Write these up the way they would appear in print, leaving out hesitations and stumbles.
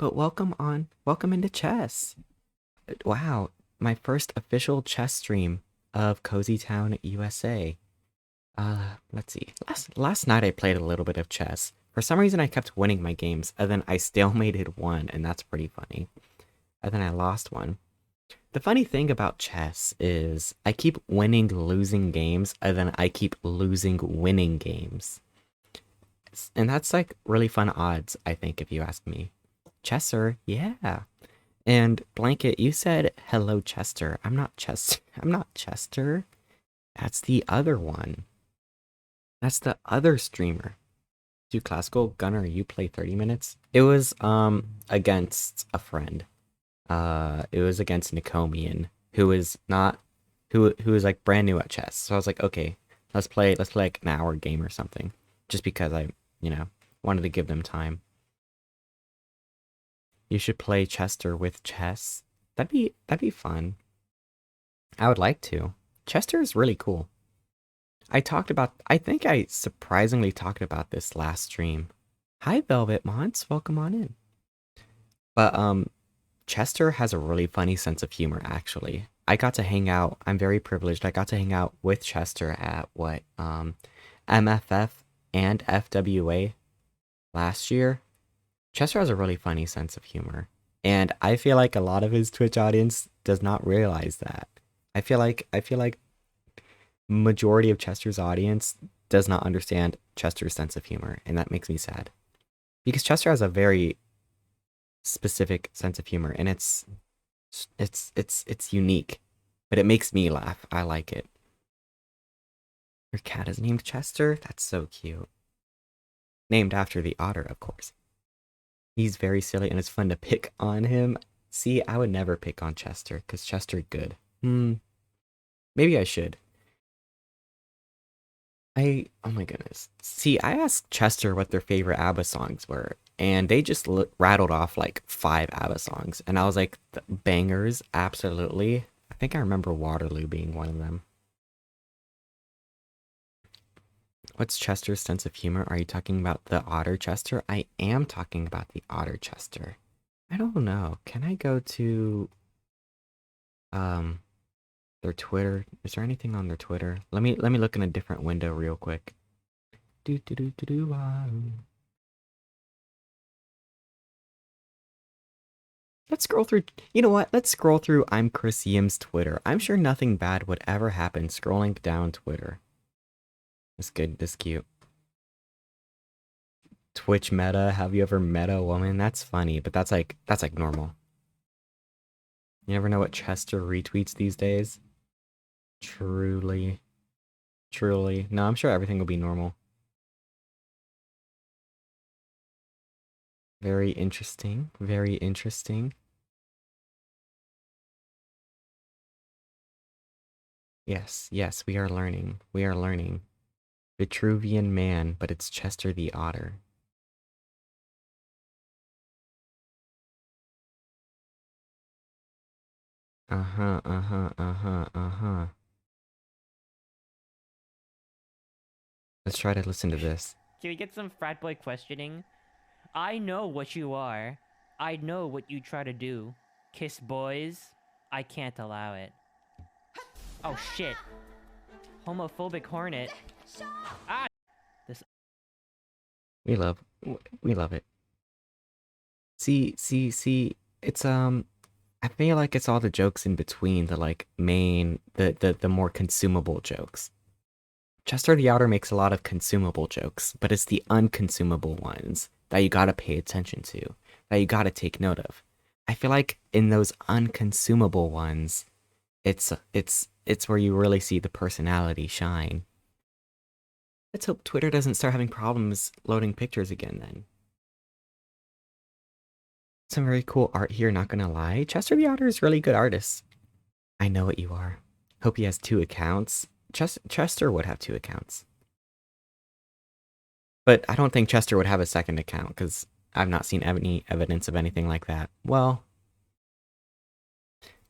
but welcome into chess. Wow, my first official chess stream of Cozy Town, USA. Let's see. Last night I played a little bit of chess. For some reason I kept winning my games, and then I stalemated one, and that's pretty funny. And then I lost one. The funny thing about chess is I keep winning losing games, and then I keep losing winning games. And that's like really fun odds, I think, if you ask me. Chesser, yeah. And Blanket, you said hello, Chester. I'm not Chester. I'm not Chester. That's the other one. That's the other streamer. Do classical Gunnar, you play 30 minutes? It was against a friend. It was against Nicomian, who is not who is like brand new at chess. So I was like, okay, let's play like an hour game or something. Just because I, you know, wanted to give them time. You should play Chester with chess. That'd be fun. I would like to. Chester is really cool. I think I surprisingly talked about this last stream. Hi Velvet Mons, welcome on in. But Chester has a really funny sense of humor actually. I got to hang out, I'm very privileged. I got to hang out with Chester at what MFF and FWA last year. Chester has a really funny sense of humor. And I feel like a lot of his Twitch audience does not realize that. I feel like majority of Chester's audience does not understand Chester's sense of humor, and that makes me sad. Because Chester has a very specific sense of humor, and it's unique, but it makes me laugh. I like it. Your cat is named Chester? That's so cute. Named after the otter, of course. He's very silly and it's fun to pick on him. See, I would never pick on Chester, because Chester good. Maybe I should. Oh my goodness. See, I asked Chester what their favorite ABBA songs were, and they just rattled off like five ABBA songs, and I was like, bangers, absolutely. I think I remember Waterloo being one of them. What's Chester's sense of humor? Are you talking about the Otter Chester? I am talking about the Otter Chester. I don't know. Can I go to um their Twitter? Is there anything on their Twitter? Let me look in a different window real quick. Do do do do do. Let's scroll through. You know what? Let's scroll through I'm Chris Yim's Twitter. I'm sure nothing bad would ever happen scrolling down Twitter. That's good. That's cute. Twitch meta. Have you ever met a woman? That's funny, but that's like normal. You never know what Chester retweets these days. Truly, truly. No, I'm sure everything will be normal. Very interesting. Very interesting. Yes, yes, we are learning. We are learning. Vitruvian man, but it's Chester the Otter. Uh-huh, uh-huh, uh-huh, uh-huh. Let's try to listen to this. Can we get some frat boy questioning? I know what you are. I know what you try to do. Kiss boys. I can't allow it. Oh shit. Homophobic hornet. Ah! This. We love we love it. See, it's I feel like it's all the jokes in between the like main the more consumable jokes. Chester the Outer makes a lot of consumable jokes, but it's the unconsumable ones that you gotta pay attention to, that you gotta take note of. I feel like in those unconsumable ones, it's where you really see the personality shine. Let's hope Twitter doesn't start having problems loading pictures again then. Some very cool art here, not gonna lie. Chester the Otter is really good artist. I know what you are. Hope he has two accounts. Chester would have two accounts. But I don't think Chester would have a second account, because I've not seen any evidence of anything like that. Well,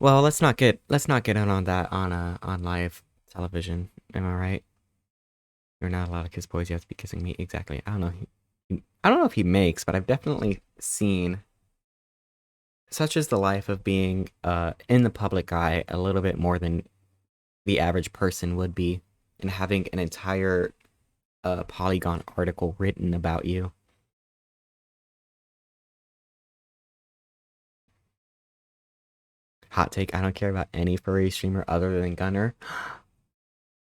let's not get in on that on live television. Am I right? You're not allowed to kiss boys. You have to be kissing me. Exactly. I don't know. I don't know if he makes, but I've definitely seen such is the life of being in the public eye a little bit more than the average person would be, and having an entire Polygon article written about you. Hot take, I don't care about any furry streamer other than Gunnar.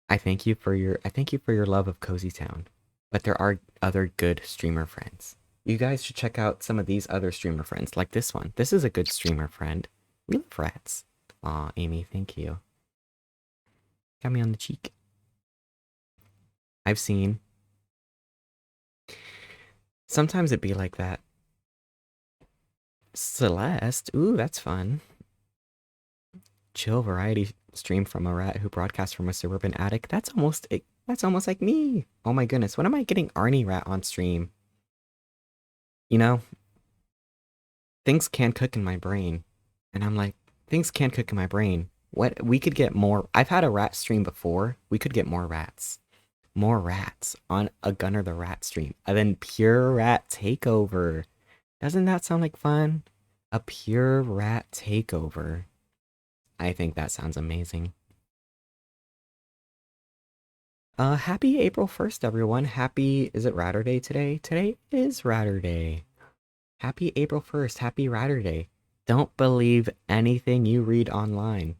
I thank you for your love of Cozy Town. But there are other good streamer friends. You guys should check out some of these other streamer friends, like this one. This is a good streamer friend. We love rats. Aw, Amy, thank you. Got me on the cheek. I've seen. Sometimes it'd be like that. Celeste, ooh, that's fun. Chill variety stream from a rat who broadcasts from a suburban attic. That's almost like me. Oh my goodness, when am I getting Arnie Rat on stream? You know, things can cook in my brain, and I'm like, things can cook in my brain. What we could get more. I've had a rat stream before. We could get more rats. More rats on a Gunner the Rat stream. And then pure rat takeover. Doesn't that sound like fun? A pure rat takeover. I think that sounds amazing. Happy April 1st, everyone. Is it Ratter Day today? Today is Ratter Day. Happy April 1st. Happy Ratter Day. Don't believe anything you read online.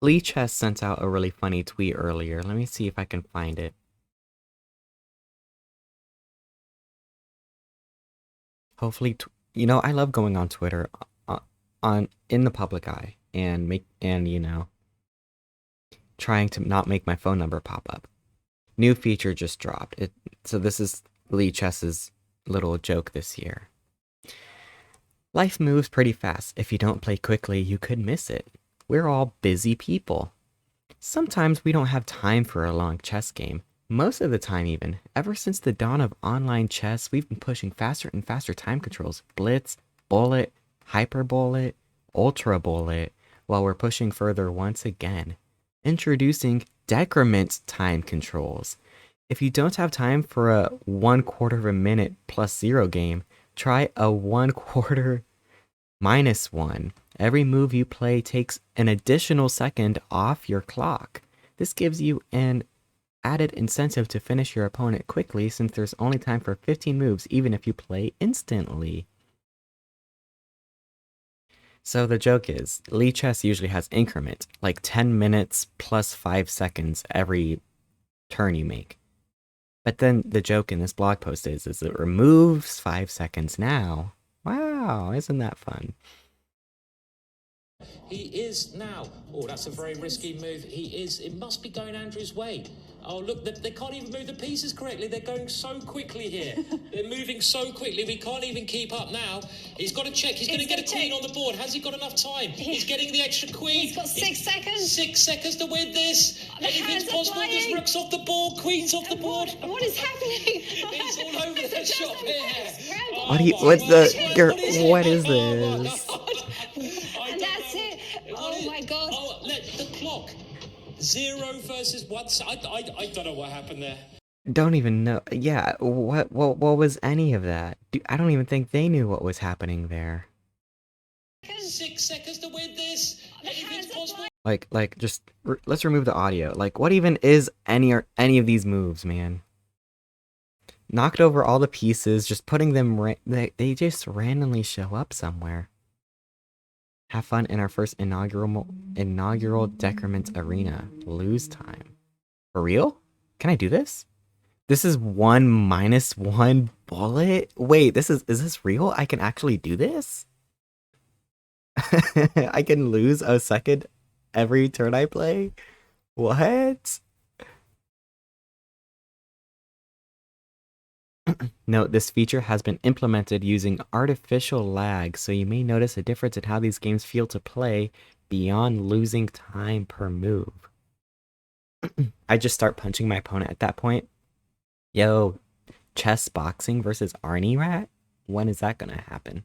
Lee Chess sent out a really funny tweet earlier. Let me see if I can find it. Hopefully, I love going on Twitter in the public eye and trying to not make my phone number pop up. New feature just dropped. So this is Lee Chess's little joke this year. Life moves pretty fast. If you don't play quickly, you could miss it. We're all busy people. Sometimes we don't have time for a long chess game. Most of the time even. Ever since the dawn of online chess, we've been pushing faster and faster time controls. Blitz, bullet, hyper bullet, ultra bullet, while we're pushing further once again. Introducing decrement time controls. If you don't have time for a 1/4 of a minute plus 0 game, try a 1/4 -1. Every move you play takes an additional second off your clock. This gives you an added incentive to finish your opponent quickly since there's only time for 15 moves even if you play instantly. So the joke is, Lee Chess usually has increment, like 10 minutes plus 5 seconds every turn you make. But then the joke in this blog post is it removes 5 seconds now. Wow, isn't that fun? He is now. Oh, that's a very risky move. It must be going Andrew's way. Oh, look, they can't even move the pieces correctly. They're going so quickly here. They're moving so quickly. We can't even keep up now. He's got to check. He's going to get a queen on the board. Has he got enough time? He's getting the extra queen. He's got 6 seconds. 6 seconds to win this. Anything's possible. There's rooks off the board, queens off the board. What is happening? It's all over the shop here. What is this? And that's it. Oh my god. Oh, let the clock. 0 versus 1. I don't know what happened there. Don't even know. Yeah, what was any of that? I don't even think they knew what was happening there. 6 seconds to win this. Anything's possible. Let's remove the audio. Like, what even is any of these moves, man? Knocked over all the pieces, just putting them. They just randomly show up somewhere. Have fun in our first inaugural decrement arena. Lose time. For real? Can I do this? This is 1 -1 bullet? Wait, is this real? I can actually do this? I can lose a second every turn I play? What? Note, this feature has been implemented using artificial lag, so you may notice a difference in how these games feel to play beyond losing time per move. I just start punching my opponent at that point. Yo, chess boxing versus Arnie Rat? When is that gonna happen?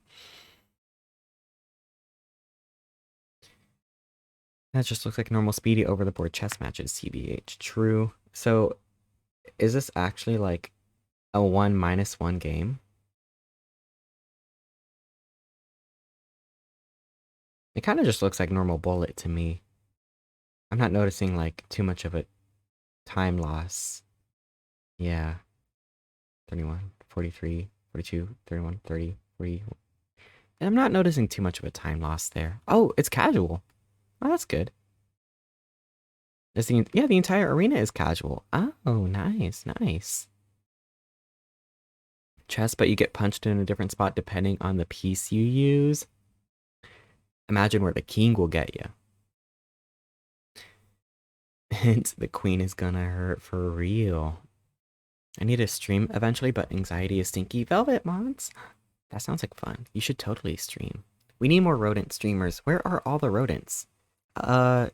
That just looks like normal speedy over the board chess matches, CBH. True. So, is this actually like a 1 -1 game? It kind of just looks like normal bullet to me. I'm not noticing like too much of a time loss. Yeah. 31, 43, 42, 31, 30, 40. And I'm not noticing too much of a time loss there. Oh, it's casual. Oh, that's good. The entire arena is casual. Oh, nice, nice. Chess, but you get punched in a different spot depending on the piece you use. Imagine where the king will get you. And the queen is gonna hurt for real. I need to stream eventually, but anxiety is stinky. Velvet mods? That sounds like fun. You should totally stream. We need more rodent streamers. Where are all the rodents? I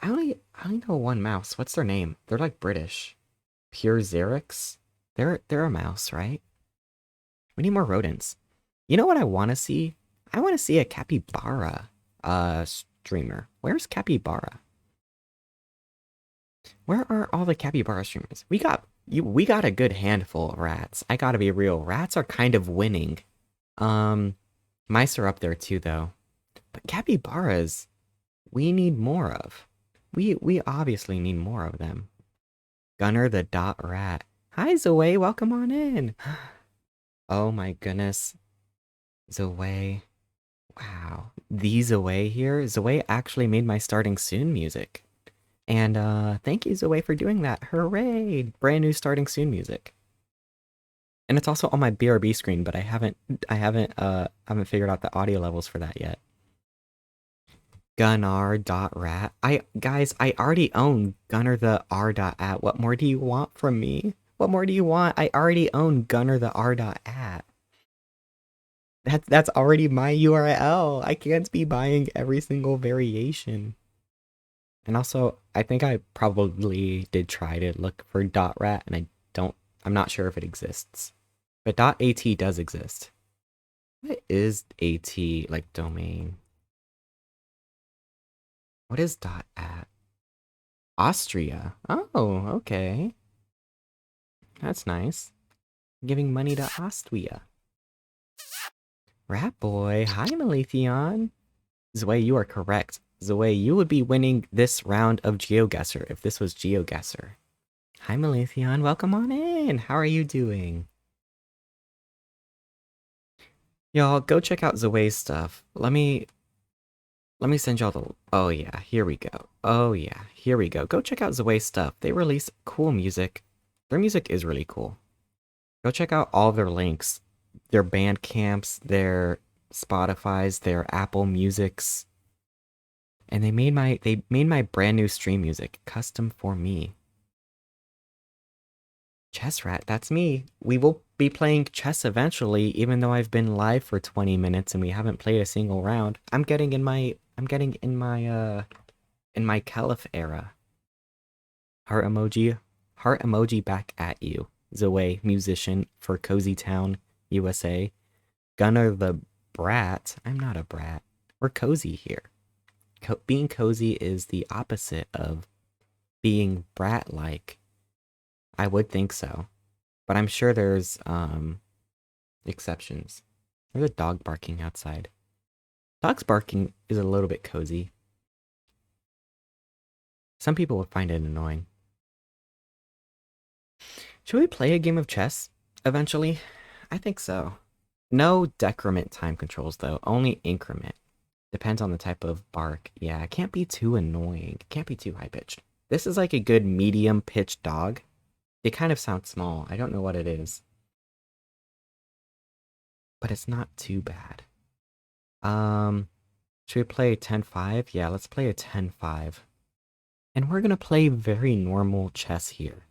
only know one mouse. What's their name? They're like British. Pure Xerix? They're a mouse, right? We need more rodents. You know what I want to see? I want to see a capybara streamer. Where's capybara? Where are all the capybara streamers? We got a good handful of rats. I gotta be real. Rats are kind of winning. Mice are up there too though. But capybaras, we need more of. We obviously need more of them. Gunnar the dot rat. Hi Zoe, welcome on in. Oh my goodness. Zoe. Wow. The Zoe here. Zoe actually made my starting soon music. And thank you Zoe for doing that. Hooray! Brand new starting soon music. And it's also on my BRB screen, but I haven't figured out the audio levels for that yet. Gunnar.rat. Guys, I already own Gunnar the R.at. What more do you want from me? What more do you want? I already own Gunnar the R.at. That's already my URL. I can't be buying every single variation. And also, I think I probably did try to look for .rat, and I'm not sure if it exists. But .at does exist. What is AT, like, domain? What is .at? Austria. Oh, okay. That's nice. Giving money to Austria. Rat boy. Hi, Malathion. Zoe, you are correct. Zoe, you would be winning this round of GeoGuessr if this was GeoGuessr. Hi, Malathion. Welcome on in. How are you doing? Y'all, go check out Zoe's stuff. Let me send y'all the... Oh yeah, here we go. Oh yeah, here we go. Go check out Zoe's stuff. They release cool music. Their music is really cool. Go check out all their links. Their Bandcamps, their Spotify's, their Apple Musics. And they made my brand new stream music custom for me. Chess Rat, that's me. We will be playing chess eventually, even though I've been live for 20 minutes and we haven't played a single round. I'm getting in my Caliph era. Heart emoji back at you. Zoe, musician for Cozy Town, USA. Gunnar the brat. I'm not a brat. We're cozy here. Being cozy is the opposite of being brat-like. I would think so. But I'm sure there's exceptions. There's a dog barking outside. Dogs barking is a little bit cozy. Some people would find it annoying. Should we play a game of chess eventually? I think so. No decrement time controls though, only increment. Depends on the type of bark. Yeah, it can't be too annoying. It can't be too high-pitched. This is like a good medium-pitched dog. They kind of sound small. I don't know what it is. But it's not too bad. Should we play 10-5? Yeah, let's play a 10-5. And we're gonna play very normal chess here.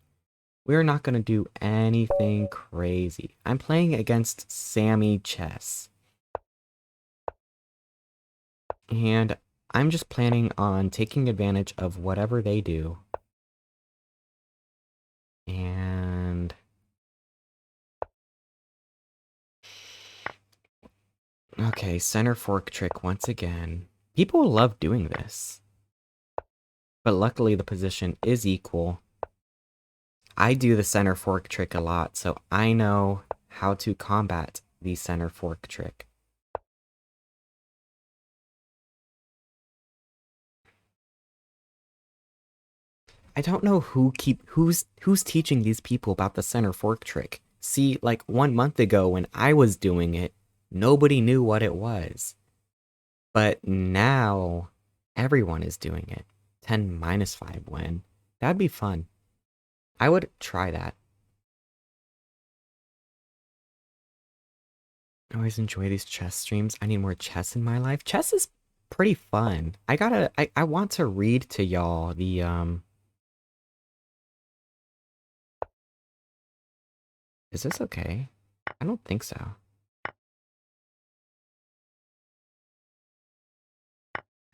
We're not gonna do anything crazy. I'm playing against Sammy Chess. And I'm just planning on taking advantage of whatever they do. And... okay, center fork trick once again. People love doing this. But luckily the position is equal. I do the center fork trick a lot, so I know how to combat the center fork trick. I don't know who's teaching these people about the center fork trick. See, like 1 month ago when I was doing it, nobody knew what it was. But now everyone is doing it. 10 minus 5 win. That'd be fun. I would try that. I always enjoy these chess streams. I need more chess in my life. Chess is pretty fun. I want to read to y'all the is this okay? I don't think so.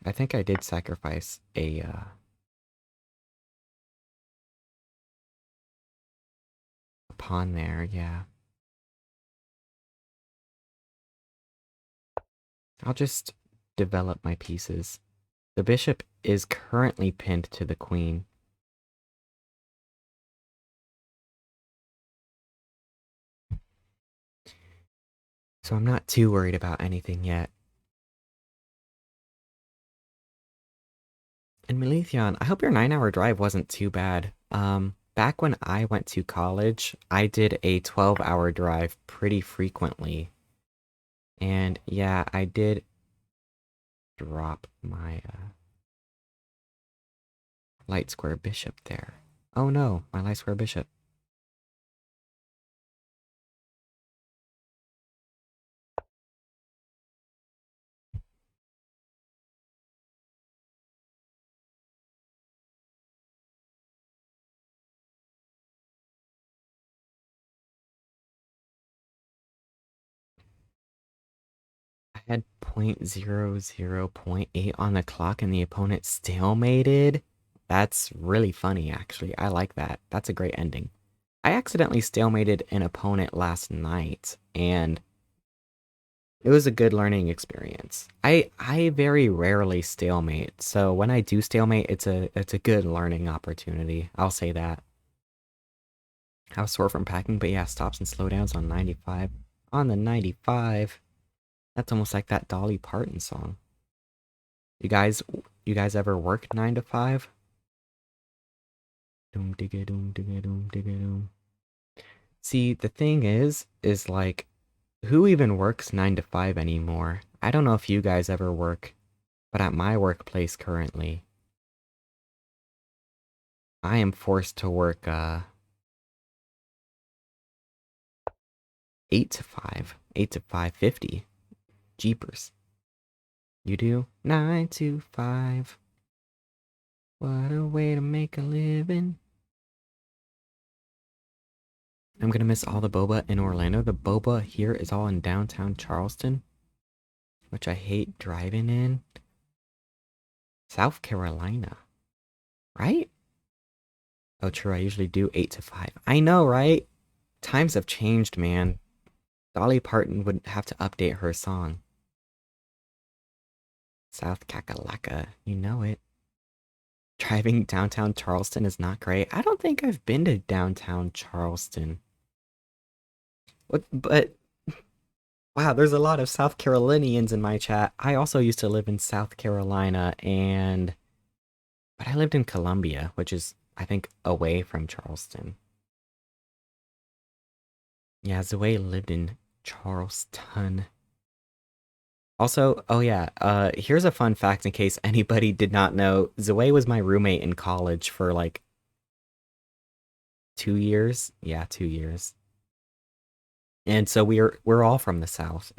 I think I did sacrifice a pawn there, yeah. I'll just develop my pieces. The bishop is currently pinned to the queen. So I'm not too worried about anything yet. And Melithion, I hope your 9-hour drive wasn't too bad. Back when I went to college, I did a 12-hour drive pretty frequently. And yeah, I did drop my light square bishop there. Oh no, my light square bishop. I had 0.00.8 on the clock and the opponent stalemated. That's really funny, actually. I like that. That's a great ending. I accidentally stalemated an opponent last night, and it was a good learning experience. I very rarely stalemate, so when I do stalemate, it's a good learning opportunity. I'll say that. I was sore from packing, but yeah, stops and slowdowns on 95. On the 95. That's almost like that Dolly Parton song. You guys ever work 9 to 5? Doom digga doom digga doom digga doom. See, the thing is like, who even works 9 to 5 anymore? I don't know if you guys ever work, but at my workplace currently, I am forced to work 8 to 5, 8 to 5:50. Jeepers. You do 9 to 5. What a way to make a living. I'm gonna miss all the boba in Orlando. The boba here is all in downtown Charleston, which I hate driving in. South Carolina, right? Oh, true. I usually do 8 to 5. I know, right? Times have changed, man. Dolly Parton would have to update her song. South Kakalaka, you know it. Driving downtown Charleston is not great. I don't think I've been to downtown Charleston. But wow, there's a lot of South Carolinians in my chat. I also used to live in South Carolina but I lived in Columbia, which is I think away from Charleston. Yeah, Zoe lived in Charleston. Also, oh yeah, here's a fun fact in case anybody did not know. Zoe was my roommate in college for like 2 years. Yeah, 2 years. And so we're all from the South.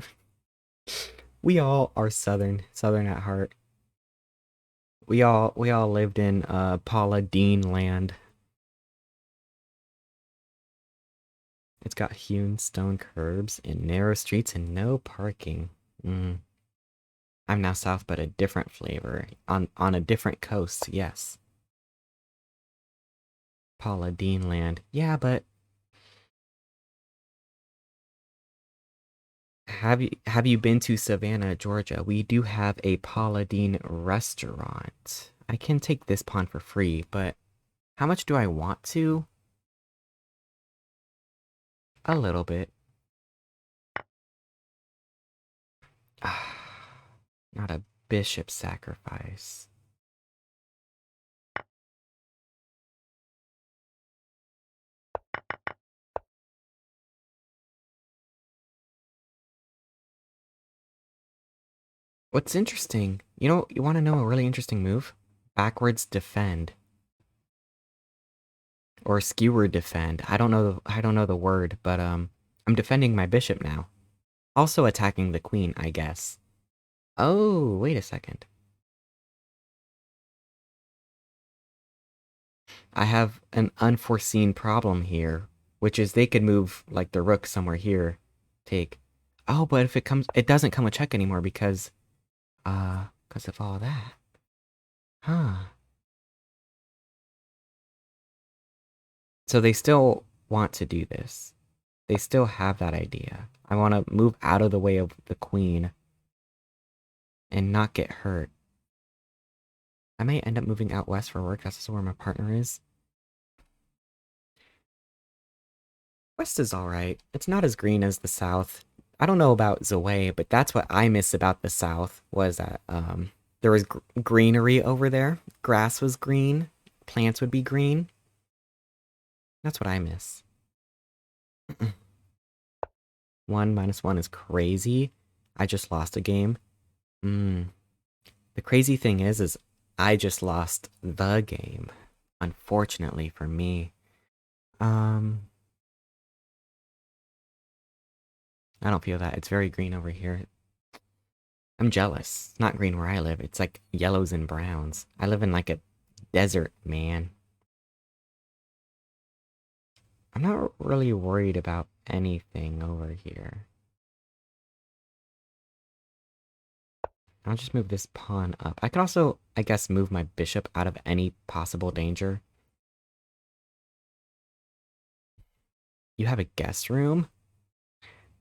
We all are Southern at heart. We all lived in Paula Dean land. It's got hewn stone curbs and narrow streets and no parking. Mm. I'm now south, but a different flavor on a different coast. Yes, Paula Dean land. Yeah, but have you been to Savannah, Georgia? We do have a Paula Dean restaurant. I can take this pawn for free, but how much do I want to? A little bit. Not a bishop sacrifice. What's interesting, you want to know a really interesting move? Backwards defend. Or skewer defend. I don't know the word, but I'm defending my bishop now. Also attacking the queen, I guess. Oh, wait a second. I have an unforeseen problem here, which is they could move like the rook somewhere here. Take. Oh, but if it doesn't come with check anymore because of all that. Huh. So they still want to do this. They still have that idea. I want to move out of the way of the queen and not get hurt. I may end up moving out west for work. That's also where my partner is. West is alright. It's not as green as the south. I don't know about Zoe, but that's what I miss about the south, was that there was greenery over there. Grass was green. Plants would be green. That's what I miss. 1 - 1 is crazy. I just lost a game. The crazy thing is I just lost the game. Unfortunately for me. I don't feel that. It's very green over here. I'm jealous. It's not green where I live. It's like yellows and browns. I live in like a desert, man. I'm not really worried about anything over here. I'll just move this pawn up. I could also, I guess, move my bishop out of any possible danger. You have a guest room?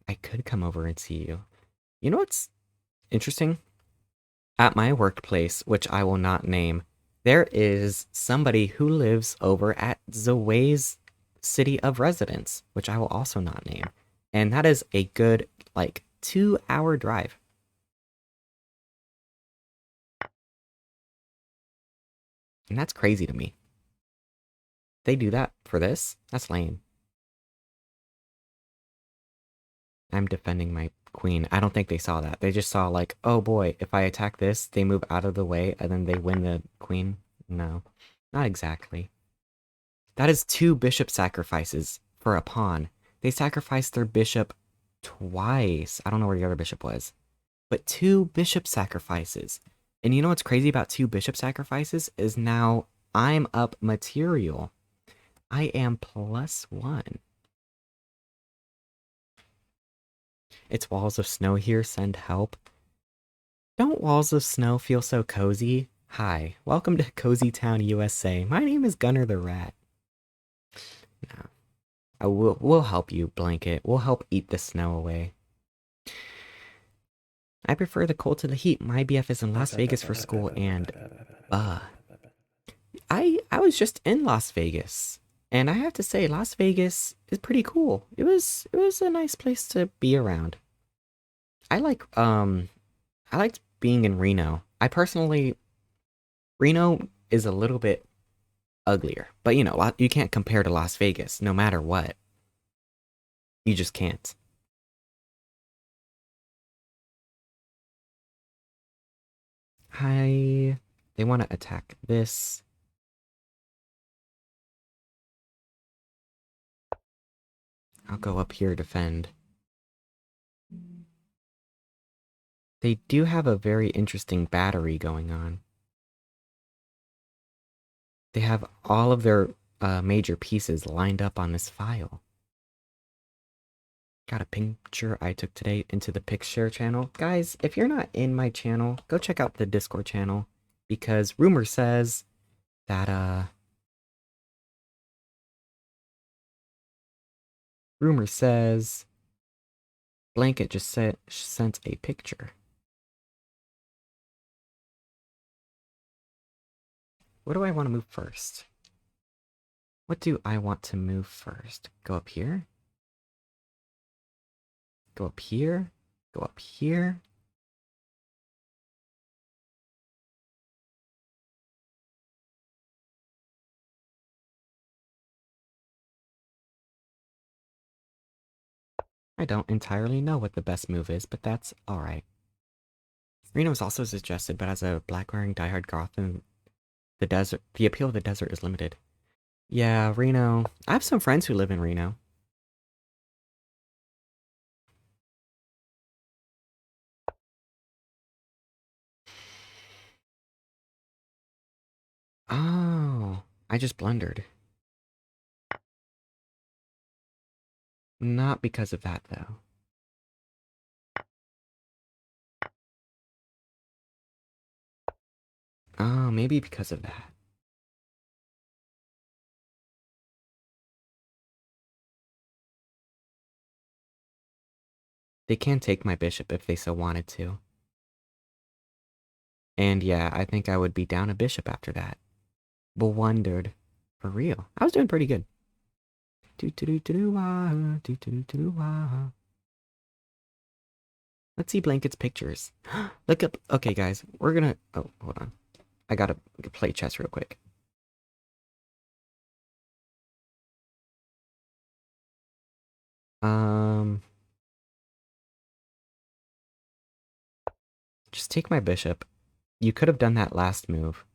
I could come over and see you. You know what's interesting? At my workplace, which I will not name, there is somebody who lives over at Zoe's city of residence, which I will also not name. And that is a good, like, 2-hour drive. And that's crazy to me. They do that for this? That's lame. I'm defending my queen. I don't think they saw that. They just saw, like, oh boy, if I attack this, they move out of the way, and then they win the queen. No, not exactly. That is 2 bishop sacrifices for a pawn. They sacrificed their bishop twice. I don't know where the other bishop was. But 2 bishop sacrifices. And you know what's crazy about 2 bishop sacrifices is now I'm up material. I am +1. It's walls of snow here. Send help. Don't walls of snow feel so cozy? Hi, welcome to Cozy Town, USA. My name is Gunnar the Rat. No. We'll help you, Blanket. We'll help eat the snow away. I prefer the cold to the heat. My BF is in Las Vegas for school and I was just in Las Vegas. And I have to say Las Vegas is pretty cool. It was a nice place to be around. I liked being in Reno. I personally Reno is a little bit uglier, but you can't compare to Las Vegas no matter what. You just can't. Hi. They want to attack this. I'll go up here, defend. They do have a very interesting battery going on. They have all of their major pieces lined up on this file. Got a picture I took today into the Picture channel. Guys, if you're not in my channel, go check out the Discord channel. Because rumor says that, rumor says Blanket just sent a picture. What do I want to move first? What do I want to move first? Go up here? Go up here? Go up here? I don't entirely know what the best move is, but that's alright. Reno is also suggested, but as a black-wearing diehard Gotham, the appeal of the desert is limited. Yeah, Reno. I have some friends who live in Reno. Oh, I just blundered. Not because of that, though. Oh, maybe because of that. They can take my bishop if they so wanted to. And yeah, I think I would be down a bishop after that. But wondered. For real. I was doing pretty good. Let's see Blanket's pictures. Look up. Okay, guys, we're gonna. Oh, hold on. I gotta play chess real quick. Just take my bishop. You could have done that last move.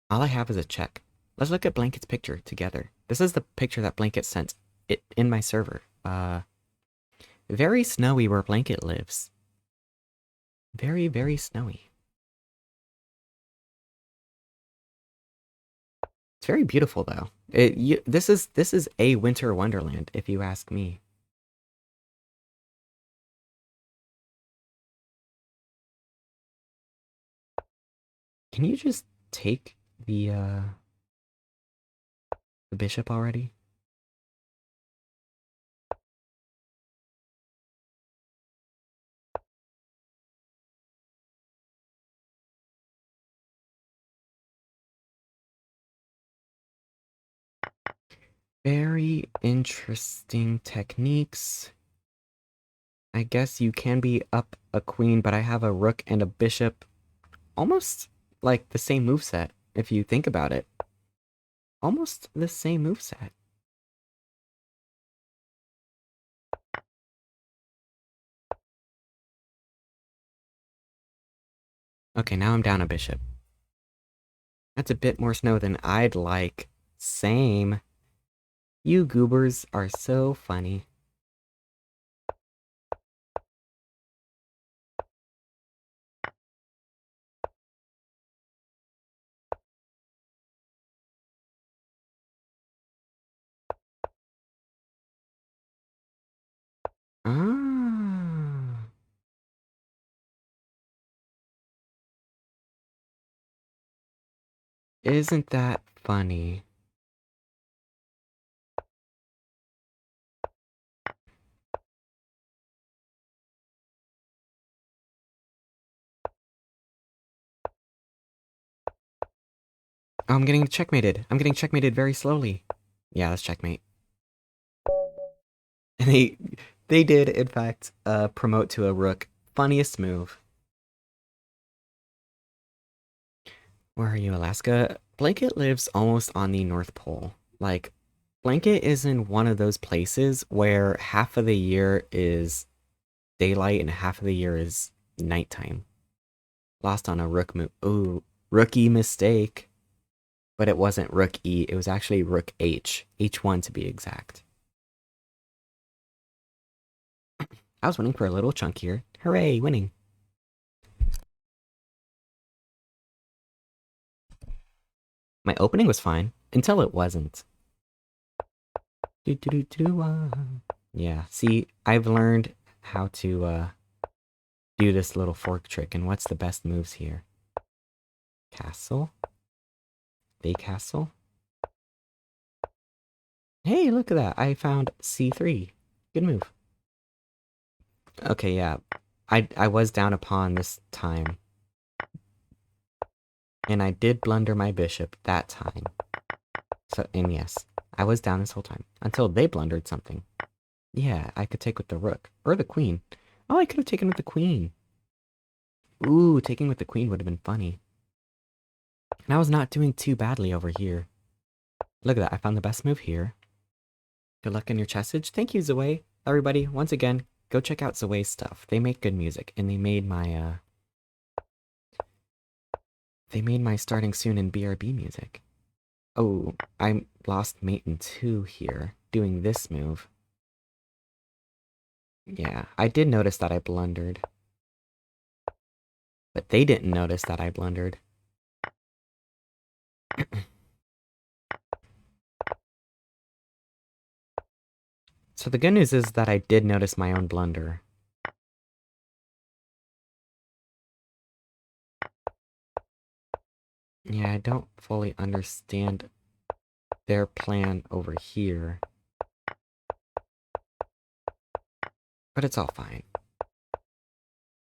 All I have is a check. Let's look at Blanket's picture together. This is the picture that Blanket sent it in my server. Very snowy where Blanket lives. Very, very snowy. It's very beautiful though. This is a winter wonderland, if you ask me. Can you just take the bishop already? Very interesting techniques. I guess you can be up a queen, but I have a rook and a bishop. Almost like the same moveset, if you think about it. Almost the same moveset. Okay, now I'm down a bishop. That's a bit more snow than I'd like. Same. You goobers are so funny. Ah. Isn't that funny? Oh, I'm getting checkmated. I'm getting checkmated very slowly. Yeah, that's checkmate. And they did, in fact, promote to a rook. Funniest move. Where are you, Alaska? Blanket lives almost on the North Pole. Like, Blanket is in one of those places where half of the year is daylight and half of the year is nighttime. Lost on a rook move. Ooh, rookie mistake. But it wasn't rook E, it was actually rook H. H1 to be exact. I was winning for a little chunk here. Hooray, winning. My opening was fine, until it wasn't. Yeah, see, I've learned how to do this little fork trick, and what's the best moves here? Castle? Bay castle? Hey, look at that, I found C3. Good move. Okay, yeah, I was down a pawn this time. And I did blunder my bishop that time. So, and yes, I was down this whole time. Until they blundered something. Yeah, I could take with the rook. Or the queen. Oh, I could have taken with the queen. Ooh, taking with the queen would have been funny. And I was not doing too badly over here. Look at that, I found the best move here. Good luck in your chessage. Thank you, Zoe. Everybody, once again, Go check out Zoe stuff. They make good music, and they made my starting soon in BRB music. Oh, I lost mate in 2 here, doing this move. Yeah, I did notice that I blundered. But they didn't notice that I blundered. So the good news is that I did notice my own blunder. Yeah, I don't fully understand their plan over here. But it's all fine.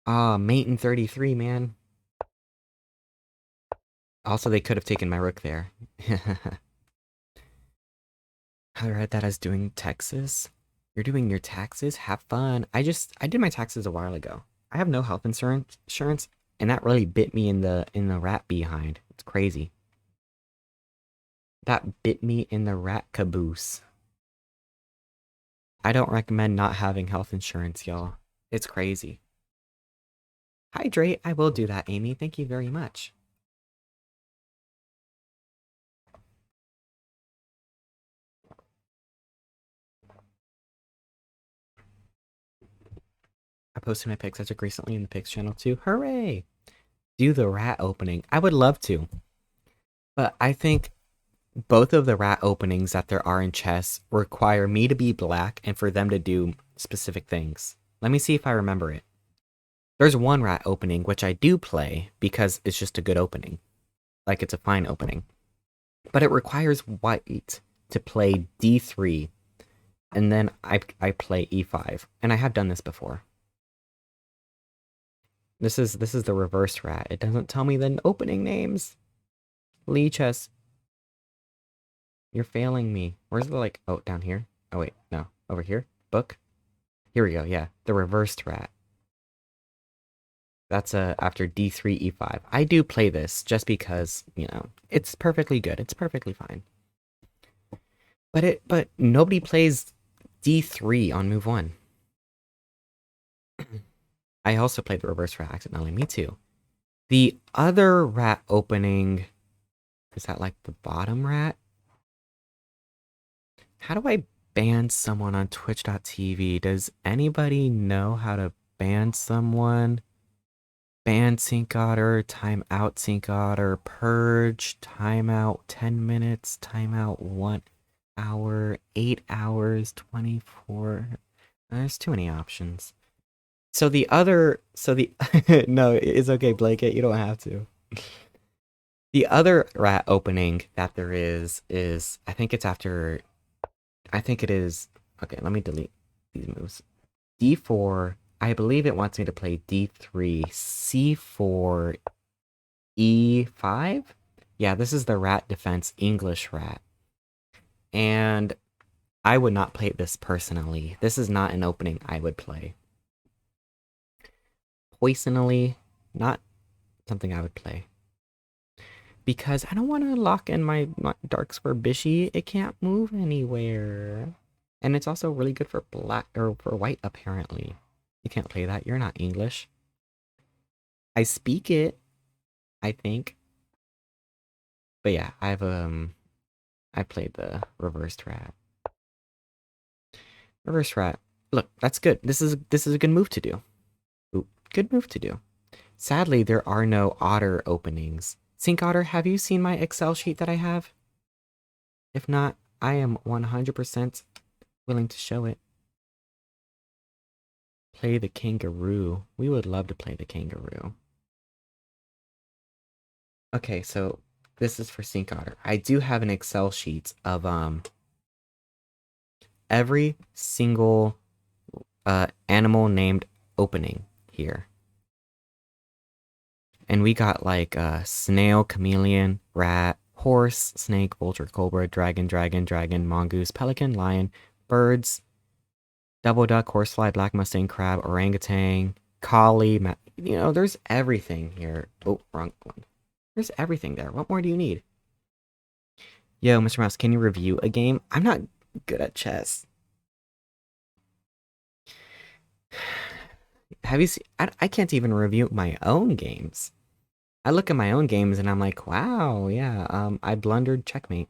Ah, mate in 33, man. Also, they could have taken my rook there. I read that as doing Texas. You're doing your taxes? Have fun. I did my taxes a while ago. I have no health insurance, and that really bit me in the rat behind. It's crazy. That bit me in the rat caboose. I don't recommend not having health insurance, y'all. It's crazy. Hydrate, I will do that, Amy. Thank you very much. I posted my pics as recently in the pics channel too. Hooray! Do the rat opening. I would love to. But I think both of the rat openings that there are in chess require me to be black and for them to do specific things. Let me see if I remember it. There's one rat opening which I do play because it's just a good opening. Like it's a fine opening. But it requires white to play d3 and then I play e5. And I have done this before. This is the reverse rat. It doesn't tell me the opening names. Lee chess. You're failing me. Where's the like? Oh, down here. Oh wait, no, over here. Book. Here we go. Yeah, the reversed rat. That's after d3 e5. I do play this just because it's perfectly good. It's perfectly fine. But nobody plays d3 on move 1. I also played the reverse rat accidentally. Me too. The other rat opening, is that like the bottom rat? How do I ban someone on twitch.tv? Does anybody know how to ban someone? Ban sync otter, timeout sync otter, purge, timeout 10 minutes, timeout 1 hour, 8 hours, 24. There's too many options. So the no, it's okay, Blanket, you don't have to. The other rat opening that there is I think it is, okay, let me delete these moves. d4, I believe it wants me to play d3, c4, e5? Yeah, this is the rat defense English rat. And I would not play this personally. This is not an opening I would play. Poisonally, not something I would play. Because I don't want to lock in my dark square bishy. It can't move anywhere. And it's also really good for black or for white, apparently. You can't play that. You're not English. I speak it, I think. But yeah, I played the reversed rat. Reverse rat. Look, that's good. This is a good move to do. Ooh, good move to do. Sadly, there are no otter openings. Sync Otter, have you seen my Excel sheet that I have? If not, I am 100% willing to show it. Play the kangaroo. We would love to play the kangaroo. Okay, so this is for Sync Otter. I do have an Excel sheet of every single animal named opening here. And we got like snail, chameleon, rat, horse, snake, vulture, cobra, dragon, mongoose, pelican, lion, birds, double duck, horsefly, black mustang, crab, orangutan, collie, there's everything here. Oh, wrong one. There's everything there. What more do you need? Yo, Mr. Mouse, can you review a game? I'm not good at chess. have you seen? I can't even review my own games. I look at my own games and I'm like, wow, yeah, I blundered checkmate.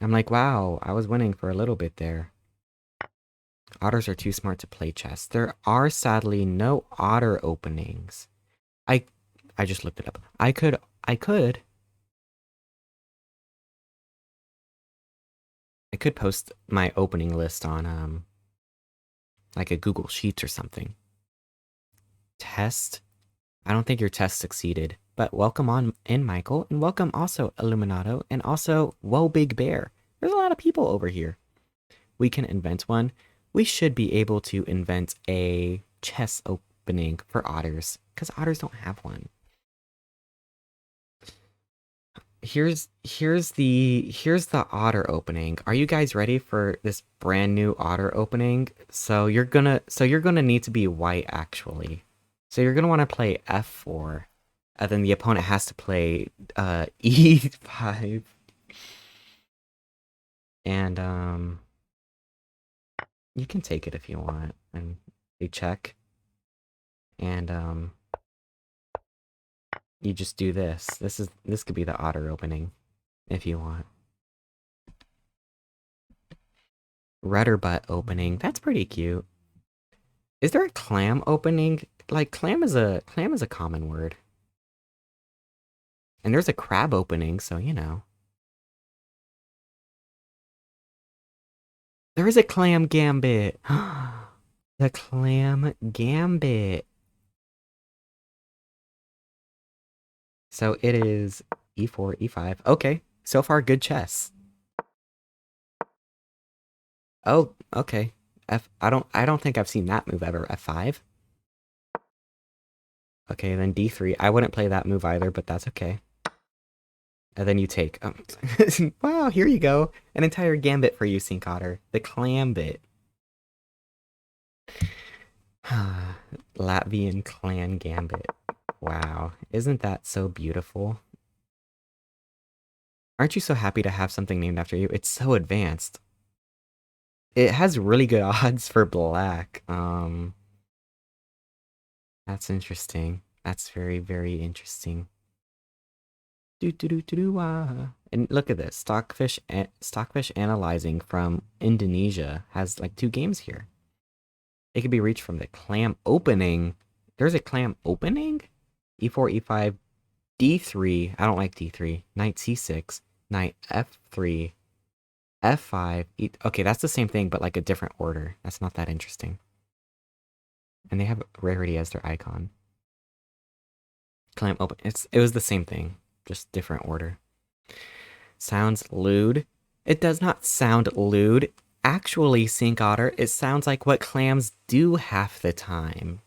I'm like, wow, I was winning for a little bit there. Otters are too smart to play chess. There are sadly no otter openings. I I just looked it up. I could post my opening list on like a Google Sheets or something. Test? I don't think your test succeeded. But welcome on in, Michael, and welcome also Illuminato, and also Whoa Big Bear. There's a lot of people over here. We can invent one. We should be able to invent a chess opening for otters, because otters don't have one. Here's the otter opening. Are you guys ready for this brand new otter opening? So you're gonna need to be white actually. So you're gonna want to play f4, and then the opponent has to play e5, and you can take it if you want, and they check, and you just do this. This could be the otter opening if you want. Rudder butt opening. That's pretty cute. Is there a clam opening? Like clam is a common word. And there's a crab opening, so you know. There is a clam gambit. The clam gambit. So it is e4, e5. Okay. So far good chess. Oh, okay. I don't think I've seen that move ever. F5. Okay, then d3. I wouldn't play that move either, but that's okay. And then you take. Wow, here you go. An entire gambit for you, Sink Otter. The clam bit. Latvian clan gambit. Wow, isn't that so beautiful? Aren't you so happy to have something named after you? It's so advanced. It has really good odds for black. That's interesting. That's very, very interesting. Do do do do do And look at this. Stockfish analyzing from Indonesia has like 2 games here. It can be reached from the clam opening. There's a clam opening? E4, E5, D3. I don't like D3. Knight C6. Knight F3. F5. Okay, that's the same thing, but like a different order. That's not that interesting. And they have rarity as their icon. Clam open. It was the same thing, just different order. Sounds lewd. It does not sound lewd. Actually, Sink Otter, it sounds like what clams do half the time.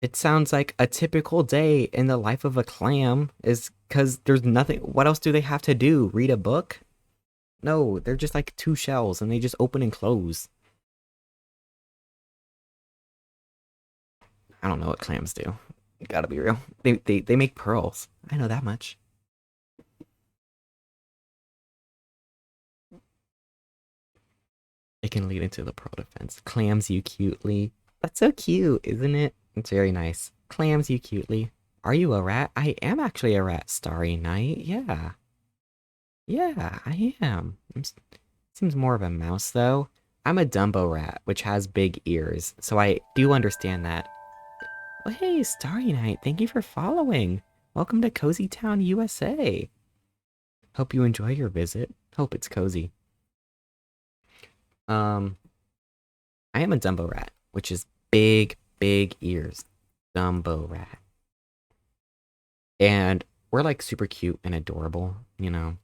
It sounds like a typical day in the life of a clam is because there's nothing. What else do they have to do? Read a book? No, they're just like 2 shells and they just open and close. I don't know what clams do. Gotta be real. They make pearls. I know that much. It can lead into the pearl defense. Clams you cutely. That's so cute, isn't it? It's very nice. Clams you cutely. Are you a rat? I am actually a rat, Starry Night. Yeah. Yeah, I am. Seems more of a mouse, though. I'm a Dumbo rat, which has big ears, so I do understand that. Oh, hey, Starry Night, thank you for following. Welcome to Cozy Town, USA. Hope you enjoy your visit. Hope it's cozy. I am a Dumbo rat, which is big, big ears. Dumbo rat. And we're like super cute and adorable, you know.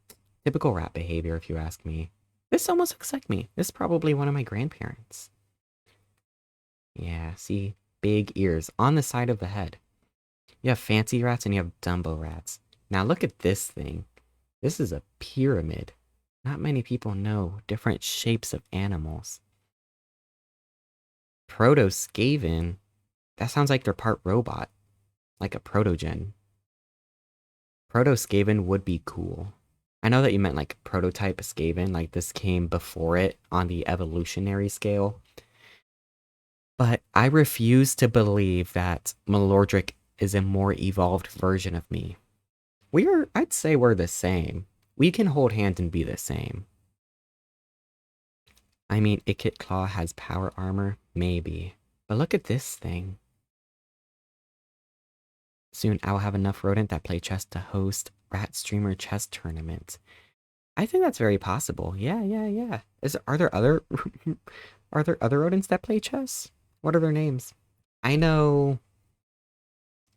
Typical rat behavior, if you ask me. This almost looks like me. This is probably one of my grandparents. Yeah, see? Big ears on the side of the head. You have fancy rats and you have Dumbo rats. Now look at this thing. This is a pyramid. Not many people know different shapes of animals. Proto-Skaven? That sounds like they're part robot. Like a protogen. Proto-Skaven would be cool. I know that you meant like prototype Skaven, like this came before it on the evolutionary scale. But I refuse to believe that Malordric is a more evolved version of me. I'd say we're the same. We can hold hands and be the same. I mean, Ikit Claw has power armor, maybe. But look at this thing. Soon I'll have enough rodent that play chess to host Rat Streamer chess tournament. I think that's very possible. Yeah. Are there other are there other rodents that play chess? What are their names? I know.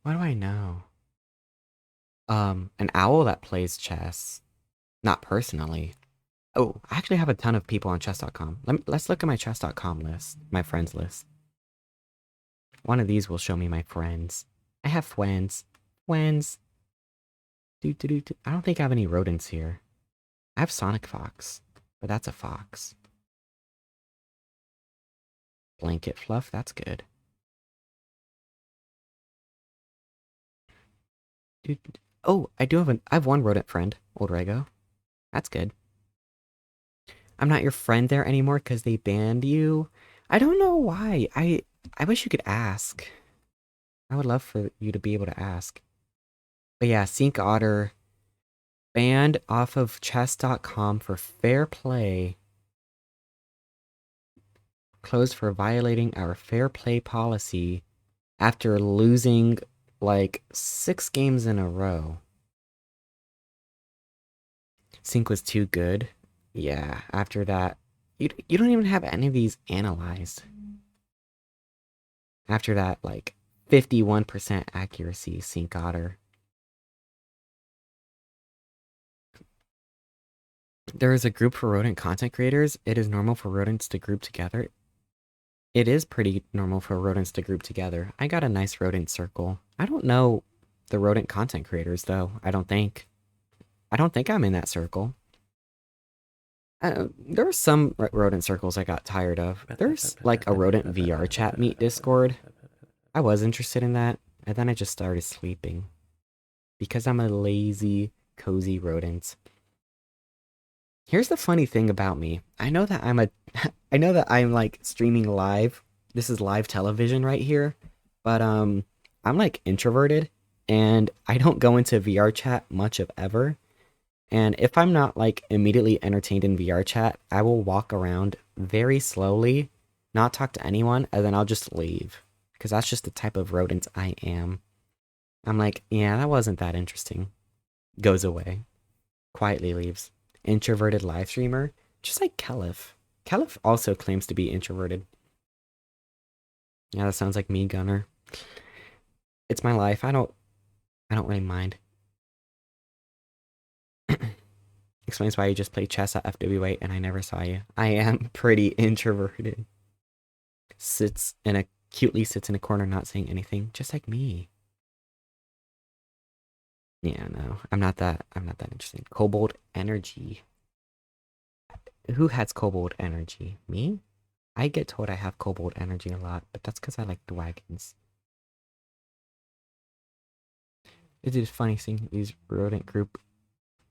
What do I know? An owl that plays chess. Not personally. Oh, I actually have a ton of people on chess.com. Let's look at my chess.com list, my friends list. One of these will show me my friends. I have friends. Friends. I don't think I have any rodents here. I have Sonic Fox, but that's a fox. Blanket Fluff, that's good. Oh, I have one rodent friend, Old Rego. That's good. I'm not your friend there anymore because they banned you. I don't know why. I wish you could ask. I would love for you to be able to ask. But yeah, Sink Otter banned off of chess.com for fair play. Closed for violating our fair play policy after losing like 6 games in a row. Sync was too good. Yeah, after that, you don't even have any of these analyzed. After that, like 51% accuracy, Sync Otter. There is a group for rodent content creators. It is normal for rodents to group together. It is pretty normal for rodents to group together. I got a nice rodent circle. I don't know the rodent content creators, though. I don't think I'm in that circle. There were some rodent circles I got tired of. There's like a rodent VR chat meet Discord. I was interested in that, and then I just started sleeping. Because I'm a lazy, cozy rodent. Here's the funny thing about me. I know that I'm like streaming live. This is live television right here. But I'm like introverted and I don't go into VR chat much of ever. And if I'm not like immediately entertained in VR chat, I will walk around very slowly, not talk to anyone, and then I'll just leave. Because that's just the type of rodent I am. I'm like, yeah, that wasn't that interesting. Goes away. Quietly leaves. Introverted live streamer, just like Kelif. Kelif also claims to be introverted. Yeah, that sounds like me, Gunnar. It's my life. I don't really mind. Explains why you just play chess at FWA and I never saw you. I am pretty introverted. Cutely sits in a corner not saying anything, just like me. Yeah, no, I'm not that interesting. Cobalt energy. Who has cobalt energy? Me? I get told I have cobalt energy a lot, but that's because I like the wagons. It is funny seeing these rodent group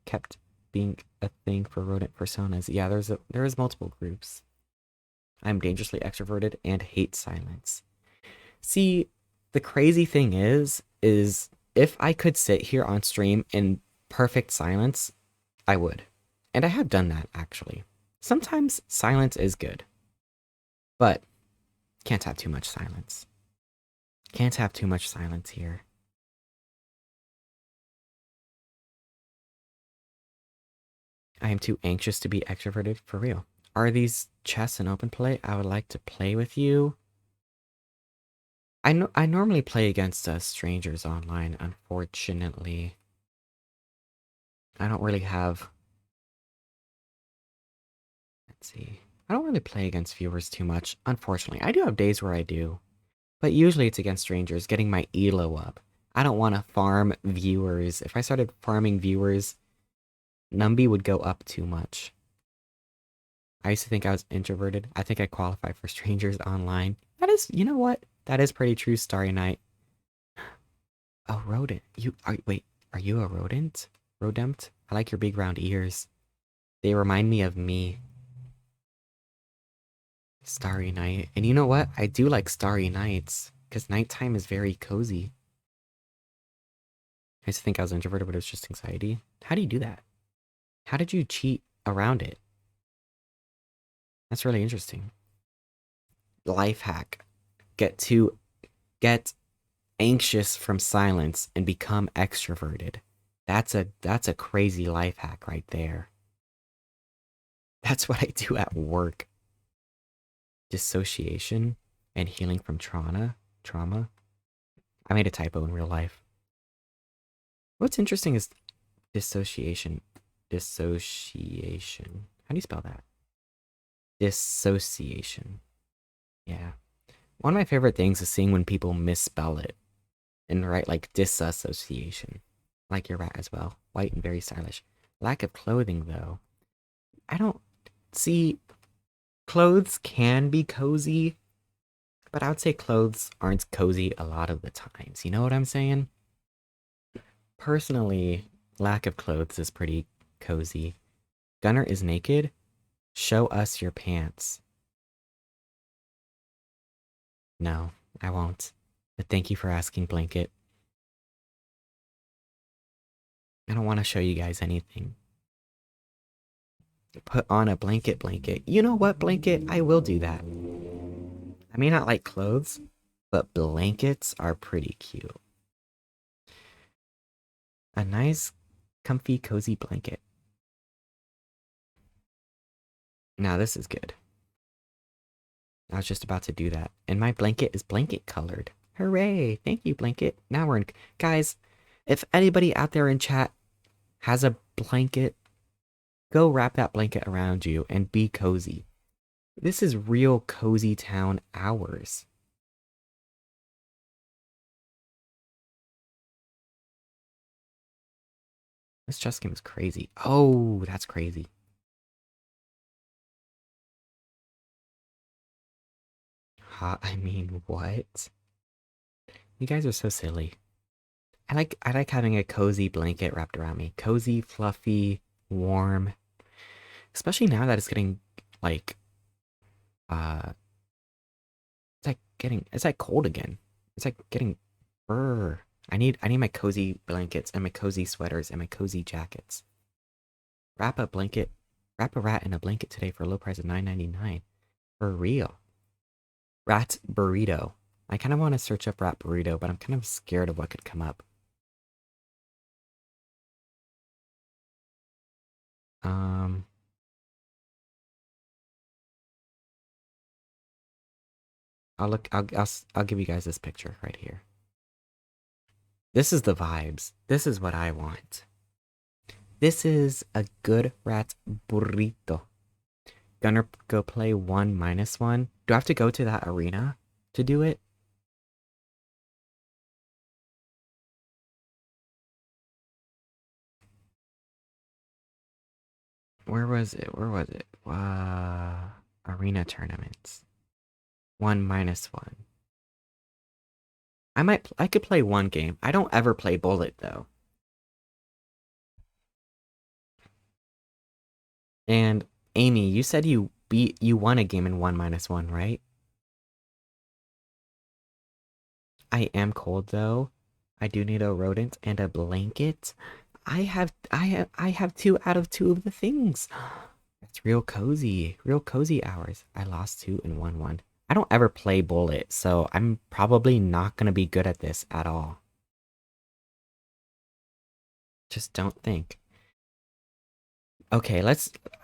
kept being a thing for rodent personas. Yeah, there is multiple groups. I'm dangerously extroverted and hate silence. See, the crazy thing is if I could sit here on stream in perfect silence, I would. And I have done that, actually. Sometimes silence is good. But can't have too much silence. Can't have too much silence here. I am too anxious to be extroverted, for real. Are these chess and open play? I would like to play with you. I normally play against strangers online, unfortunately. I don't really have... Let's see. I don't really play against viewers too much, unfortunately. I do have days where I do. But usually it's against strangers, getting my elo up. I don't want to farm viewers. If I started farming viewers, Numby would go up too much. I used to think I was introverted. I think I qualify for strangers online. That is, you know what? That is pretty true, Starry Night. Oh, rodent. Wait, are you a rodent? Rodent? I like your big round ears. They remind me of me. Starry night. And you know what? I do like starry nights because nighttime is very cozy. I used to think I was introverted, but it was just anxiety. How do you do that? How did you cheat around it? That's really interesting. Life hack. Get anxious from silence and become extroverted. That's a crazy life hack right there. That's what I do at work. Dissociation and healing from trauma. I made a typo in real life. What's interesting is dissociation. Dissociation. How do you spell that? Dissociation. Yeah. One of my favorite things is seeing when people misspell it and write like disassociation. Like your rat as well. White and very stylish. Lack of clothing though. I don't see clothes can be cozy, but I would say clothes aren't cozy a lot of the times. You know what I'm saying? Personally, lack of clothes is pretty cozy. Gunnar is naked. Show us your pants. No, I won't. But thank you for asking, Blanket. I don't want to show you guys anything. Put on a blanket. You know what, Blanket? I will do that. I may not like clothes, but blankets are pretty cute. A nice, comfy, cozy blanket. Now this is good. I was just about to do that. And my blanket is blanket colored. Hooray! Thank you, blanket. Now we're in... Guys, if anybody out there in chat has a blanket, go wrap that blanket around you and be cozy. This is real cozy town hours. This chess game is crazy. Oh, that's crazy. I mean, what? You guys are so silly. I like having a cozy blanket wrapped around me. Cozy, fluffy, warm. Especially now that it's getting like uh it's like cold again. It's like getting brr. I need my cozy blankets and my cozy sweaters and my cozy jackets. Wrap a rat in a blanket today for a low price of $9.99. For real. Rat burrito. I kind of want to search up rat burrito, but I'm kind of scared of what could come up. Um, I'll look. I'll give you guys this picture right here. This is the vibes. This is what I want. This is a good rat burrito. Gonna go play 1-1. Do I have to go to that arena to do it? Where was it? Where was it? Arena tournaments. 1-1. I could play one game. I don't ever play bullet though. And Amy, you said you won a game in 1-1, right? I am cold though. I do need a rodent and a blanket. I have 2 out of 2 of the things. That's real cozy hours. I lost 2 and 1-1. I don't ever play bullet, so I'm probably not gonna be good at this at all. Just don't think. Okay,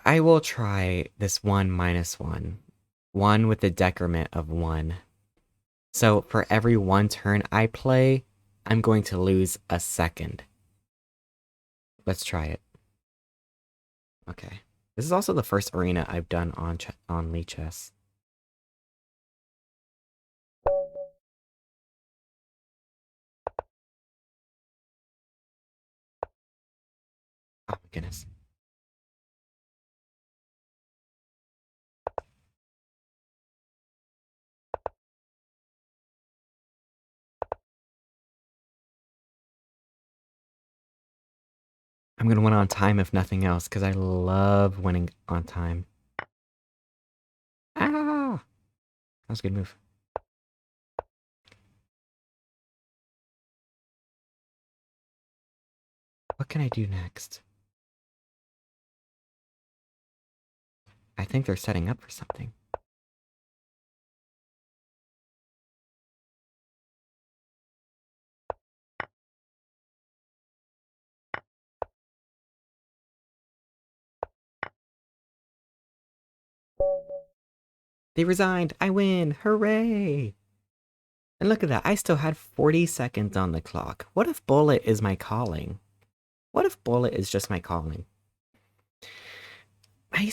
I will try this 1-1. 1 with the decrement of 1. So for every 1 turn I play, I'm going to lose a second. Let's try it. Okay. This is also the first arena I've done on Lee Chess. Oh my goodness. I'm gonna win on time if nothing else, because I love winning on time. Ah! That was a good move. What can I do next? I think they're setting up for something. They resigned. I win. Hooray. And look at that. I still had 40 seconds on the clock. What if bullet is my calling? What if bullet is just my calling? I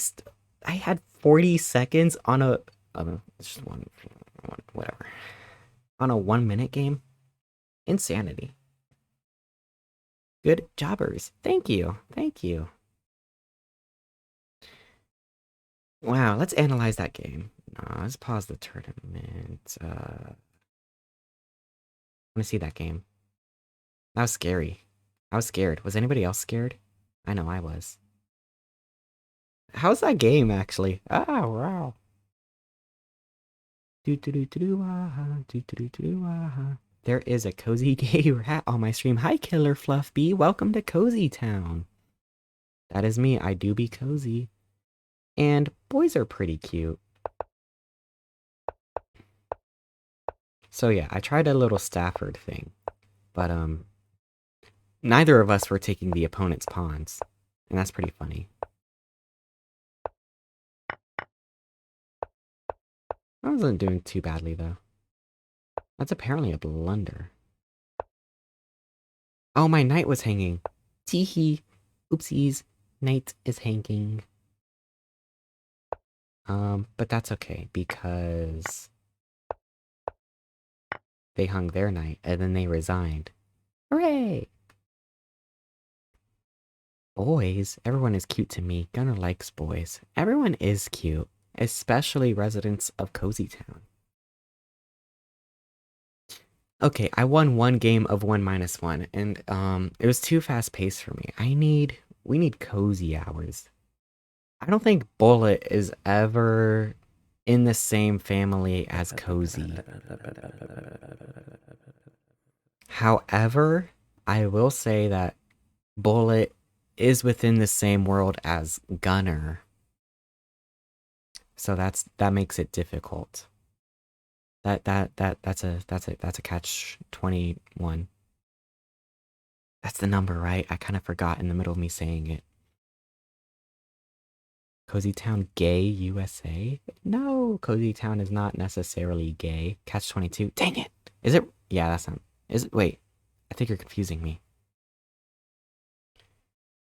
had 40 seconds on a it's just one whatever. On a 1-minute game? Insanity. Good jobbers. Thank you. Thank you. Wow, let's analyze that game. Let's pause the tournament. I want to see that game. That was scary. I was scared. Was anybody else scared? I know I was. How's that game, actually? Ah, wow. There is a cozy gay rat on my stream. Hi, Killer Fluff Bee. Welcome to Cozy Town. That is me. I do be cozy. And boys are pretty cute. So yeah, I tried a little Stafford thing. But, neither of us were taking the opponent's pawns. And that's pretty funny. I wasn't doing too badly, though. That's apparently a blunder. Oh, my knight was hanging. Teehee. Oopsies. Knight is hanging. But that's okay, because they hung their knight, and then they resigned. Hooray! Boys? Everyone is cute to me. Gunnar likes boys. Everyone is cute, especially residents of Cozy Town. Okay, I won one game of 1-1, and it was too fast paced for me. We need cozy hours. I don't think Bullet is ever in the same family as Cozy. However, I will say that Bullet is within the same world as Gunnar. So that makes it difficult. That's a catch 21. That's the number, right? I kind of forgot in the middle of me saying it. Cozy Town gay USA? No, Cozy Town is not necessarily gay. Catch 22. Dang it. Is it? Yeah, that's not. Is it? Wait. I think you're confusing me.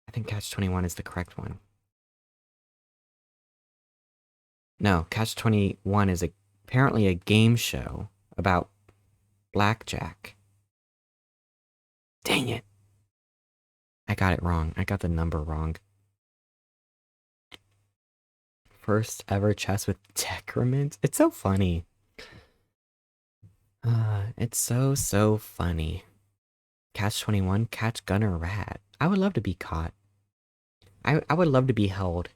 I think Catch 21 is the correct one. No, Catch 21 is apparently a game show about blackjack. Dang it. I got it wrong. I got the number wrong. First ever chess with decrement. It's so funny. It's so funny. Catch 21, catch Gunner Rat. I would love to be caught. I would love to be held.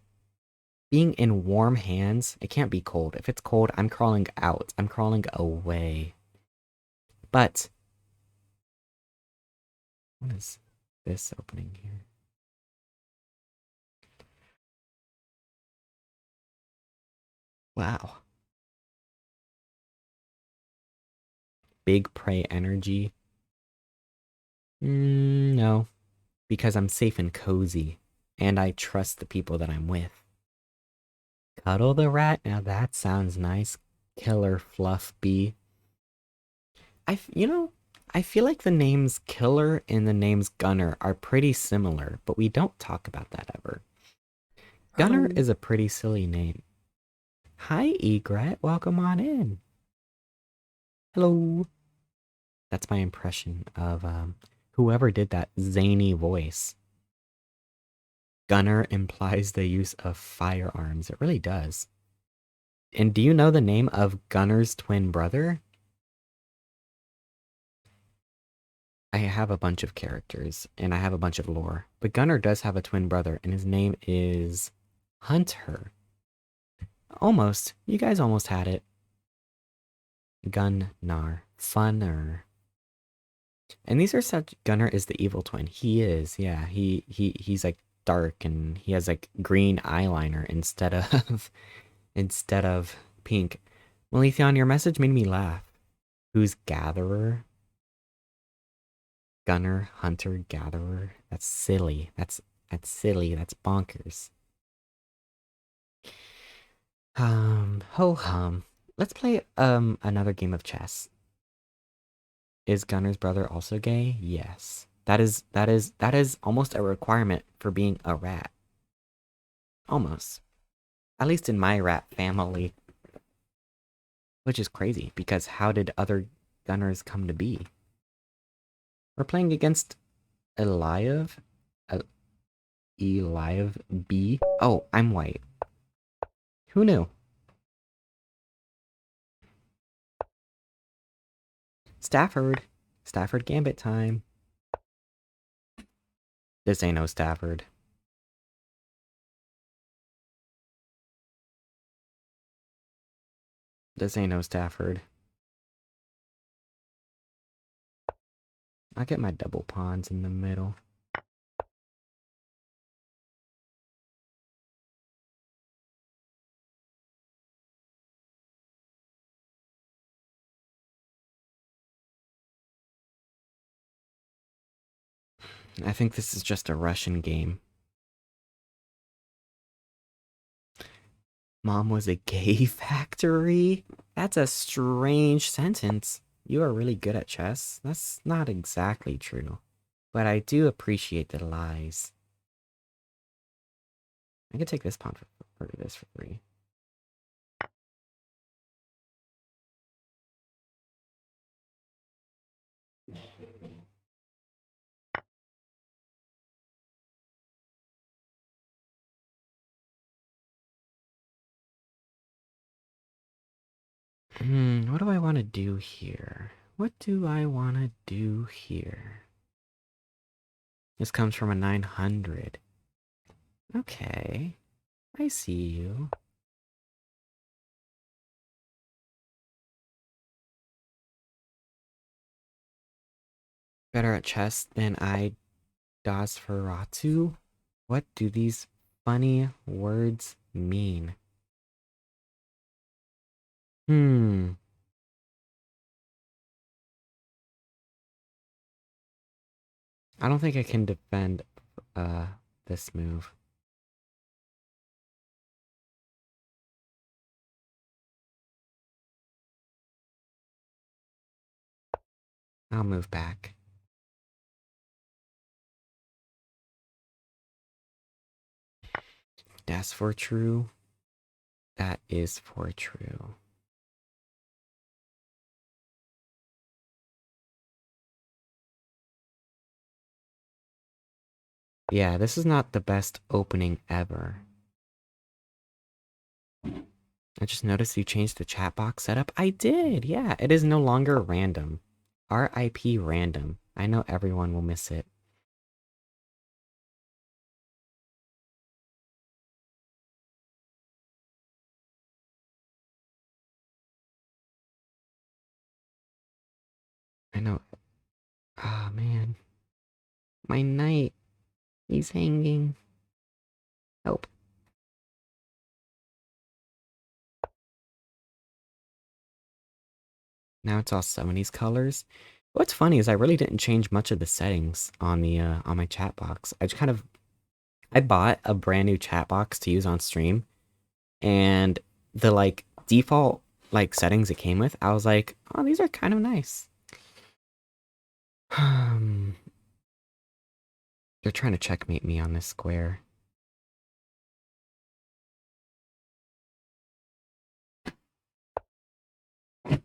Being in warm hands, it can't be cold. If it's cold, I'm crawling out. I'm crawling away. But what is this opening here? Wow. Big prey energy. No. Because I'm safe and cozy. And I trust the people that I'm with. Cuddle the rat? Now that sounds nice. Killer Fluff Bee. I feel like the names Killer and the names Gunner are pretty similar, but we don't talk about that ever. Gunner is a pretty silly name. Hi, Egret. Welcome on in. Hello. That's my impression of whoever did that zany voice. Gunner implies the use of firearms. It really does. And do you know the name of Gunner's twin brother? I have a bunch of characters, and I have a bunch of lore. But Gunnar does have a twin brother, and his name is Hunter. Almost. You guys almost had it. Gunnar. Funner. And these are such. Gunnar is the evil twin. He is, yeah. He's like dark and he has like green eyeliner instead of instead of pink. Maletheon, your message made me laugh. Who's Gatherer? Gunner, Hunter, Gatherer. That's silly. That's silly. That's bonkers. Ho hum. Let's play another game of chess. Is Gunner's brother also gay? Yes. That is almost a requirement for being a rat. Almost. At least in my rat family. Which is crazy, because how did other Gunners come to be? We're playing against Eliav? Eliav B? Oh, I'm white. Who knew? Stafford. Stafford Gambit time. This ain't no Stafford. This ain't no Stafford. I'll get my double pawns in the middle. I think this is just a Russian game. Mom was a gay factory? That's a strange sentence. You are really good at chess. That's not exactly true. But I do appreciate the lies. I could take this pawn for this for 3. What do I want to do here? What do I want to do here? This comes from a 900. Okay. I see you. Better at chess than I Dasferatu? What do these funny words mean? I don't think I can defend this move. I'll move back. That's for true. That is for true. Yeah, this is not the best opening ever. I just noticed you changed the chat box setup. I did, yeah. It is no longer random. RIP random. I know everyone will miss it. I know. Ah, man. My knight. He's hanging. Help. Now it's all 70s colors. What's funny is I really didn't change much of the settings on the on my chat box. I bought a brand new chat box to use on stream, and the like default like settings it came with, I was like, oh, these are kind of nice. They're trying to checkmate me on this square. It's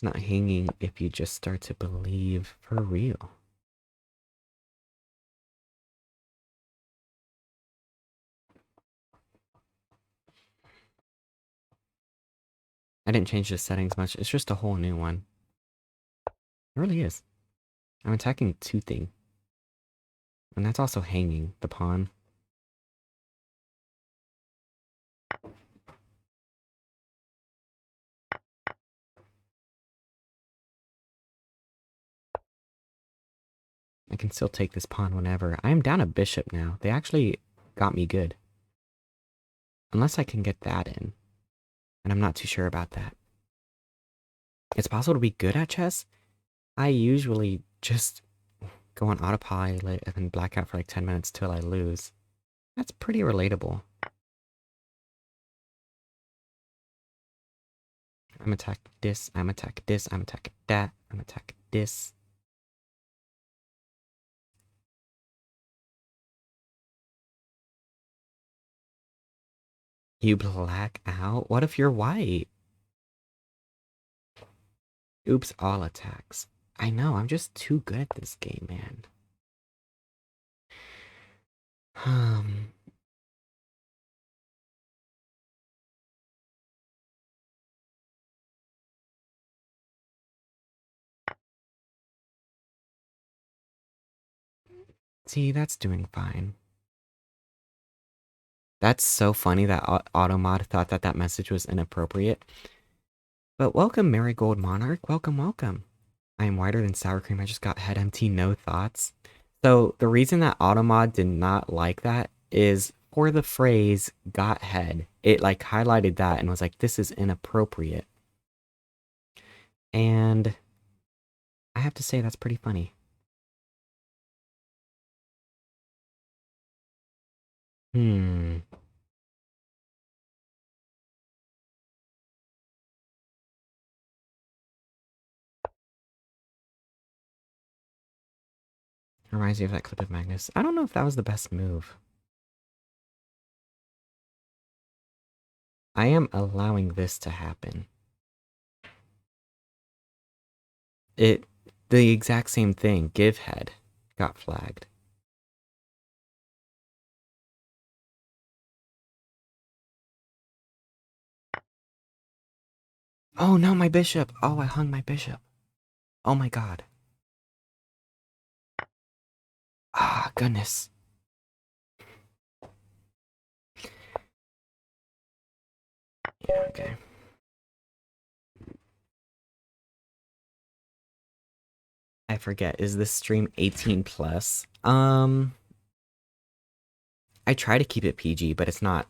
not hanging if you just start to believe for real. I didn't change the settings much. It's just a whole new one. It really is. I'm attacking 2 thing. And that's also hanging the pawn. can still take this pawn whenever. I am down a bishop now. They actually got me good. Unless I can get that in. And I'm not too sure about that. It's possible to be good at chess. I usually just go on autopilot and then black out for like 10 minutes till I lose. That's pretty relatable. I'm attack this, I'm attack this, I'm attack that, I'm attack this. You black out? What if you're white? Oops, all attacks. I know, I'm just too good at this game, man. See, that's doing fine. That's so funny that Automod thought that that message was inappropriate. But welcome, Marigold Monarch. Welcome, welcome. I am whiter than sour cream. I just got head empty, no thoughts. So the reason that Automod did not like that is for the phrase got head. It like highlighted that and was like, this is inappropriate. And I have to say that's pretty funny. Reminds me of that clip of Magnus. I don't know if that was the best move. I am allowing this to happen. The exact same thing, give head, got flagged. Oh no, my bishop! Oh, I hung my bishop. Oh my god. Ah, goodness. Yeah, okay. I forget, is this stream 18 plus? I try to keep it PG, but it's not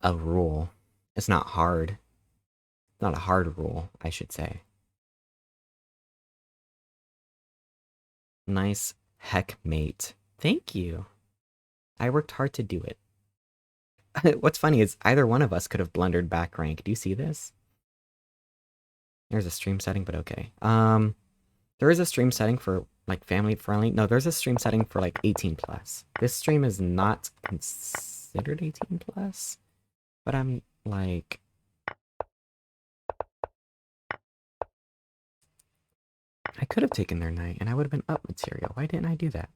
a rule. It's not hard. Not a hard rule, I should say. Nice heck mate. Thank you. I worked hard to do it. What's funny is either one of us could have blundered back rank. Do you see this? There's a stream setting, but okay. There is a stream setting for like family friendly. No, there's a stream setting for like 18 plus. This stream is not considered 18 plus, but I'm like, I could have taken their knight and I would have been up material. Why didn't I do that?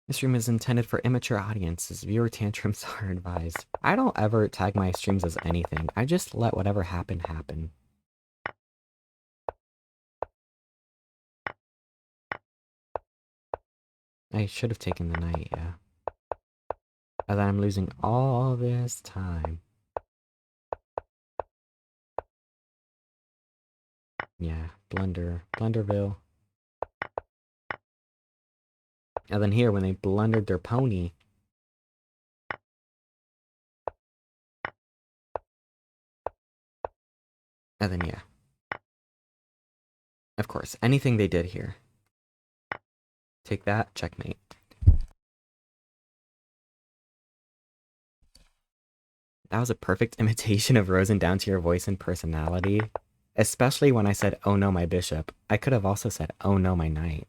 This stream is intended for immature audiences. Viewer tantrums are advised. I don't ever tag my streams as anything. I just let whatever happen happen. I should have taken the knight, yeah. And then I'm losing all this time. Yeah, Blunderville. And then here, when they blundered their pony. And then, yeah. Of course, anything they did here. Take that, checkmate. That was a perfect imitation of Rosen down to your voice and personality. Especially when I said, oh no, my bishop. I could have also said, oh no, my knight.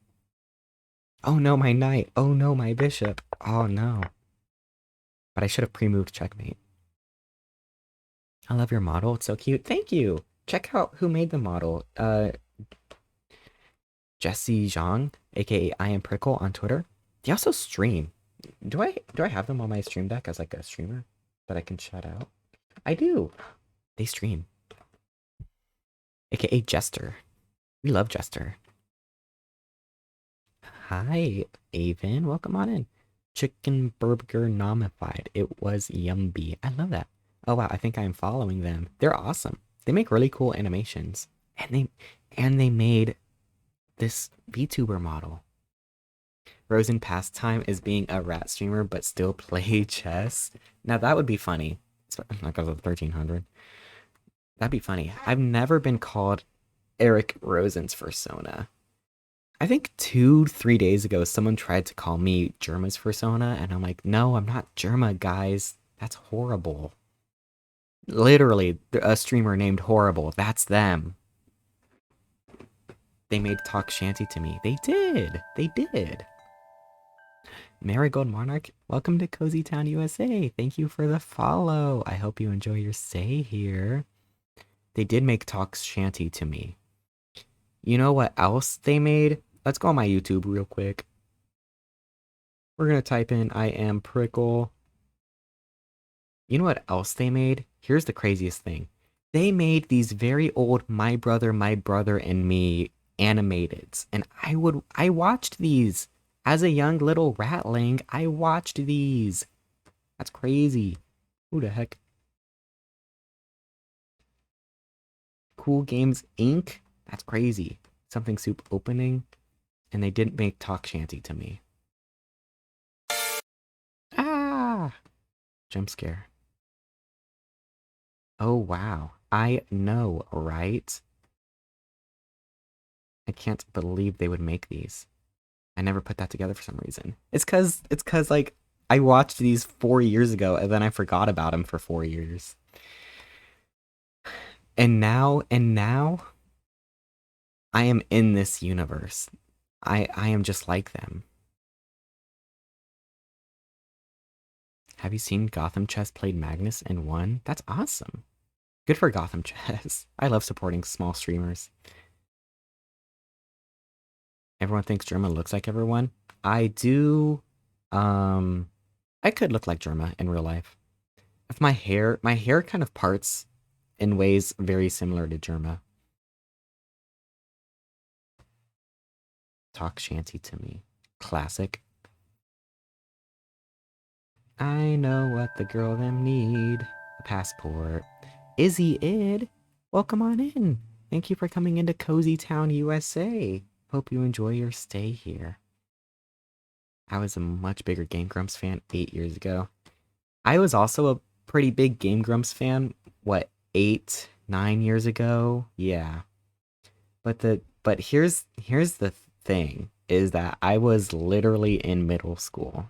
Oh no, my knight. Oh no, my bishop. Oh no. But I should have pre-moved checkmate. I love your model. It's so cute. Thank you. Check out who made the model. Jesse Zhang, aka I am Prickle on Twitter. They also stream. Do I have them on my stream deck as like a streamer that I can shout out? I do. They stream. AKA Jester. We love Jester. Hi, Avon. Welcome on in. Chicken burger nomified. It was yummy. I love that. Oh wow, I think I'm following them. They're awesome. They make really cool animations. And they made this VTuber model. Rosen pastime is being a rat streamer but still play chess. Now that would be funny. Like I was 1300. That'd be funny. I've never been called Eric Rosen's persona. I think 2-3 days ago, someone tried to call me Germa's persona, and I'm like, no, I'm not Germa, guys. That's horrible. Literally, a streamer named Horrible. That's them. They made talk shanty to me. They did. They did. Marigold Monarch, welcome to Cozy Town, USA. Thank you for the follow. I hope you enjoy your stay here. They did make talk shanty to me. You know what else they made? Let's go on my YouTube real quick. We're going to type in I am Prickle. You know what else they made? Here's the craziest thing. They made these very old My Brother, and Me animateds. And I watched these. As a young little ratling, I watched these. That's crazy. Who the heck? Cool Games Inc. That's crazy. Something Soup opening. And they didn't make talk shanty to me. Ah! Jump scare. Oh, wow. I know, right? I can't believe they would make these. I never put that together for some reason. It's cause like I watched these 4 years ago and then I forgot about them for 4 years. And now I am in this universe. I am just like them. Have you seen Gotham Chess played Magnus and won? That's awesome. Good for Gotham Chess. I love supporting small streamers. Everyone thinks Germa looks like everyone. I do. I could look like Germa in real life. If my hair kind of parts in ways very similar to Germa. Talk shanty to me. Classic. I know what the girl them need. A passport. Izzy Id, welcome on in. Thank you for coming into Cozy Town, USA. Hope you enjoy your stay here. I was a much bigger Game Grumps fan 8 years ago. I was also a pretty big Game Grumps fan, 8-9 years ago? Yeah. But here's the thing, is that I was literally in middle school.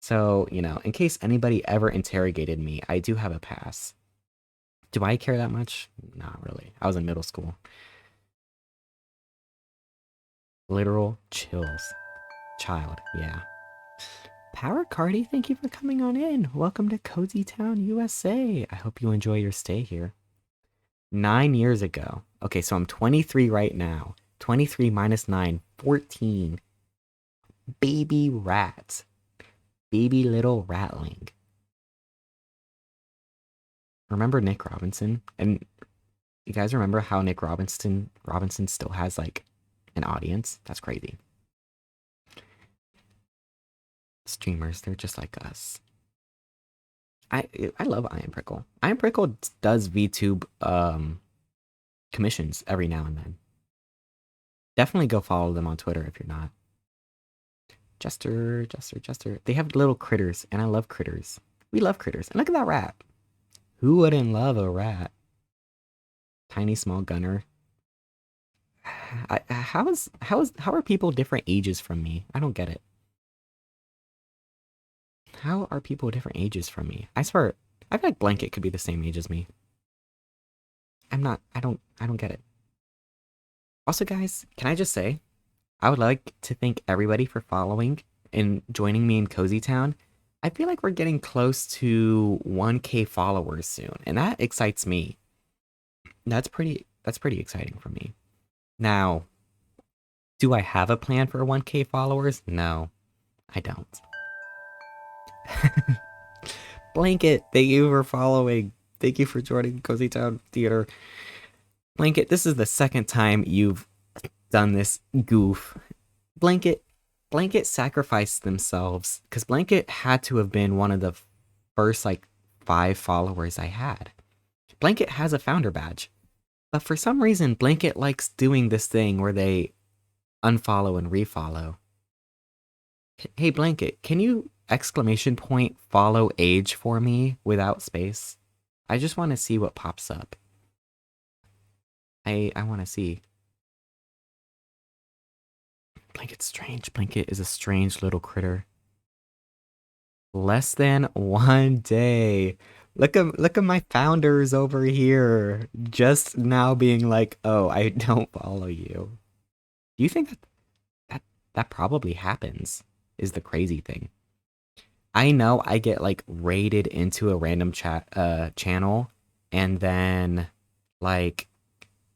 So, in case anybody ever interrogated me, I do have a pass. Do I care that much? Not really. I was in middle school. Literal chills. Child, yeah. Power Cardi, thank you for coming on in. Welcome to Cozy Town, USA. I hope you enjoy your stay here. 9 years ago. Okay, so I'm 23 right now. 23 minus 9, 14. Baby rat. Baby little ratling. Remember Nick Robinson? And you guys remember how Nick Robinson still has like an audience? That's crazy. Streamers, they're just like us. I love Iron Prickle. Iron Prickle does VTube commissions every now and then. Definitely go follow them on Twitter if you're not. Jester. They have little critters, and I love critters. We love critters. And look at that rat. Who wouldn't love a rat? Tiny small Gunnar. How are people different ages from me? I don't get it. How are people different ages from me? I swear, I feel like Blanket could be the same age as me. I don't get it. Also, guys, can I just say, I would like to thank everybody for following and joining me in Cozy Town. I feel like we're getting close to 1K followers soon, and that excites me. That's pretty exciting for me. Now, do I have a plan for 1K followers? No, I don't. Blanket, thank you for following. Thank you for joining Cozy Town Theater. Blanket, this is the second time you've done this goof. Blanket, Blanket sacrificed themselves because Blanket had to have been one of the first like 5 followers I had. Blanket has a founder badge, but for some reason Blanket likes doing this thing where they unfollow and refollow. Hey Blanket, can you exclamation point follow age for me without space? I just want to see what pops up. I want to see. Blanket's strange. Blanket is a strange little critter. Less than 1 day. Look at my founders over here. Just now being like, oh, I don't follow you. Do you think that probably happens? Is the crazy thing. I know I get like raided into a random chat channel, and then like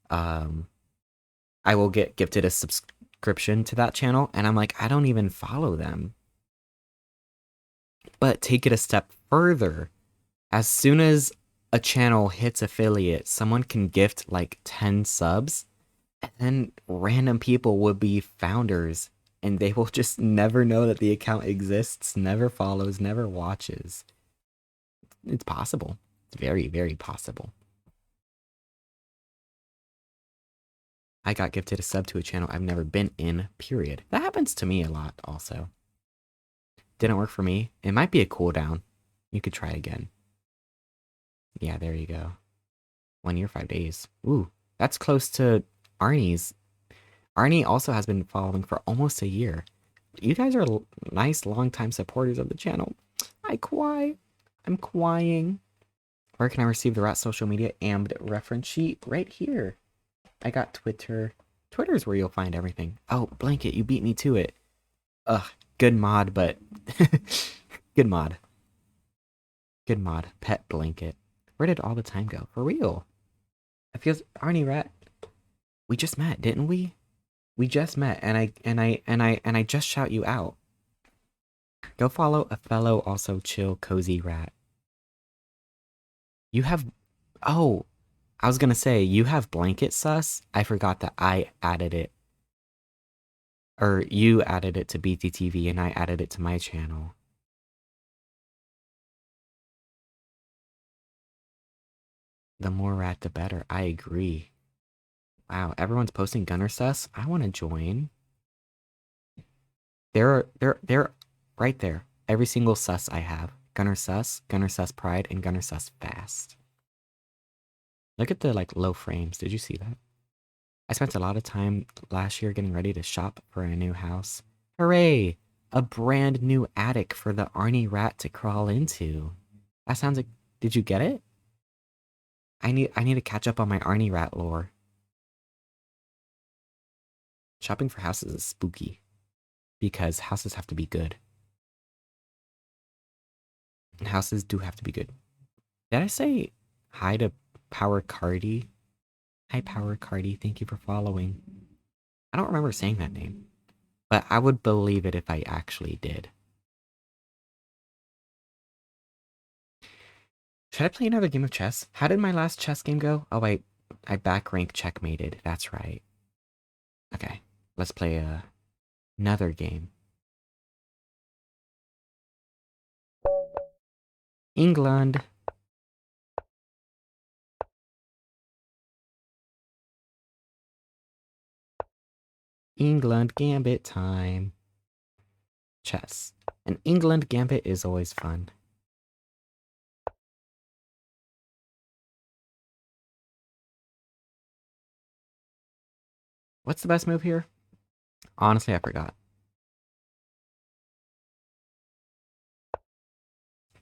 I will get gifted a subscription to that channel, and I'm like, I don't even follow them. But take it a step further. As soon as a channel hits affiliate, someone can gift like 10 subs, and then random people will be founders, and they will just never know that the account exists, never follows, never watches. It's possible. It's very, very possible. I got gifted a sub to a channel I've never been in, period. That happens to me a lot also. Didn't work for me. It might be a cooldown. You could try again. Yeah, there you go. 1 year, 5 days. Ooh, that's close to Arnie's. Arnie also has been following for almost a year. You guys are nice long-time supporters of the channel. I cry. I'm crying. Where can I receive the rat social media and reference sheet? Right here. I got Twitter. Twitter's where you'll find everything. Oh, Blanket, you beat me to it. Ugh, good mod, but... good mod. Good mod. Pet Blanket. Where did all the time go? For real. It feels... Arnie Rat. We just met, didn't we? We just met, and I just shout you out. Go follow a fellow also chill cozy rat. You have... Oh, I was gonna say, you have Blanket sus? I forgot that I added it. Or you added it to BTTV and I added it to my channel. The more rat, the better. I agree. Wow, everyone's posting Gunnar sus. I want to join. They're right there. Every single sus I have. Gunnar sus pride, and Gunnar sus fast. Look at the like low frames. Did you see that? I spent a lot of time last year getting ready to shop for a new house. Hooray! A brand new attic for the Arnie rat to crawl into. That sounds like... Did you get it? I need to catch up on my Arnie rat lore. Shopping for houses is spooky. Because houses have to be good. And houses do have to be good. Did I say hi to Power Cardi? Hi Power Cardi, thank you for following. I don't remember saying that name. But I would believe it if I actually did. Should I play another game of chess? How did my last chess game go? Oh wait, I back rank checkmated. That's right. Okay, let's play another game. England. England Gambit time. Chess. An England Gambit is always fun. What's the best move here? Honestly, I forgot.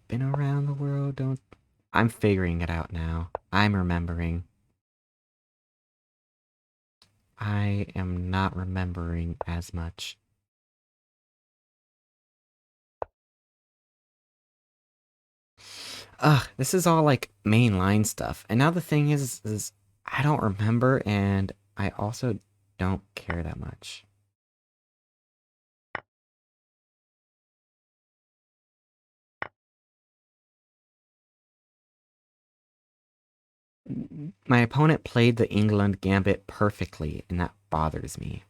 Been around the world, don't... I'm figuring it out now. I'm remembering. I am not remembering as much. Ugh, this is all like mainline stuff. And now the thing is I don't remember, and I also don't care that much. My opponent played the England Gambit perfectly, and that bothers me.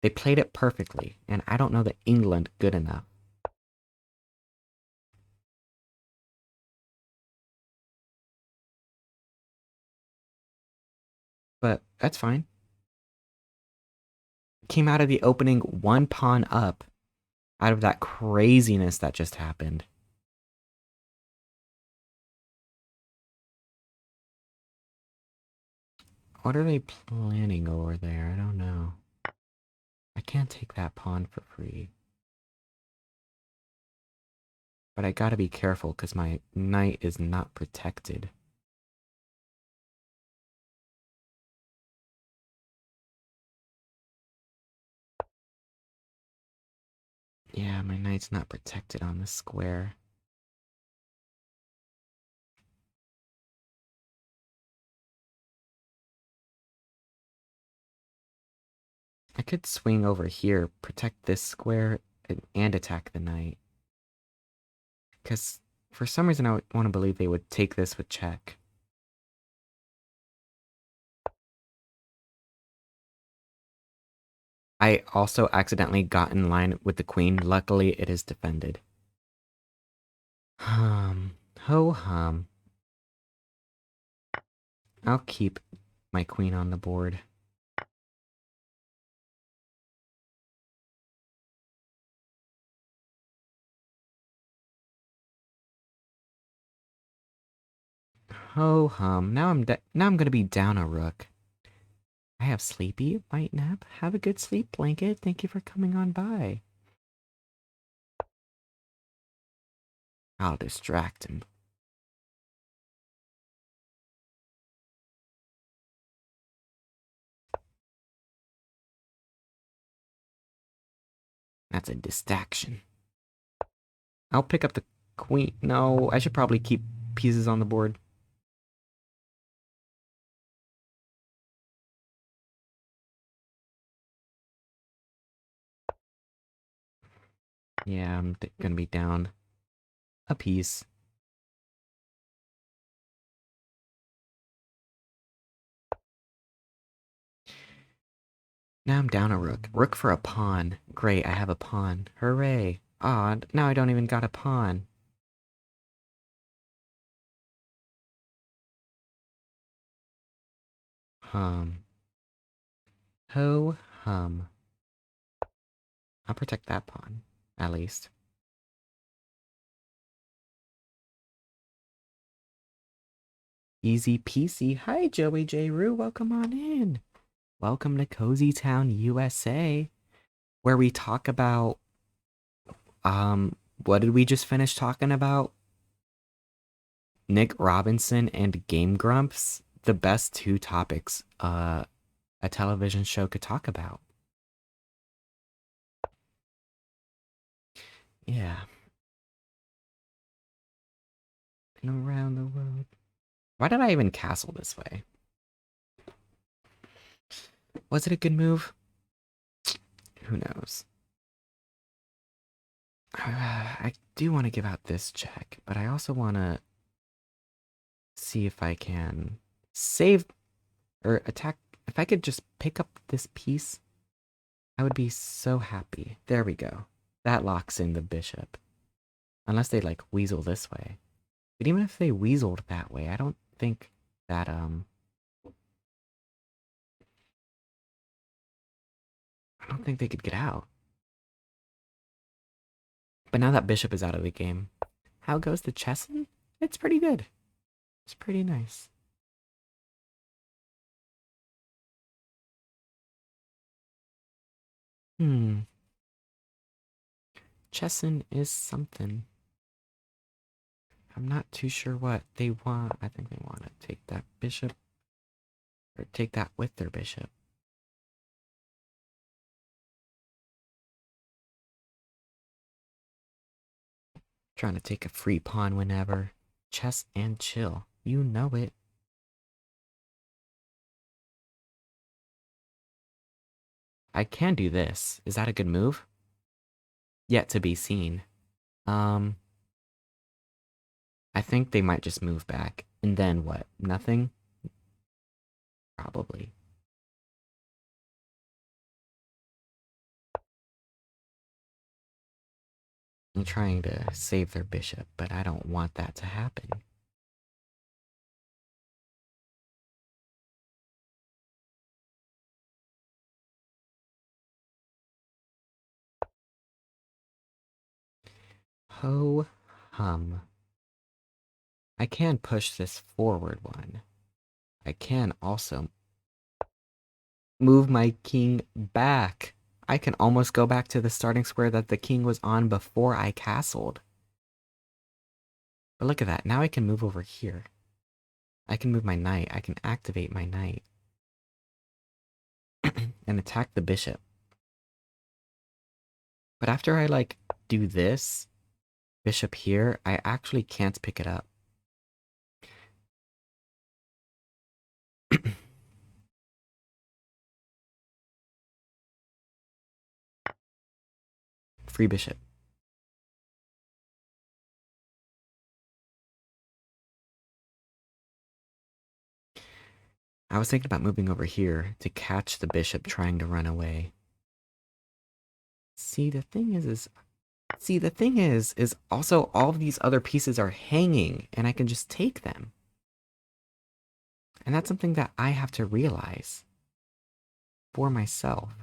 They played it perfectly, and I don't know the England good enough. But that's fine. Came out of the opening one pawn up out of that craziness that just happened. What are they planning over there? I don't know. I can't take that pawn for free. But I gotta be careful because my knight is not protected. Yeah, my knight's not protected on the square. I could swing over here, protect this square, and attack the knight. Because for some reason I want to believe they would take this with check. I also accidentally got in line with the queen. Luckily, it is defended. Ho hum. I'll keep my queen on the board. Ho hum. Now I'm gonna be down a rook. I have sleepy. Might nap. Have a good sleep, blanket. Thank you for coming on by. I'll distract him. That's a distraction. I'll pick up the queen. No, I should probably keep pieces on the board. Yeah, I'm gonna be down a piece. Now I'm down a rook. Rook for a pawn. Great, I have a pawn. Hooray. Aw, now I don't even got a pawn. Hum. Ho hum. I'll protect that pawn, at least. Easy peasy. Hi, Joey J. Rue. Welcome on in. Welcome to Cozy Town, USA, where we talk about, what did we just finish talking about? Nick Robinson and Game Grumps. The best two topics a television show could talk about. Yeah. And around the world. Why did I even castle this way? Was it a good move? Who knows? I do want to give out this check, but I also want to see if I can save or attack. If I could just pick up this piece, I would be so happy. There we go. That locks in the bishop. Unless they like weasel this way. But even if they weaseled that way, I don't think that I don't think they could get out. But now that bishop is out of the game, how goes the chessing? It's pretty good. It's pretty nice. Chesson is something. I'm not too sure what they want. I think they want to take that bishop. Or take that with their bishop. Trying to take a free pawn whenever. Chess and chill. You know it. I can do this. Is that a good move? Yet to be seen. I think they might just move back. And then what? Nothing? Probably. I'm trying to save their bishop, but I don't want that to happen. Ho hum. I can push this forward one. I can also move my king back. I can almost go back to the starting square that the king was on before I castled. But look at that. Now I can move over here. I can move my knight. I can activate my knight. And attack the bishop. But after I, like, do this, bishop here, I actually can't pick it up. Free bishop. I was thinking about moving over here to catch the bishop trying to run away. See, the thing is also all of these other pieces are hanging and I can just take them. And that's something that I have to realize for myself.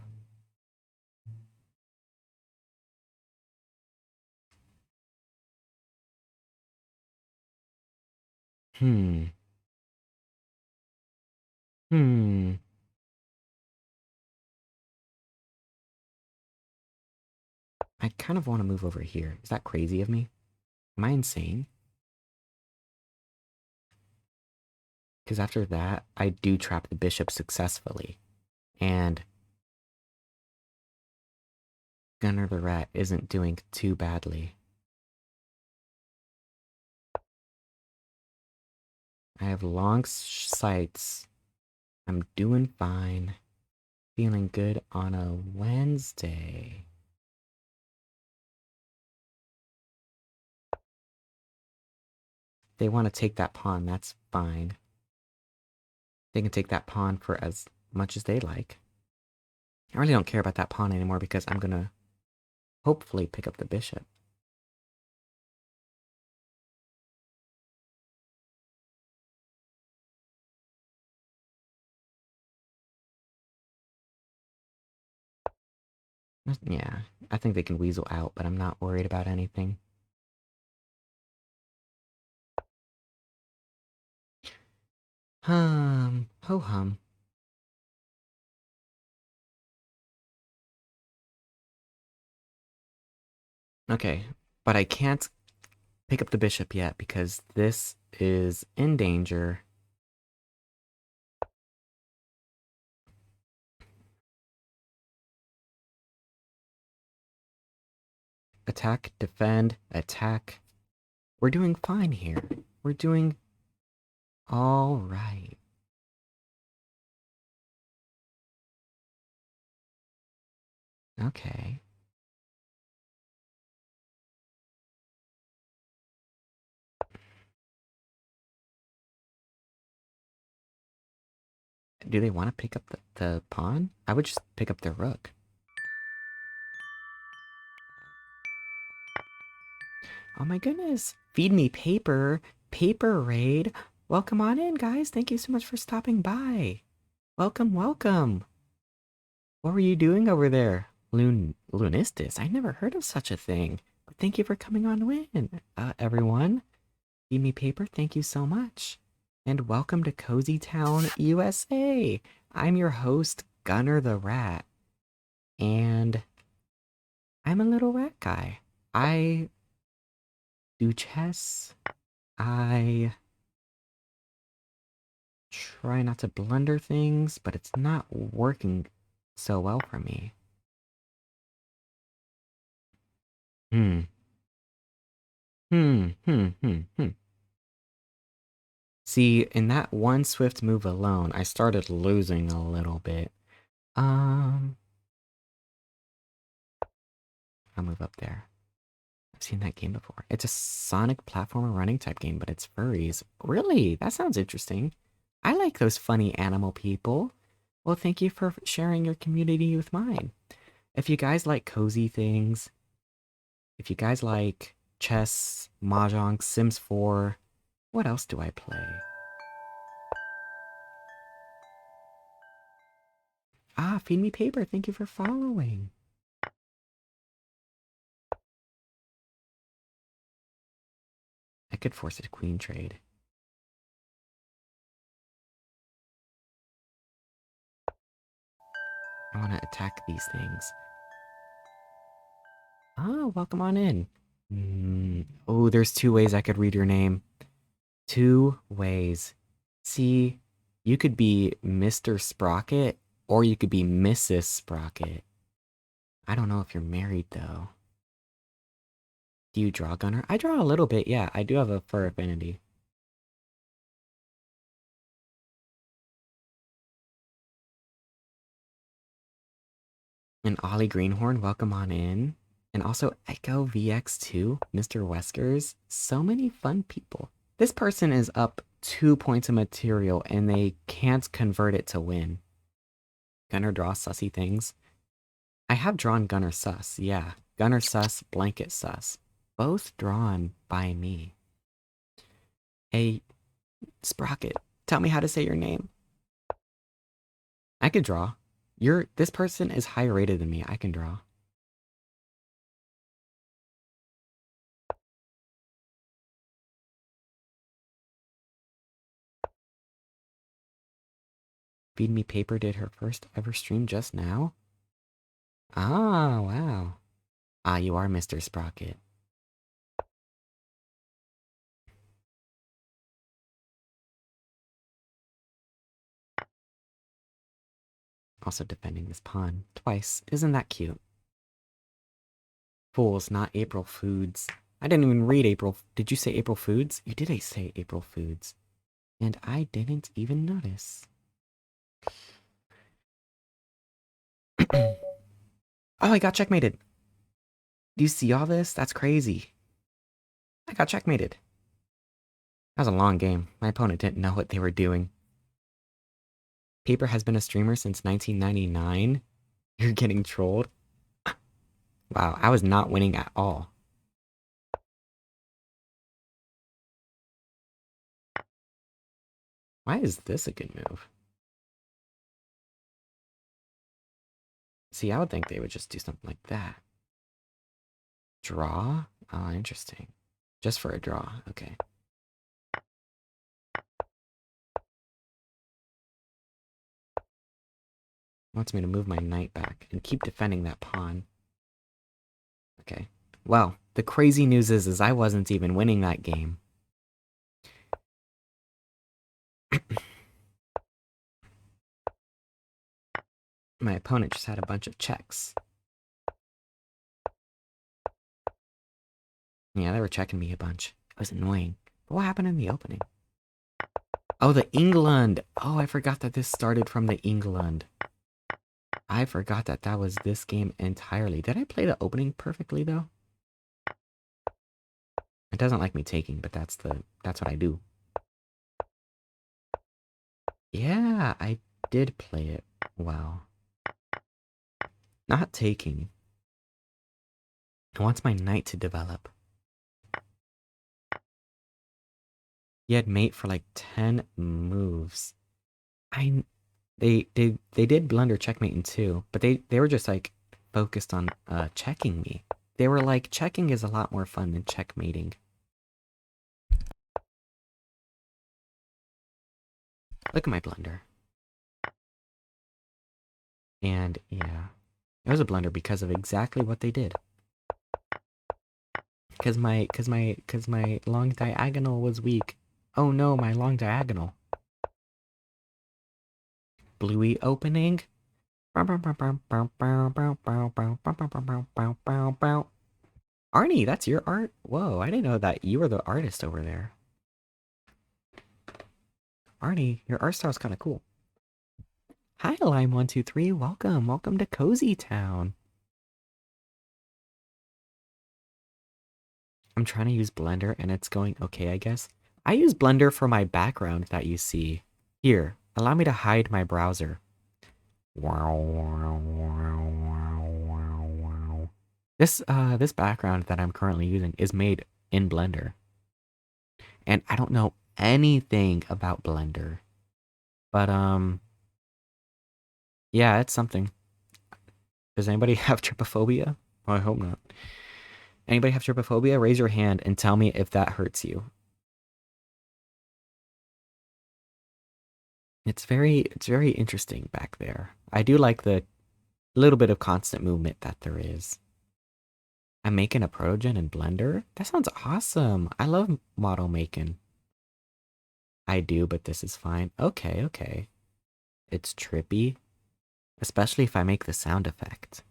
Hmm. Hmm. I kind of want to move over here. Is that crazy of me? Am I insane? Because after that, I do trap the bishop successfully. And Gunnar the Rat isn't doing too badly. I have long sights. I'm doing fine. Feeling good on a Wednesday. They want to take that pawn, that's fine. They can take that pawn for as much as they like. I really don't care about that pawn anymore because I'm gonna hopefully pick up the bishop. Yeah, I think they can weasel out, but I'm not worried about anything. Ho hum. Okay, but I can't pick up the bishop yet because this is in danger. Attack, defend, attack. We're doing fine here. We're doing all right. Okay. Do they want to pick up the pawn? I would just pick up their rook. Oh my goodness. Feed me paper. Paper raid. Welcome on in, guys. Thank you so much for stopping by. Welcome, welcome. What were you doing over there? Lunistis? I never heard of such a thing. But thank you for coming on in, everyone. Feed me paper. Thank you so much. And welcome to Cozy Town, USA. I'm your host, Gunnar the Rat. And I'm a little rat guy. I do chess. I try not to blunder things, but it's not working so well for me. Hmm. Hmm. See, in that one swift move alone, I started losing a little bit. I'll move up there. I've seen that game before. It's a Sonic platformer running type game, but it's furries. Really? That sounds interesting. I like those funny animal people. Well, thank you for sharing your community with mine. If you guys like cozy things, If you guys like chess, mahjong, Sims 4, what else do I play? Ah, Feed Me Paper, thank you for following. I could force a queen trade. I want to attack these things. Ah, welcome on in. Oh, there's 2 ways I could read your name. 2 ways. See, you could be Mr. Sprocket or you could be Mrs. Sprocket. I don't know if you're married though. Do you draw, Gunnar? I draw a little bit, yeah. I do have a fur affinity. And Ollie Greenhorn, welcome on in. And also Echo VX2, Mr. Weskers. So many fun people. This person is up 2 points of material and they can't convert it to win. Gunnar draws sussy things. I have drawn Gunnar sus, yeah. Gunnar sus, blanket sus. Both drawn by me. Hey, Sprocket, tell me how to say your name. I could draw. This person is higher rated than me. I can draw. Feed Me Paper did her first ever stream just now? Ah, wow. Ah, you are Mr. Sprocket. Also defending this pawn twice. Isn't that cute? Fools, not April Foods. I didn't even read April. Did you say April Foods? You did say April Foods. And I didn't even notice. Oh, I got checkmated. Do you see all this? That's crazy. I got checkmated. That was a long game. My opponent didn't know what they were doing. Paper has been a streamer since 1999. You're getting trolled? Wow, I was not winning at all. Why is this a good move? See, I would think they would just do something like that. Draw? Oh, interesting. Just for a draw, okay. Wants me to move my knight back and keep defending that pawn. Okay. Well, the crazy news is I wasn't even winning that game. My opponent just had a bunch of checks. Yeah, they were checking me a bunch. It was annoying. But what happened in the opening? Oh, the England! Oh, I forgot that this started from the England. I forgot that that was this game entirely. Did I play the opening perfectly, though? It doesn't like me taking, but that's what I do. Yeah, I did play it well. Not taking. It wants my knight to develop. He had mate for like 10 moves. They did blunder checkmate in 2, but they were just like focused on checking me. They were like, checking is a lot more fun than checkmating. Look at my blunder. And yeah, it was a blunder because of exactly what they did. Because my long diagonal was weak. Oh no, my long diagonal. Bluey opening. Arnie, that's your art? Whoa, I didn't know that you were the artist over there. Arnie, your art style's kind of cool. Hi, Lime123. Welcome to Cozy Town. I'm trying to use Blender and it's going okay, I guess. I use Blender for my background that you see. Here, allow me to hide my browser. Wow. This background that I'm currently using is made in Blender. And I don't know anything about Blender. But yeah, it's something. Does anybody have trypophobia? Oh, I hope not. Anybody have trypophobia? Raise your hand and tell me if that hurts you. It's very interesting back there. I do like the little bit of constant movement that there is. I'm making a protogen in Blender? That sounds awesome. I love model making. I do, but this is fine. Okay, okay. It's trippy. Especially if I make the sound effect.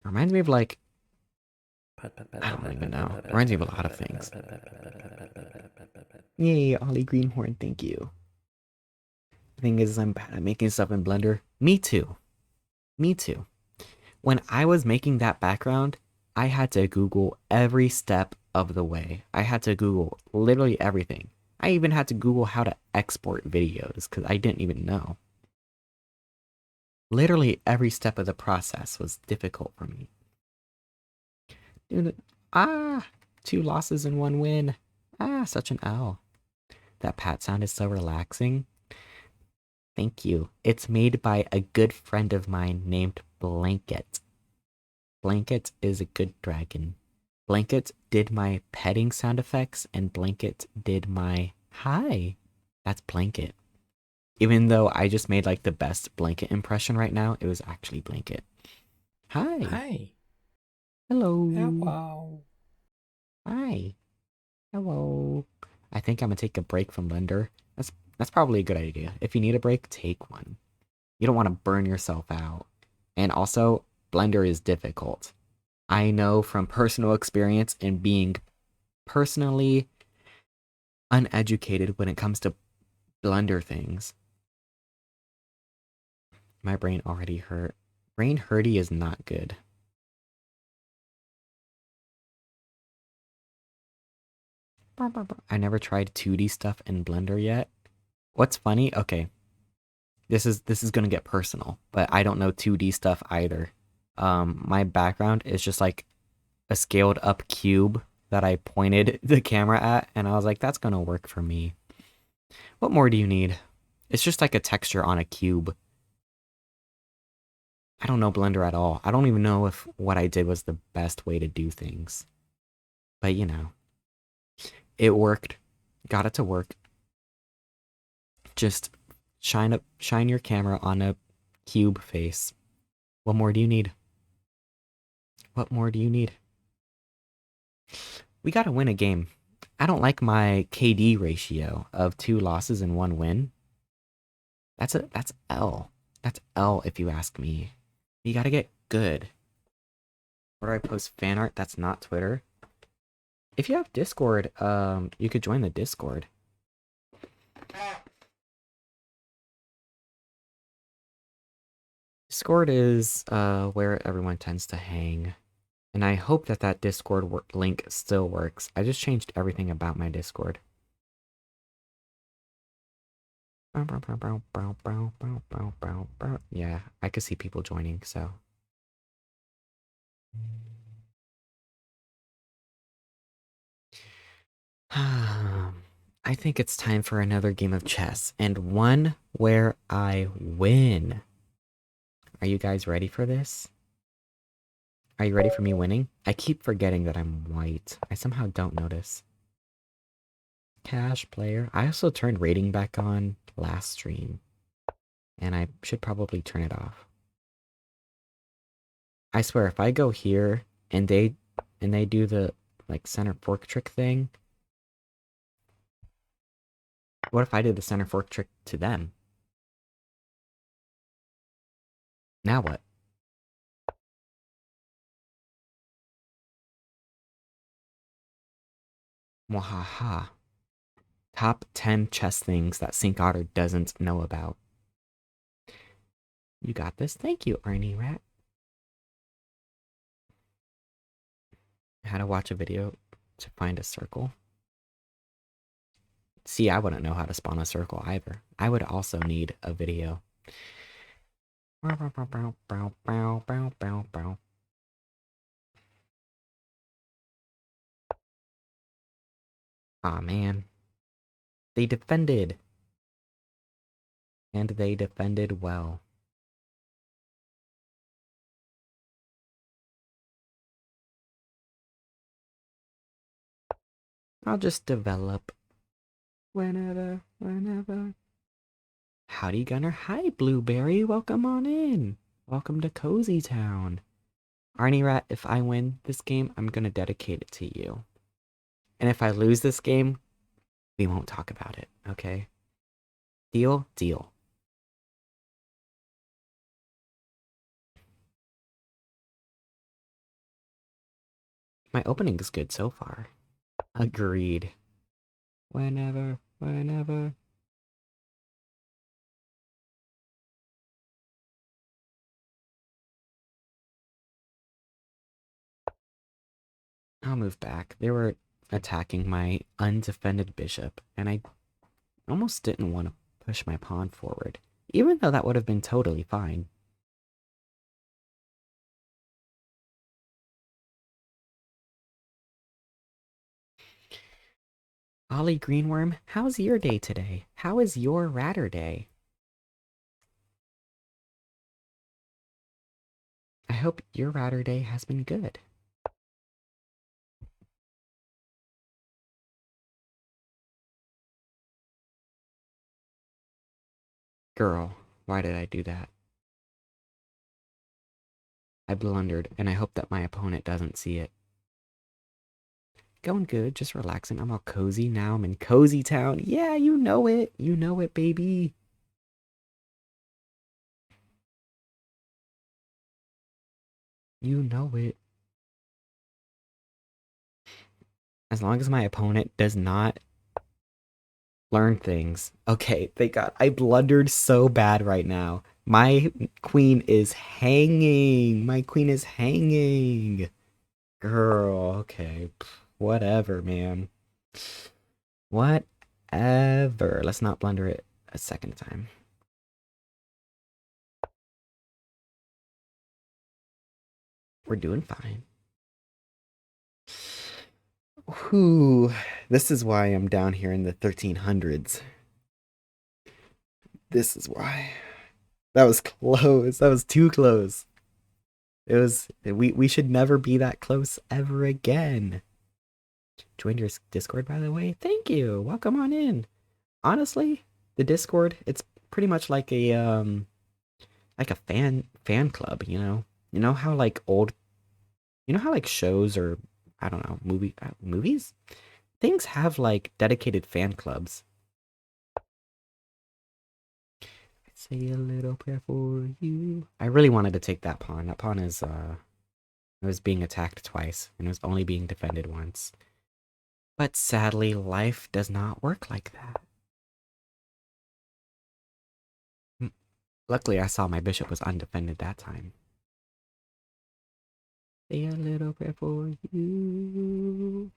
Reminds me of like, I don't even know. Reminds me of a lot of things. Yay, Ollie Greenhorn, thank you. The thing is, I'm bad at making stuff in Blender. Me too. Me too. When I was making that background, I had to Google every step of the way. I had to Google literally everything. I even had to Google how to export videos because I didn't even know. Literally every step of the process was difficult for me. Dude, ah, 2 losses and 1 win. Ah, such an L. That pat sound is so relaxing. Thank you. It's made by a good friend of mine named Blanket. Blanket is a good dragon. Blanket did my petting sound effects, and Blanket did my hi. That's Blanket. Even though I just made like the best Blanket impression right now, it was actually Blanket. Hi. Hi. Hello. Hello. Hi. Hello. I think I'm gonna take a break from Blender. That's probably a good idea. If you need a break, take one. You don't want to burn yourself out. And also, Blender is difficult. I know from personal experience and being personally uneducated when it comes to Blender things. My brain already hurt. Brain hurty is not good. I never tried 2D stuff in Blender yet. What's funny? Okay, this is gonna get personal, but I don't know 2D stuff either. My background is just like a scaled up cube that I pointed the camera at, and I was like, that's gonna work for me. What more do you need? It's just like a texture on a cube. I don't know Blender at all. I don't even know if what I did was the best way to do things. But you know, it worked. Got it to work. Just shine your camera on a cube face. What more do you need? What more do you need? We gotta win a game. I don't like my KD ratio of 2 losses and 1 win. That's L. That's L if you ask me. You gotta get good. Where do I post fan art? That's not Twitter. If you have Discord, you could join the Discord. Discord is where everyone tends to hang. And I hope that that Discord link still works. I just changed everything about my Discord. Yeah, I could see people joining, so. I think it's time for another game of chess, and one where I win. Are you guys ready for this? Are you ready for me winning? I keep forgetting that I'm white. I somehow don't notice. Cash player. I also turned rating back on last stream, and I should probably turn it off. I swear, if I go here and they do the like center fork trick thing, what if I did the center fork trick to them? Now what? Mwahaha. Top 10 chess things that Sync Otter doesn't know about. You got this. Thank you, Arnie Rat. How to watch a video to find a circle. See, I wouldn't know how to spawn a circle either. I would also need a video. Aw, man. They defended. And they defended well. I'll just develop whenever. Howdy, Gunnar. Hi, Blueberry. Welcome on in. Welcome to Cozy Town. Arnie Rat, if I win this game, I'm gonna dedicate it to you. And if I lose this game, we won't talk about it, okay? Deal? Deal. My opening is good so far. Agreed. Whenever. I'll move back. They were attacking my undefended bishop, and I almost didn't want to push my pawn forward, even though that would have been totally fine. Ollie Greenworm, how's your day today? How is your ratter day? I hope your ratter day has been good. Girl, why did I do that? I blundered, and I hope that my opponent doesn't see it. Going good, just relaxing. I'm all cozy now. I'm in Cozy Town. Yeah, you know it. You know it, baby. You know it. As long as my opponent does not learn things. Okay, thank God. I blundered so bad right now. My queen is hanging. My queen is hanging. Girl, okay. Whatever, man. Whatever. Let's not blunder it a second time. We're doing fine. Whew. This is why I'm down here in the 1300s. This is why. That was close. That was too close. It was we should never be that close ever again. Joined your Discord, by the way. Thank you. Welcome on in. Honestly, the Discord, it's pretty much like a fan club, you know? You know how like old you know how like shows or I don't know, movies? Things have like dedicated fan clubs. Say a little prayer for you. I really wanted to take that pawn. That pawn is it was being attacked twice and it was only being defended once. But sadly, life does not work like that. Luckily, I saw my bishop was undefended that time. Say a little prayer for you.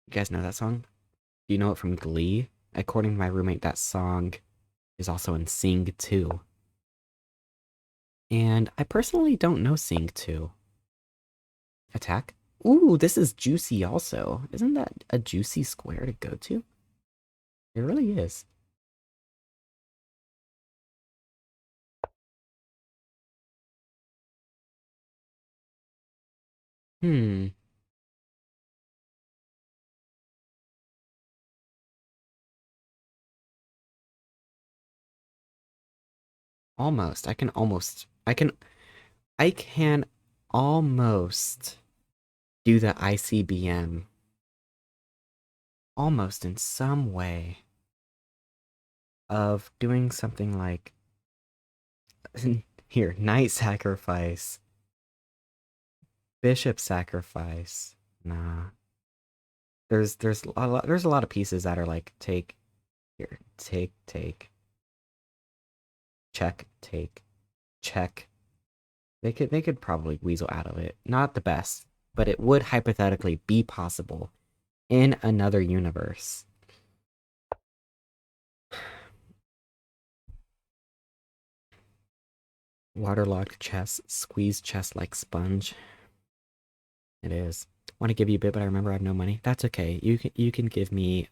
You guys know that song? Do you know it from Glee? According to my roommate, that song is also in Sing 2. And I personally don't know Sing 2. Attack? Ooh, this is juicy also. Isn't that a juicy square to go to? It really is. Hmm. Almost. I can almost do the ICBM. Almost in some way of doing something like here, knight sacrifice, bishop sacrifice. Nah. There's a lot of pieces that are like take Here, take. Check, take, check. They could probably weasel out of it. Not the best, but it would hypothetically be possible in another universe. Waterlogged chest, squeeze chest like sponge. It is. Want to give you a bit, but I remember I have no money. That's okay. You can give me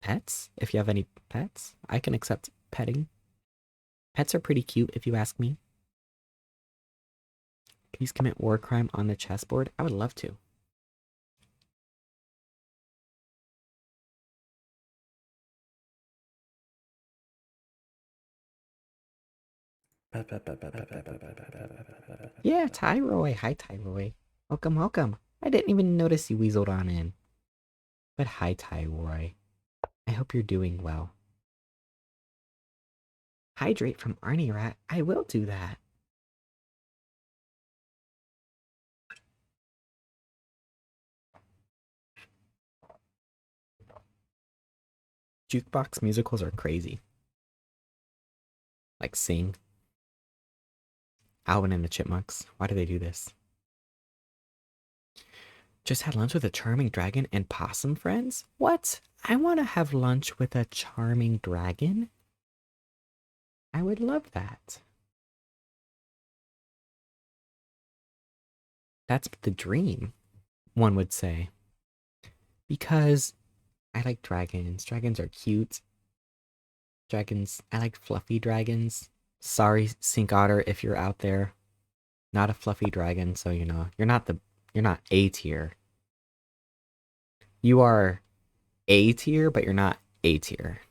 pets if you have any pets. I can accept petting. Pets are pretty cute if you ask me. Please commit war crime on the chessboard. I would love to. Yeah, Tyroy. Hi, Tyroy. Welcome, welcome. I didn't even notice you weaseled on in. But hi, Tyroy. I hope you're doing well. Hydrate from Arnie Rat. I will do that. Jukebox musicals are crazy. Like Sing. Alvin and the Chipmunks. Why do they do this? Just had lunch with a charming dragon and possum friends? What? I want to have lunch with a charming dragon? I would love that. That's the dream, one would say. Because I like dragons. Dragons are cute. Dragons, I like fluffy dragons. Sorry, Sink Otter, if you're out there. Not a fluffy dragon, so you know, you're not A tier. You are A tier, but you're not A tier.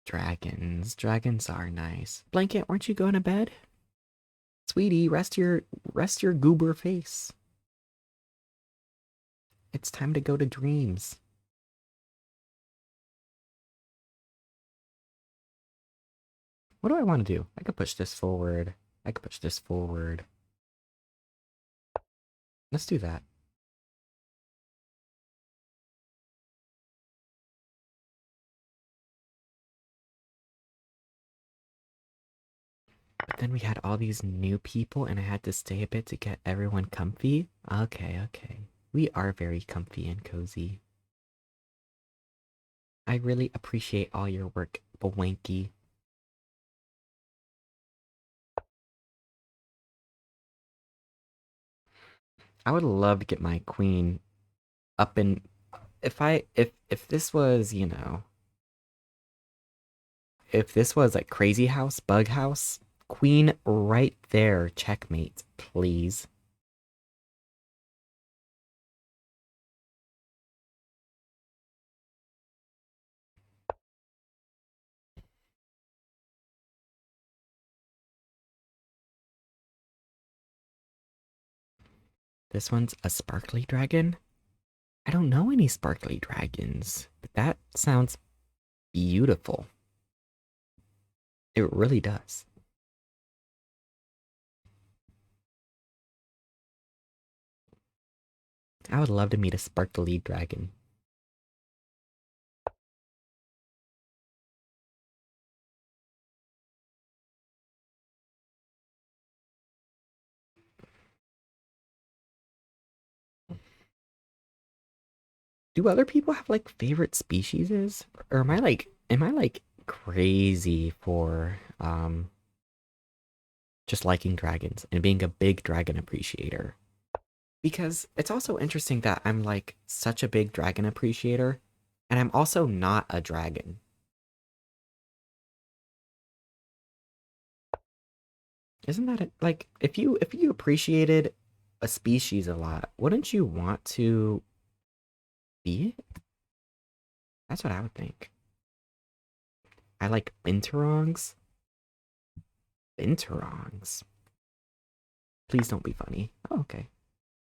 Dragons are nice. Blanket, weren't you going to bed? Sweetie, rest your goober face. It's time to go to dreams. What do I want to do? I could push this forward. I could push this forward. Let's do that. But then we had all these new people and I had to stay a bit to get everyone comfy. Okay. We are very comfy and cozy. I really appreciate all your work, Bwanky. I would love to get my queen up in if this was, you know, if this was like Crazy House, Bug House, queen right there, checkmate, please. This one's a sparkly dragon. I don't know any sparkly dragons, but that sounds beautiful. It really does. I would love to meet a sparkly dragon. Do other people have like favorite species? Or am I like crazy for just liking dragons and being a big dragon appreciator? Because it's also interesting that I'm like such a big dragon appreciator and I'm also not a dragon. Isn't that like if you appreciated a species a lot, wouldn't you want to be it? That's what I would think. I like binturongs. Binturongs. Please don't be funny. Oh, okay.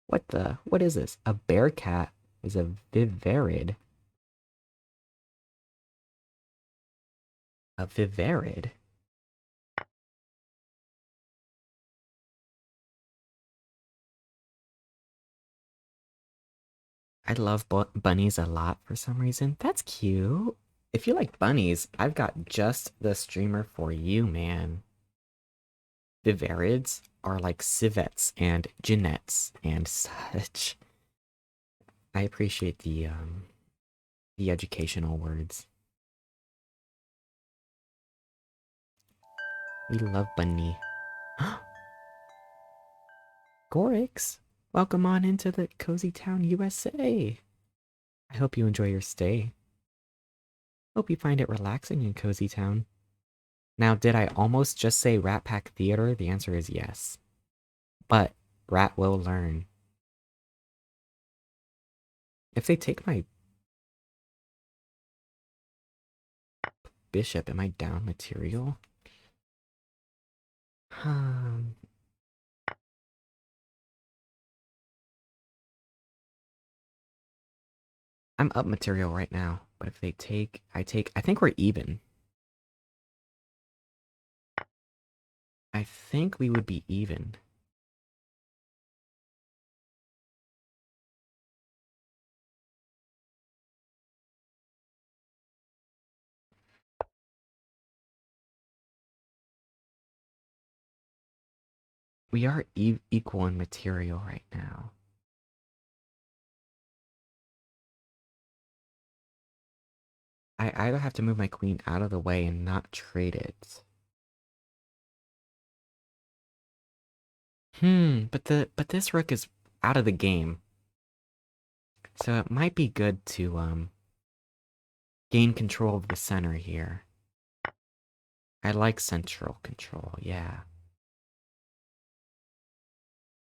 What is this? A bear cat is a vivarid. A vivarid? I love bunnies a lot for some reason. That's cute. If you like bunnies, I've got just the streamer for you, man. Vivarids are like civets and Jeanettes and such. I appreciate the educational words. We love bunny. Gorix, welcome on into the Cozy Town, USA. I hope you enjoy your stay. Hope you find it relaxing in Cozy Town. Now, did I almost just say Rat Pack Theater? The answer is yes. But Rat will learn. If they take my bishop, am I down material? Um, I'm up material right now, but if they take, I take. I think we're even. I think we would be even. We are equal in material right now. I either have to move my queen out of the way and not trade it. But this rook is out of the game. So it might be good to gain control of the center here. I like central control, yeah.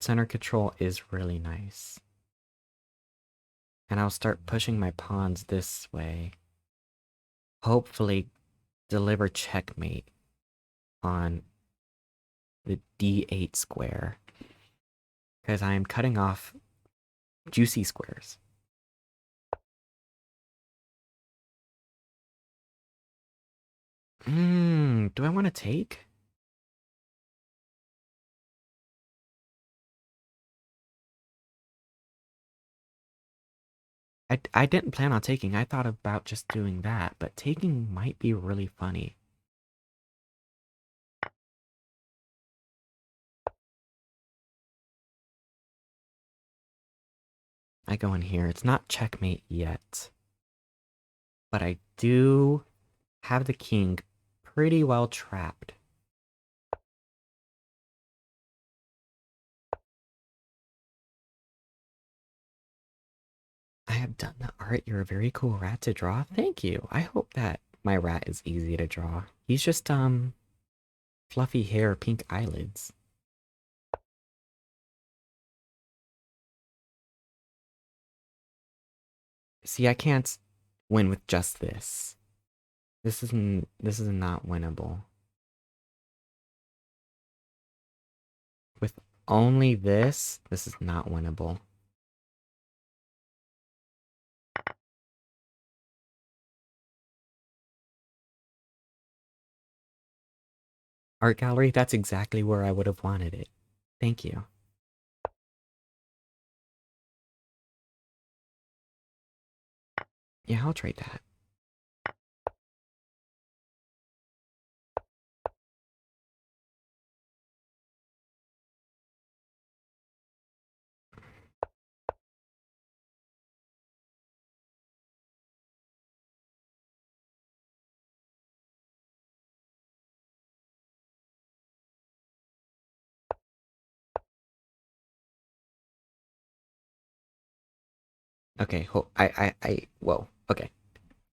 Center control is really nice. And I'll start pushing my pawns this way. Hopefully deliver checkmate on the d8 square. Because I am cutting off juicy squares. Do I want to take? I didn't plan on taking. I thought about just doing that, but taking might be really funny. I go in here. It's not checkmate yet. But I do have the king pretty well trapped. I have done the art. You're a very cool rat to draw. Thank you. I hope that my rat is easy to draw. He's just, fluffy hair, pink eyelids. See, I can't win with just this. This is not winnable. With only this is not winnable. Art gallery, that's exactly where I would have wanted it. Thank you. Yeah, I'll trade that. Okay, whoa, okay.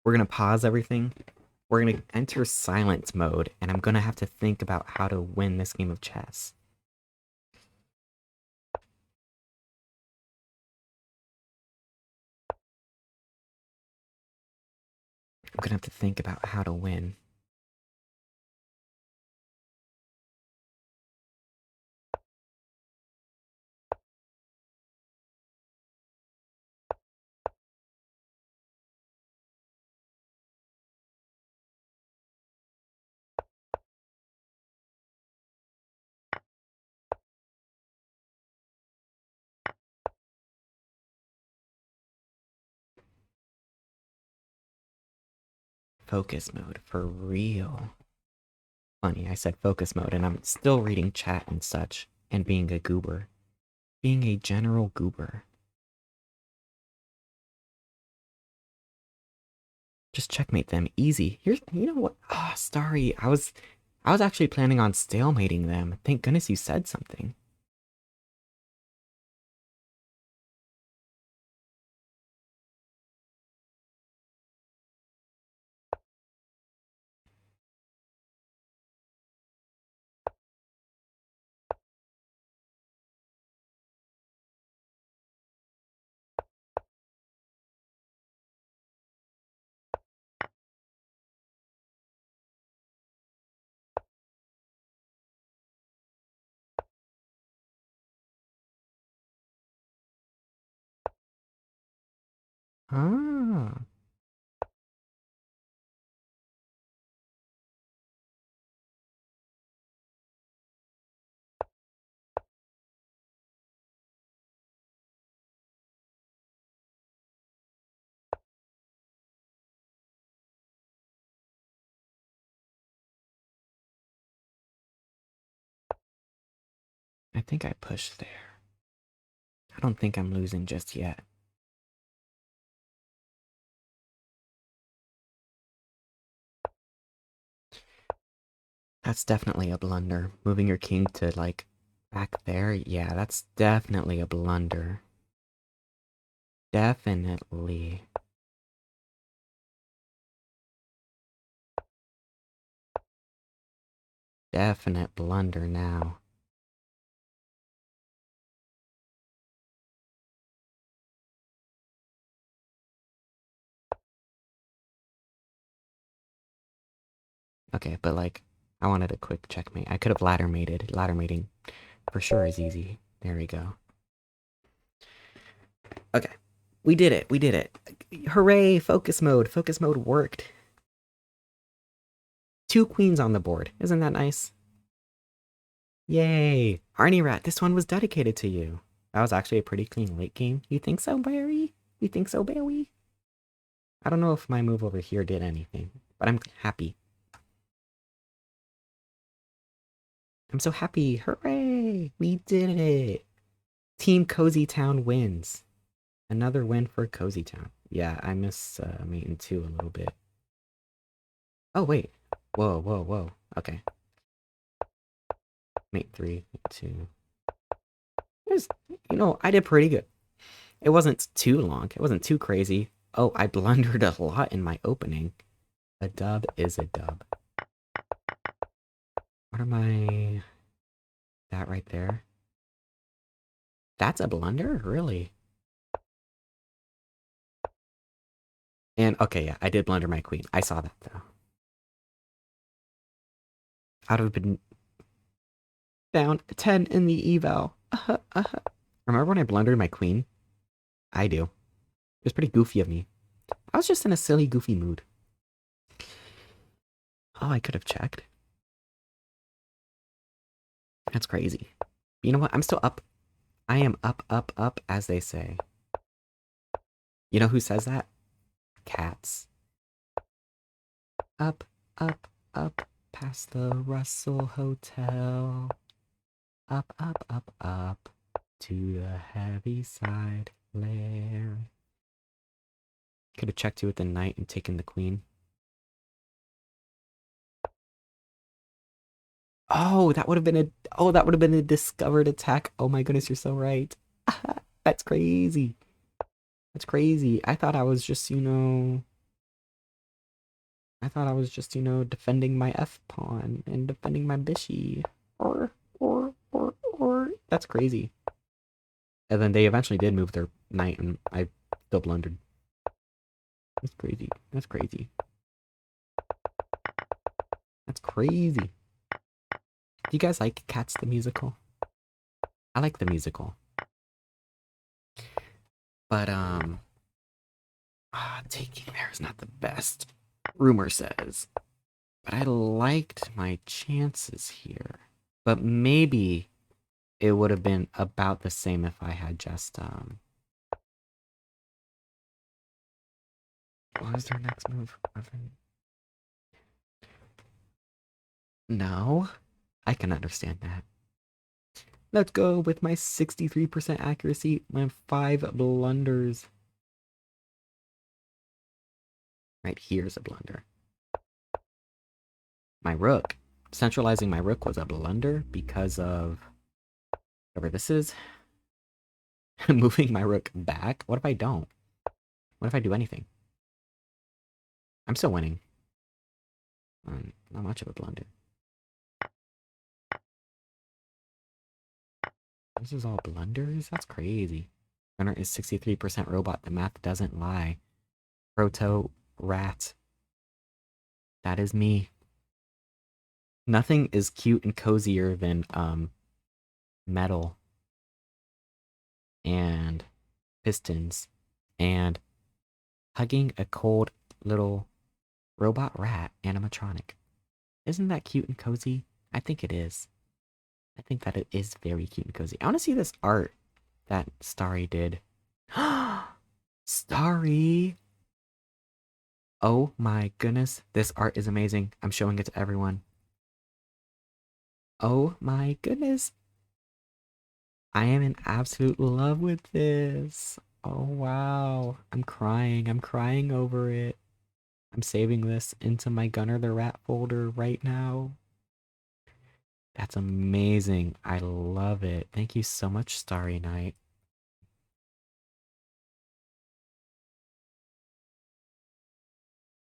We're gonna pause everything. We're gonna enter silence mode, and I'm gonna have to think about how to win this game of chess. I'm gonna have to think about how to win. focus mode, for real. Funny, I said focus mode, and I'm still reading chat and such, and being a goober. Being a general goober. Just checkmate them, easy. Here's, you know what? Ah, Starry, I was actually planning on stalemating them. Thank goodness you said something. Ah, I think I pushed there. I don't think I'm losing just yet. That's definitely a blunder. Moving your king to, like, back there? Yeah, that's definitely a blunder. Definitely. Definite blunder now. Okay, but like, I wanted a quick checkmate. I could have ladder mated. Ladder mating for sure is easy. There we go. Okay, we did it. We did it. Hooray! Focus mode. Focus mode worked. 2 queens on the board. Isn't that nice? Yay! Arnie Rat, this one was dedicated to you. That was actually a pretty clean late game. You think so, Barry? You think so, Barry? I don't know if my move over here did anything, but I'm happy. I'm so happy. Hooray! We did it. Team Cozy Town wins. Another win for Cozy Town. Yeah, I miss Maiden 2 a little bit. Oh, wait. Whoa, whoa, whoa. Okay. Mate 3, mate 2. It was, you know, I did pretty good. It wasn't too long. It wasn't too crazy. Oh, I blundered a lot in my opening. A dub is a dub. What am I... That right there? That's a blunder? Really? And, okay, yeah, I did blunder my queen. I saw that, though. I'd have been down 10 in the eval. Remember when I blundered my queen? I do. It was pretty goofy of me. I was just in a silly, goofy mood. Oh, I could have checked. That's crazy. You know what? I'm still up. I am up, up, up, as they say. You know who says that? Cats. Up, up, up, past the Russell Hotel. Up, to the heavy side lair. Could have checked you with the knight and taken the queen. Oh, that would have been a discovered attack. Oh my goodness, you're so right. That's crazy. That's crazy. I thought I was just, defending my F pawn and defending my bishy. Or. That's crazy. And then they eventually did move their knight, and I still blundered. That's crazy. That's crazy. That's crazy. Do you guys like Cats the musical? I like the musical. But, taking there is not the best, rumor says. But I liked my chances here. But maybe it would have been about the same if I had just, what was their next move? No, I can understand that. Let's go with my 63% accuracy and 5 blunders. Right here's a blunder. My rook. Centralizing my rook was a blunder because of whatever this is. Moving my rook back? What if I don't? What if I do anything? I'm still winning. Not much of a blunder. This is all blunders? That's crazy. Gunnar is 63% robot. The math doesn't lie. Proto rat. That is me. Nothing is cute and cozier than metal and pistons and hugging a cold little robot rat animatronic. Isn't that cute and cozy? I think it is. I think that it is very cute and cozy. I want to see this art that Starry did. Starry! Oh my goodness, this art is amazing. I'm showing it to everyone. Oh my goodness. I am in absolute love with this. Oh wow. I'm crying over it. I'm saving this into my Gunnar the Rat folder right now. That's amazing. I love it. Thank you so much, Starry Night.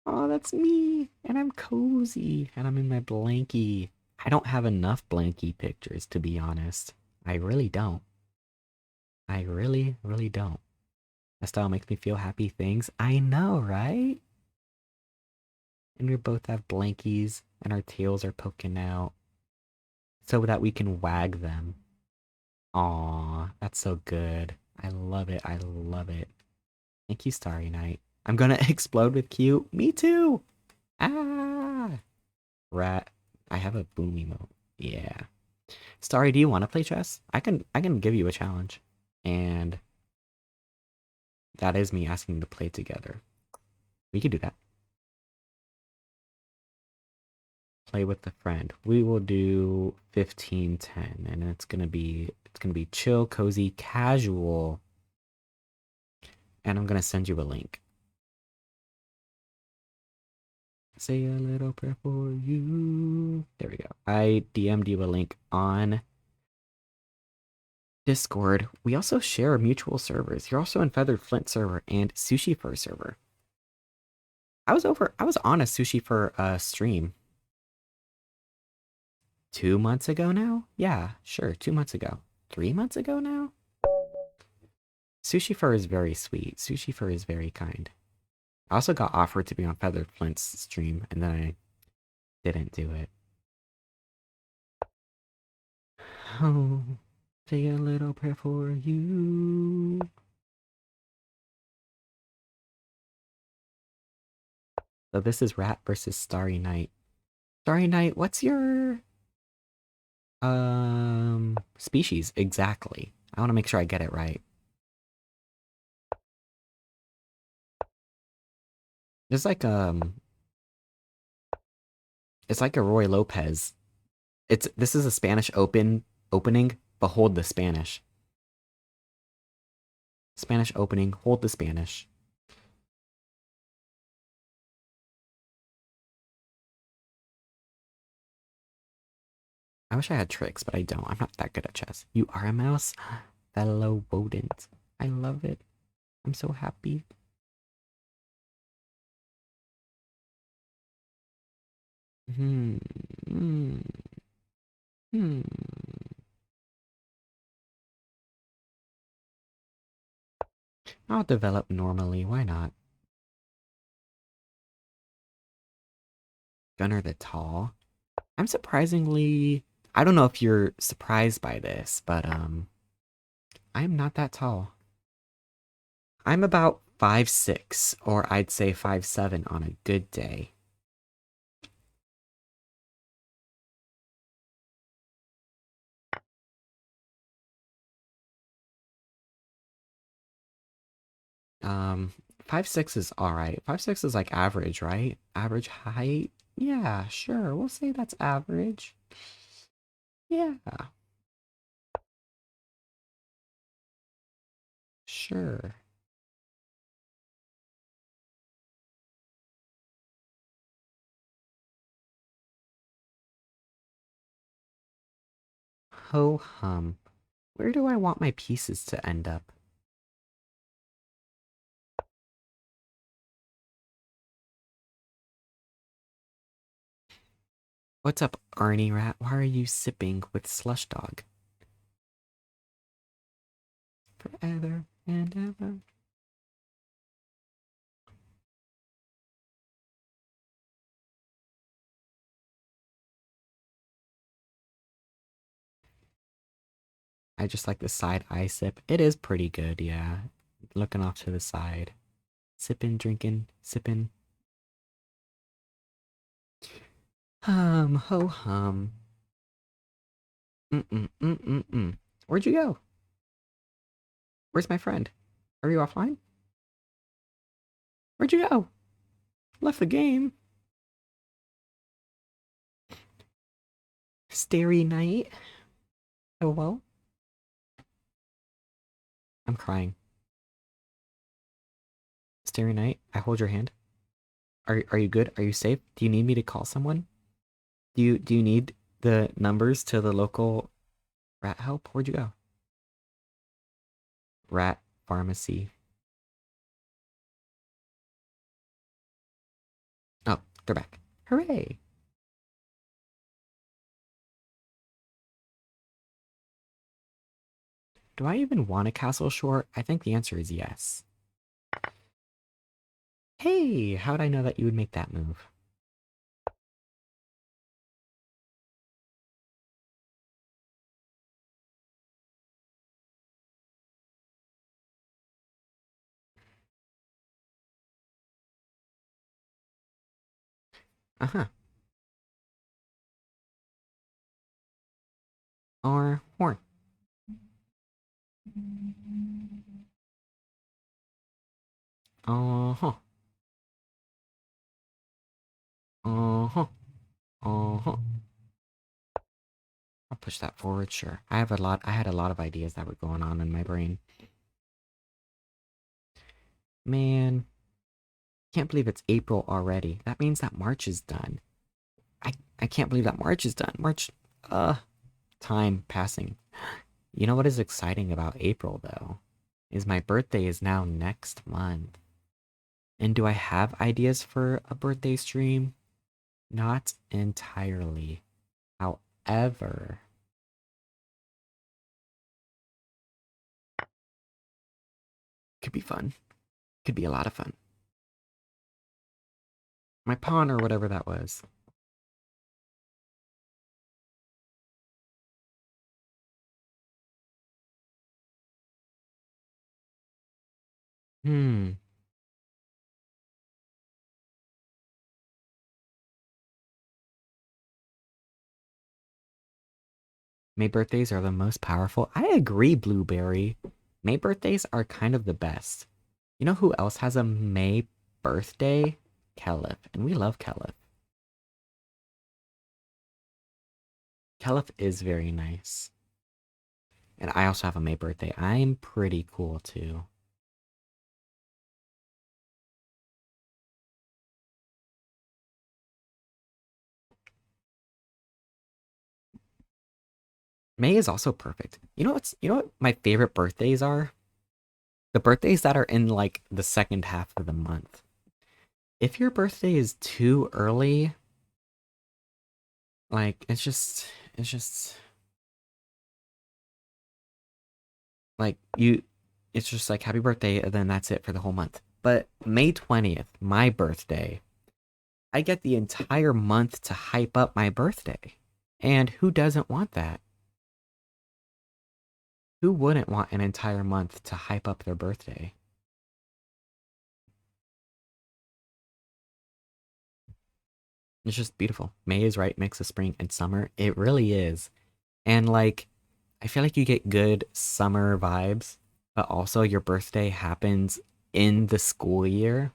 Oh, that's me. And I'm cozy. And I'm in my blankie. I don't have enough blankie pictures, to be honest. I really don't. I really, really don't. That style makes me feel happy things. I know, right? And we both have blankies, and our tails are poking out so that we can wag them. Aw, that's so good. I love it. I love it. Thank you, Starry Night. I'm gonna explode with Q. Me too. Ah, rat. I have a boom emote. Yeah. Starry, do you want to play chess? I can give you a challenge, and that is me asking to play together. We could do that. Play with a friend. We will do 15-10, and it's gonna be chill, cozy, casual. And I'm gonna send you a link. Say a little prayer for you. There we go. I DM'd you a link on Discord. We also share mutual servers. You're also in Feathered Flint server and Sushi Fur server. I was on a Sushi Fur stream 2 months ago now? Yeah, sure, 2 months ago. 3 months ago now? Sushi Fur is very sweet. Sushi Fur is very kind. I also got offered to be on Feathered Flint's stream, and then I didn't do it. Oh, say a little prayer for you. So this is Rat versus Starry Night. Starry Night, what's your species exactly? I want to make sure I get it right. It's like it's like a Roy Lopez. This is a Spanish opening. Behold the Spanish. Spanish opening. Hold the Spanish. I wish I had tricks, but I don't. I'm not that good at chess. You are a mouse? Fellow rodent. I love it. I'm so happy. Hmm. Hmm. Hmm. I'll develop normally. Why not? Gunnar the Tall. I'm surprisingly. I don't know if you're surprised by this, but I'm not that tall. I'm about 5'6", or I'd say 5'7" on a good day. Um, 5'6" is alright. 5'6" is like average, right? Average height? Yeah, sure. We'll say that's average. Yeah, sure. Ho hum. Where do I want my pieces to end up? What's up, Arnie Rat? Why are you sipping with Slush Dog? Forever and ever. I just like the side eye sip. It is pretty good, yeah. Looking off to the side. Sipping, drinking, sipping. Ho hum. Mm-mm. Where'd you go? Where's my friend? Are you offline? Where'd you go? Left the game. Starry night. Oh well. I'm crying. Starry night. I hold your hand. Are you good? Are you safe? Do you need me to call someone? Do you need the numbers to the local rat help? Where'd you go? Rat pharmacy. Oh, they're back. Hooray! Do I even want a castle short? I think the answer is yes. Hey, how'd I know that you would make that move? Uh-huh. Or horn. Uh-huh. Uh-huh. Uh-huh. I'll push that forward, sure. I had a lot of ideas that were going on in my brain. Man, can't believe it's April already. That means that March is done. I can't believe that March is done. March, time passing. You know what is exciting about April, though? Is my birthday is now next month. And do I have ideas for a birthday stream? Not entirely. However, could be fun. Could be a lot of fun. My pawn or whatever that was. Hmm. May birthdays are the most powerful. I agree, Blueberry. May birthdays are kind of the best. You know who else has a May birthday? Kelif. And we love Kelif. Kelif is very nice. And I also have a May birthday. I'm pretty cool too. May is also perfect. You know what my favorite birthdays are? The birthdays that are in like the second half of the month. If your birthday is too early, like it's just like it's just like happy birthday and then that's it for the whole month. But May 20th, my birthday, I get the entire month to hype up my birthday. And who doesn't want that? Who wouldn't want an entire month to hype up their birthday? It's just beautiful. May is right mix of spring and summer. It really is. And like, I feel like you get good summer vibes, but also your birthday happens in the school year,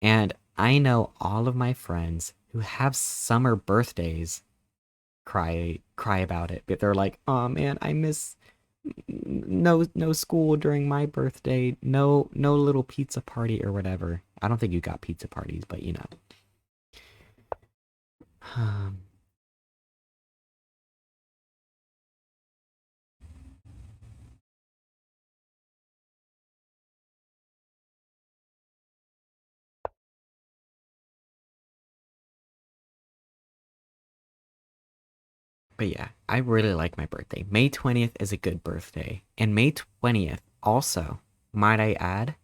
and I know all of my friends who have summer birthdays cry about it. But they're like, "Oh man, I miss no school during my birthday. No little pizza party or whatever." I don't think you got pizza parties, but you know. Um, but yeah, I really like my birthday. May 20th is a good birthday. And May 20th also, might I add,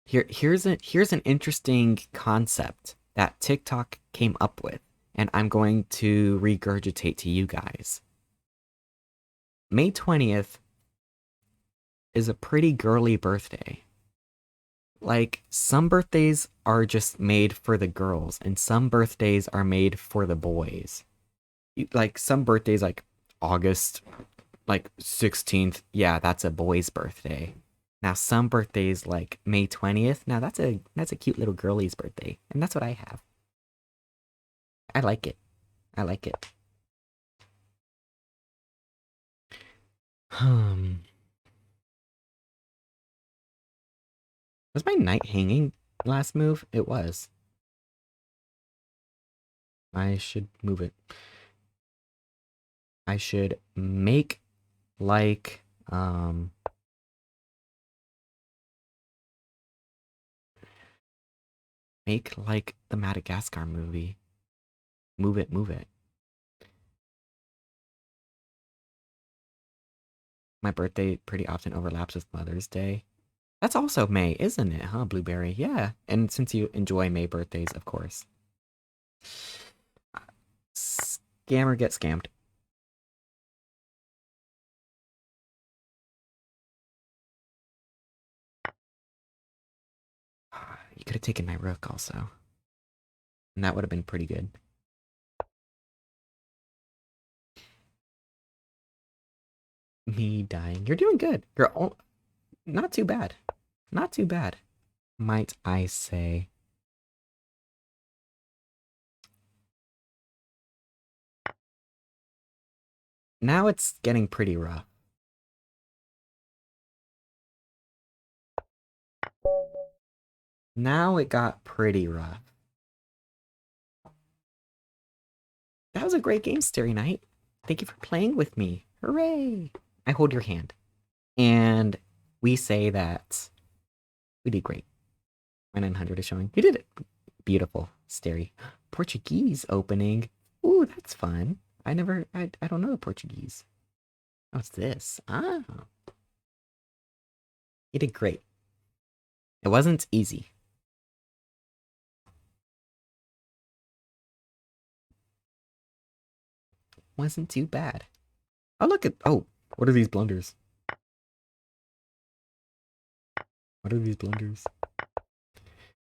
here's an interesting concept that TikTok came up with, and I'm going to regurgitate to you guys. May 20th is a pretty girly birthday. Like, some birthdays are just made for the girls, and some birthdays are made for the boys. Like, some birthdays, like August, like 16th, yeah, that's a boy's birthday. Now, some birthdays, like May 20th, now that's a cute little girly's birthday, and that's what I have. I like it. I like it. Um, was my knight hanging last move? It was. I should move it. I should like um make like the Madagascar movie. Move it, move it. My birthday pretty often overlaps with Mother's Day. That's also May, isn't it, huh, Blueberry? Yeah. And since you enjoy May birthdays, of course. Scammer get scammed. You could have taken my rook also. And that would have been pretty good. Me dying. You're doing good. Not too bad. Not too bad, might I say. Now it's getting pretty rough. Now it got pretty rough. That was a great game, Starry Night. Thank you for playing with me. Hooray! I hold your hand. And we say that we did great. My 900 is showing. You did it. Beautiful, Starry. Portuguese opening. Ooh, that's fun. I don't know the Portuguese. What's this? Ah. You did great. It wasn't easy. Wasn't too bad. Oh, look at. Oh, what are these blunders? What are these blunders?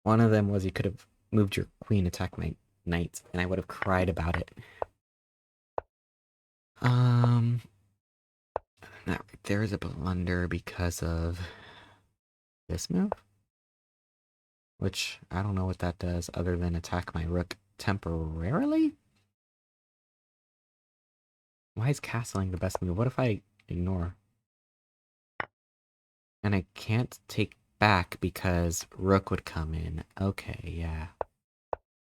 One of them was you could have moved your queen, attack my knight, and I would have cried about it. Um, that right there is a blunder because of this move, which I don't know what that does other than attack my rook temporarily. Why is castling the best move? What if I ignore? And I can't take back because rook would come in. Okay, yeah.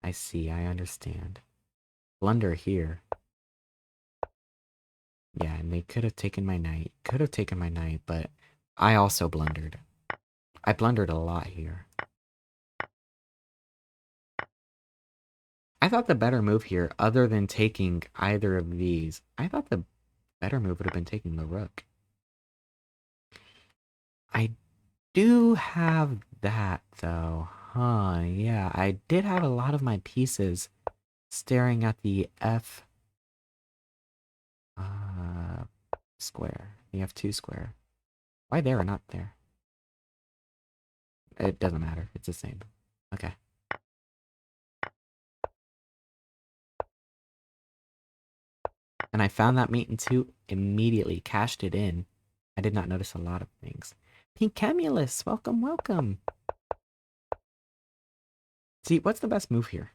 I see, I understand. Blunder here. Yeah, and they could have taken my knight. Could have taken my knight, but I also blundered. I blundered a lot here. I thought the better move here, other than taking either of these, I thought the better move would have been taking the rook. I do have that, though. Huh, yeah. I did have a lot of my pieces staring at the F uh, square, the F2 square. Why there or not there? It doesn't matter. It's the same. Okay. And I found that mate in two, immediately cashed it in. I did not notice a lot of things. Pink Camulus, welcome, welcome. See, what's the best move here?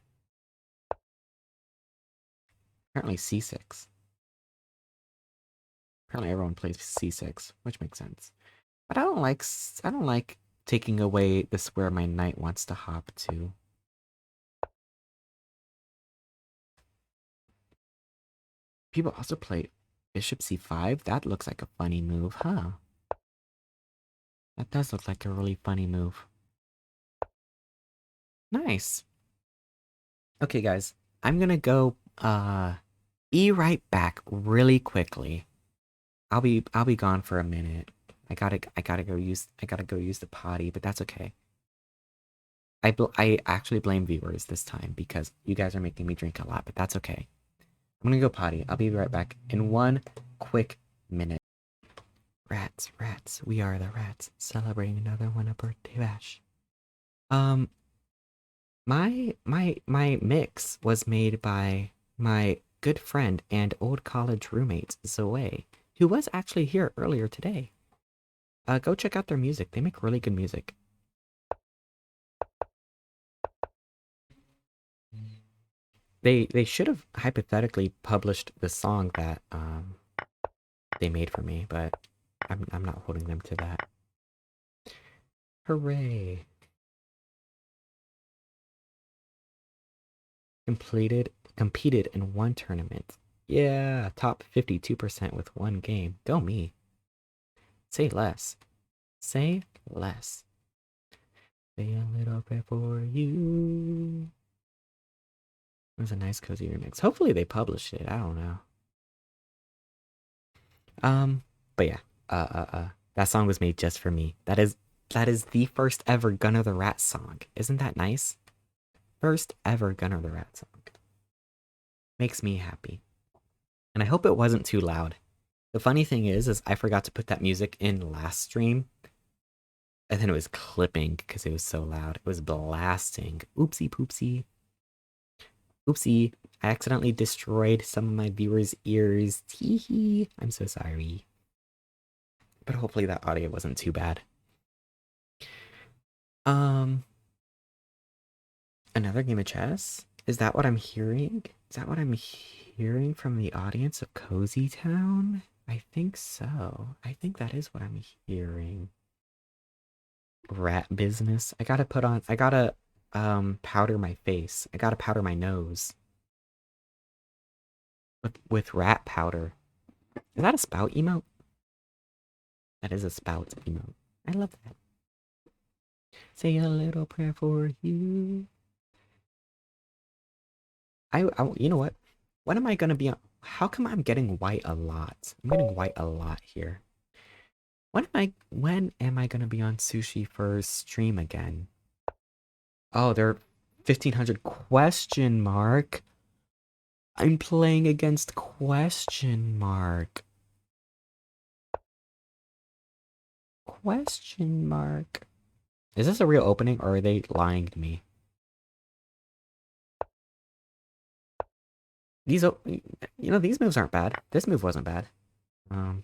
Apparently C6. Apparently everyone plays C6, which makes sense. But I don't like taking away the square my knight wants to hop to. People also play Bishop C5. That looks like a funny move, huh? That does look like a really funny move. Nice. Okay, guys. I'm gonna go be right back really quickly. I'll be gone for a minute. I gotta go use the potty, but that's okay. I actually blame viewers this time because you guys are making me drink a lot, but that's okay. I'm gonna go potty. I'll be right back in one quick minute. Rats, rats, we are the rats, celebrating another one a birthday bash. Um, my mix was made by my good friend and old college roommate Zoe, who was actually here earlier today. Go check out their music. They make really good music. They should have hypothetically published the song that they made for me, but I'm not holding them to that. Hooray! Competed in one tournament. Yeah, top 52% with one game. Go me. Say less. Say less. Say a little bit for you. It was a nice cozy remix. Hopefully they published it. I don't know. But yeah. That song was made just for me. That is the first ever Gunnar the Rat song. Isn't that nice? First ever Gunnar the Rat song. Makes me happy. And I hope it wasn't too loud. The funny thing is I forgot to put that music in last stream. And then it was clipping because it was so loud. It was blasting. Oopsie poopsie. Oopsie. I accidentally destroyed some of my viewers' ears. Teehee. I'm so sorry. But hopefully that audio wasn't too bad. Another game of chess? Is that what I'm hearing? Is that what I'm hearing from the audience of Cozy Town? I think so. I think that is what I'm hearing. Rat business. I gotta powder my face. I gotta powder my nose. With rat powder. Is that a spout emote? That is a spout emote. I love that. Say a little prayer for you. You know what? When am I gonna be on? How come I'm getting white a lot? I'm getting white a lot here. When am I gonna be on Sushi for stream again? Oh, they're 1500 question mark. I'm playing against question mark. Question mark. Is this a real opening or are they lying to me? These these moves aren't bad. This move wasn't bad.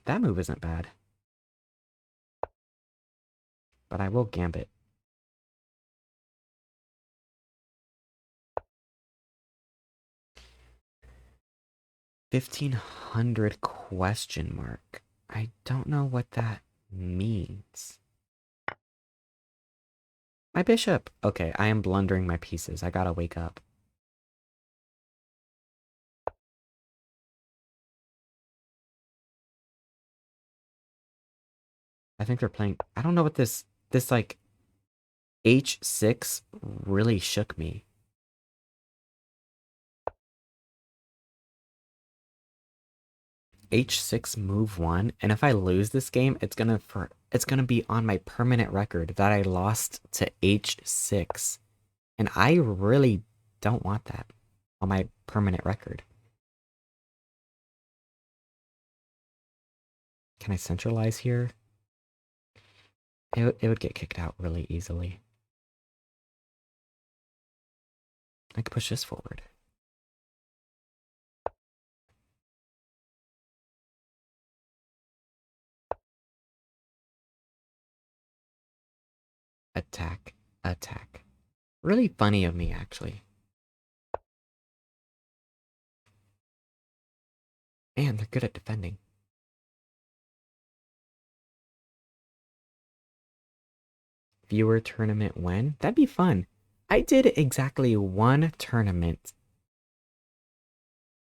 That move isn't bad. But I will gambit. 1500 question mark. I don't know what that means. My bishop! Okay, I am blundering my pieces. I gotta wake up. I think they're playing... I don't know what this like... H6 really shook me. H6 move 1, and if I lose this game, it's gonna be on my permanent record that I lost to H6. And I really don't want that on my permanent record. Can I centralize here? It would get kicked out really easily. I could push this forward. attack, attack. Really funny of me, actually. Man, they're good at defending. Viewer tournament when? That'd be fun. I did exactly one tournament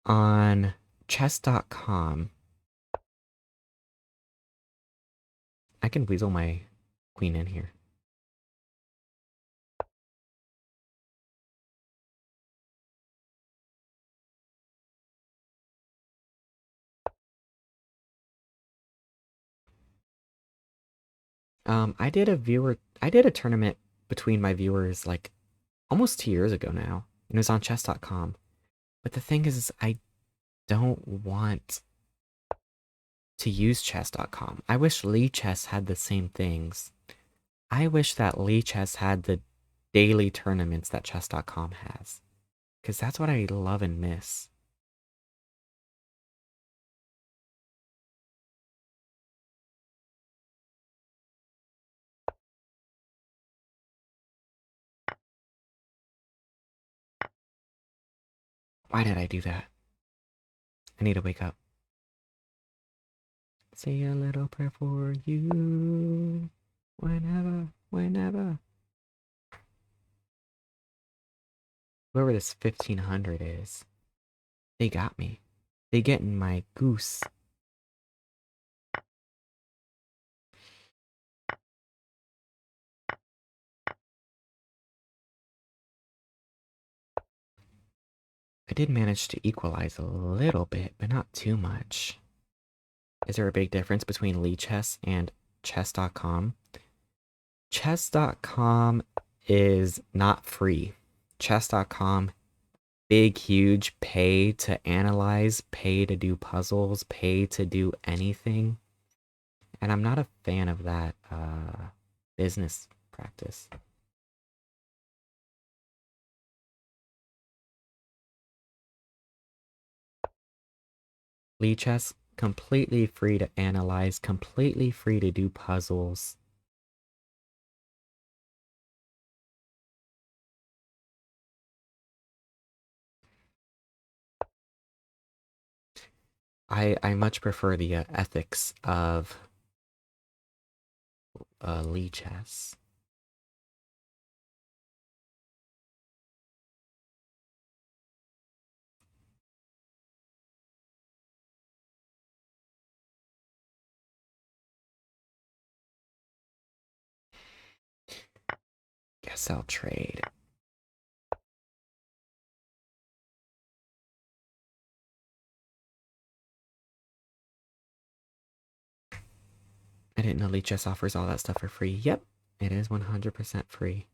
on chess.com. I can weasel my queen in here. I did a tournament between my viewers like almost 2 years ago now. And it was on chess.com. But the thing is I don't want to use chess.com. I wish Lee Chess had the same things. I wish that Lee Chess had the daily tournaments that chess.com has. Because that's what I love and miss. Why did I do that? I need to wake up. Say a little prayer for you. Whenever. Whoever this 1500 is, they got me. They getting my goose. I did manage to equalize a little bit, but not too much. Is there a big difference between Lee Chess and chess.com? Chess.com is not free. Chess.com, big, huge, pay to analyze, pay to do puzzles, pay to do anything. And I'm not a fan of that business practice. Lee Chess, completely free to analyze, completely free to do puzzles. I much prefer the ethics of Lee Chess. Guess I'll trade. I didn't know Lee Chess offers all that stuff for free. Yep, it is 100% free.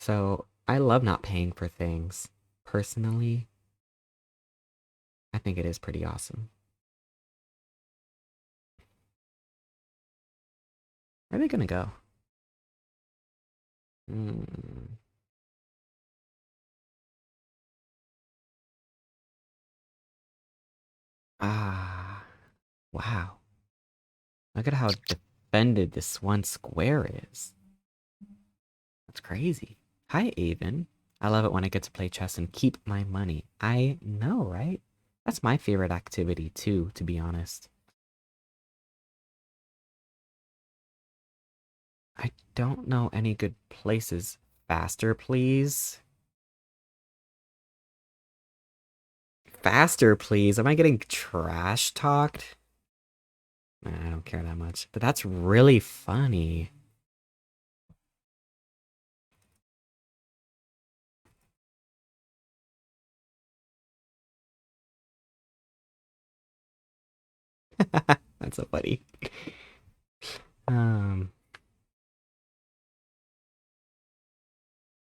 So I love not paying for things. Personally, I think it is pretty awesome. Where are they gonna go? Hmm. Ah, wow. Look at how defended this one square is. That's crazy. Hi, Avon. I love it when I get to play chess and keep my money. I know, right? That's my favorite activity, too, to be honest. I don't know any good places. Faster, please. Faster, please. Am I getting trash talked? Nah, I don't care that much. But that's really funny. That's so funny. Um,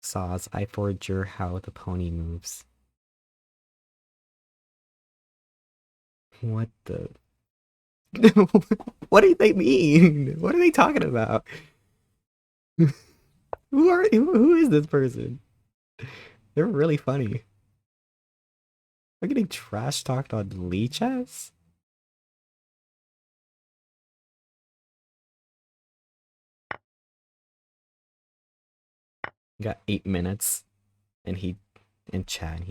Saws, I forge your how the pony moves. What the? What do they mean? What are they talking about? Who is this person? They're really funny. We're getting trash talked on Lee Chess? Got 8 minutes, and he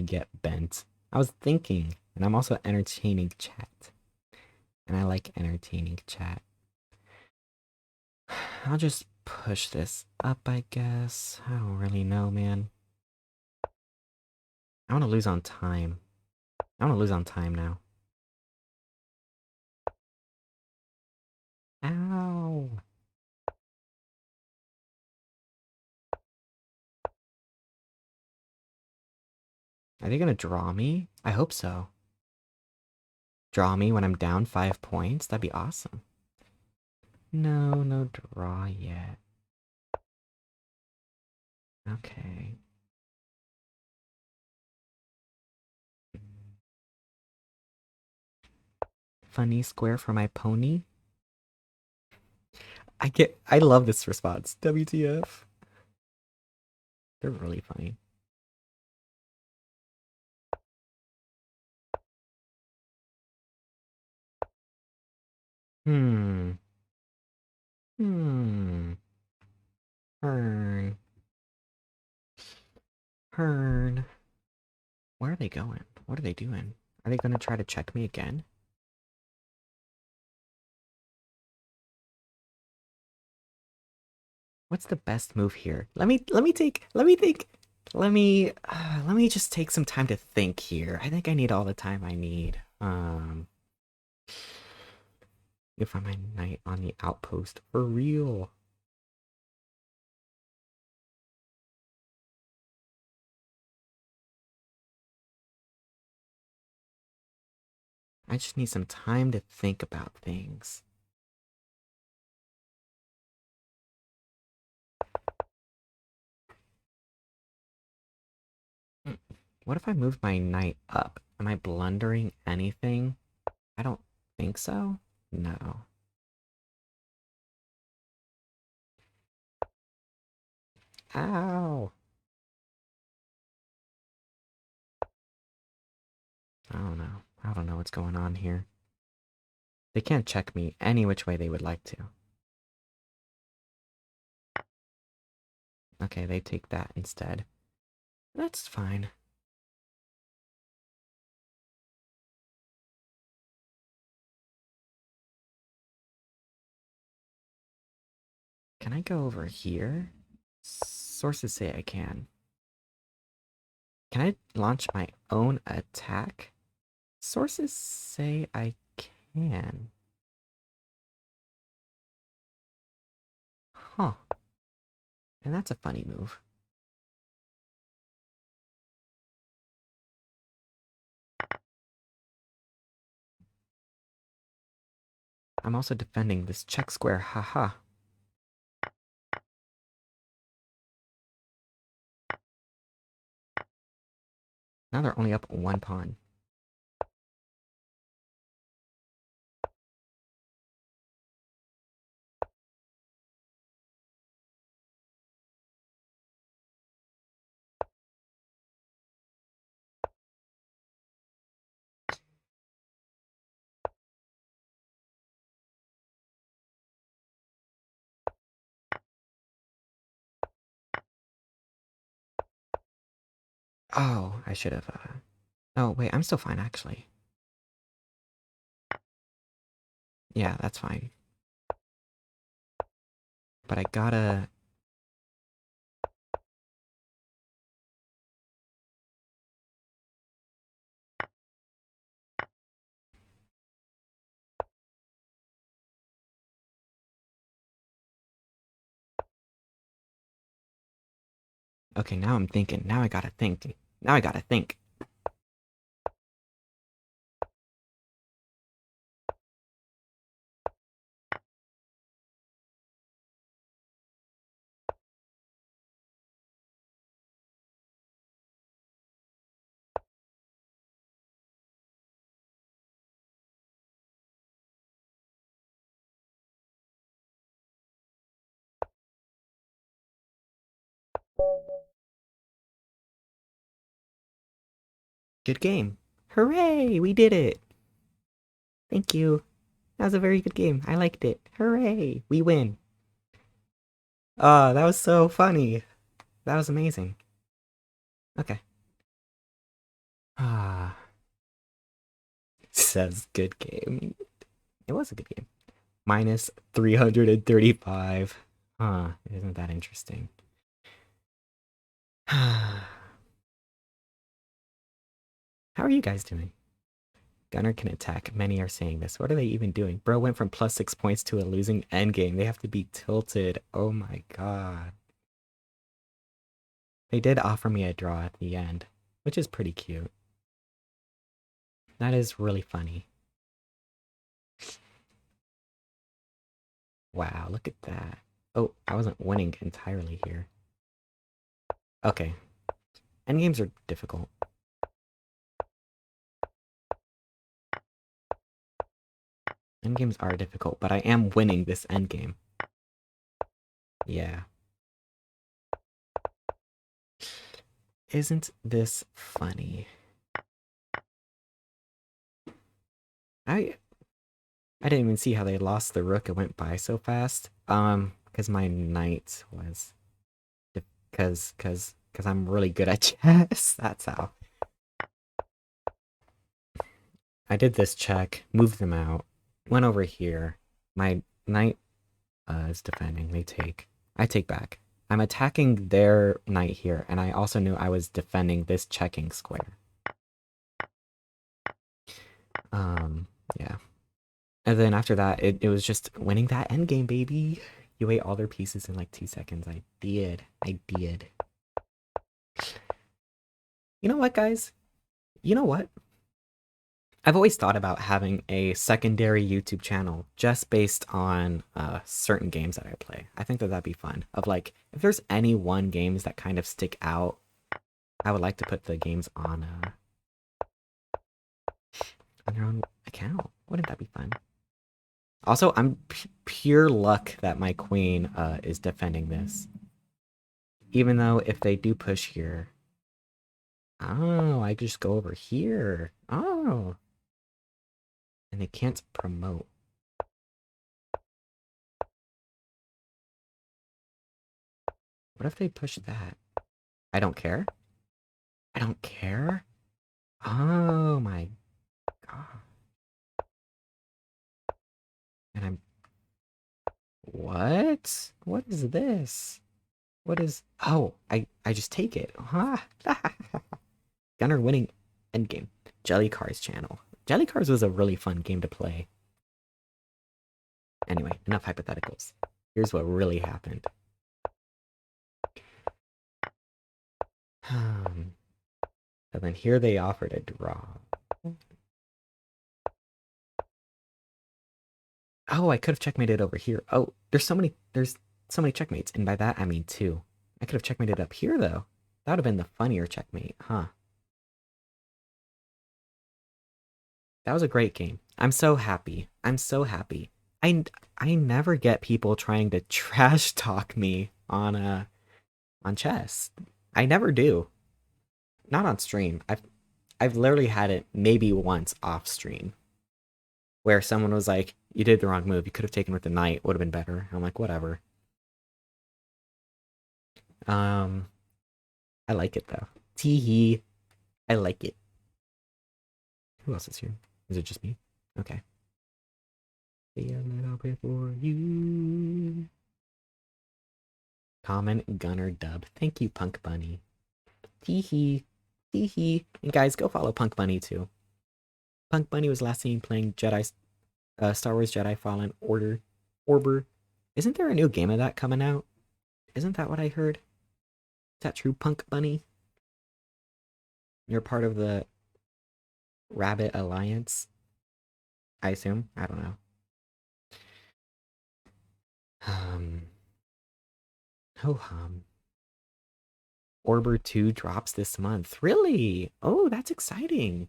get bent. I was thinking, and I'm also entertaining chat, and I like entertaining chat. I'll just push this up, I guess. I don't really know, man. I want to lose on time. I want to lose on time now. Ow. Are they gonna draw me? I hope so. Draw me when I'm down 5 points? That'd be awesome. No, no draw yet. Okay. Funny square for my pony? I love this response. WTF. They're really funny. Hmm. Hmm. Hern. Hern. Where are they going? What are they doing? Are they gonna try to check me again? What's the best move here? Let me think. Let me just take some time to think here. I think I need all the time I need. You find my knight on the outpost for real. I just need some time to think about things. What if I move my knight up? Am I blundering anything? I don't think so. No. Ow. I don't know. I don't know what's going on here. They can't check me any which way they would like to. Okay, they take that instead. That's fine. Can I go over here? Sources say I can. Can I launch my own attack? Sources say I can. Huh. And that's a funny move. I'm also defending this check square, haha. Now they're only up 1 pawn. Oh, I should have, Oh, wait, I'm still fine, actually. Yeah, that's fine. But I gotta... Okay, now I'm thinking. Now I gotta think. Now I gotta think. Good game. Hooray! We did it! Thank you. That was a very good game. I liked it. Hooray! We win. Oh, that was so funny. That was amazing. Okay. Ah, says good game. It was a good game. Minus 335. Huh, isn't that interesting? How are you guys doing? Gunnar can attack. Many are saying this. What are they even doing? Bro went from plus 6 points to a losing endgame. They have to be tilted. Oh my god. They did offer me a draw at the end, which is pretty cute. That is really funny. Wow, look at that. Oh, I wasn't winning entirely here. Okay. Endgames are difficult. Endgames are difficult, but I am winning this endgame. Yeah. Isn't this funny? I I didn't even see how they lost the rook. It went by so fast. Because my knight was, because I'm really good at chess. That's how. I did this check, moved them out, went over here. My knight is defending. They take. I take back. I'm attacking their knight here, and I also knew I was defending this checking square. Yeah. And then after that, it was just winning that endgame, baby. You ate all their pieces in like 2 seconds. I did. I did. You know what, guys? You know what? I've always thought about having a secondary YouTube channel just based on certain games that I play. I think that that'd be fun. Of like, if there's any one games that kind of stick out, I would like to put the games on their own account. Wouldn't that be fun? Also, I'm pure luck that my queen is defending this. Even though if they do push here, oh, I just go over here. Oh, and they can't promote. What if they push that? I don't care. I don't care. Oh my god. And I'm what? What is this? What is oh, I just take it. Huh? Gunnar winning endgame. Jelly Cars channel. Jelly Cars was a really fun game to play. Anyway, enough hypotheticals. Here's what really happened. And then here they offered a draw. Oh, I could have checkmated over here. Oh, there's so many checkmates, and by that I mean two. I could have checkmated up here though. That would have been the funnier checkmate, huh? That was a great game. I'm so happy. I'm so happy. I never get people trying to trash talk me on chess. I never do. Not on stream. I've literally had it maybe once off stream where someone was like, "You did the wrong move. You could have taken with the knight. Would have been better." I'm like, "Whatever." Um, I like it though. Tee hee. I like it. Who else is here? Is it just me? Okay. Be a little bit for you. Comment Gunner dub. Thank you, Punk Bunny. Tee hee. Tee hee. And guys, go follow Punk Bunny too. Punk Bunny was last seen playing Star Wars Jedi Fallen Order. Orber. Isn't there a new game of that coming out? Isn't that what I heard? Is that true, Punk Bunny? You're part of the Rabbit Alliance? I assume? I don't know. Ho hum. Orber 2 drops this month. Really? Oh, that's exciting.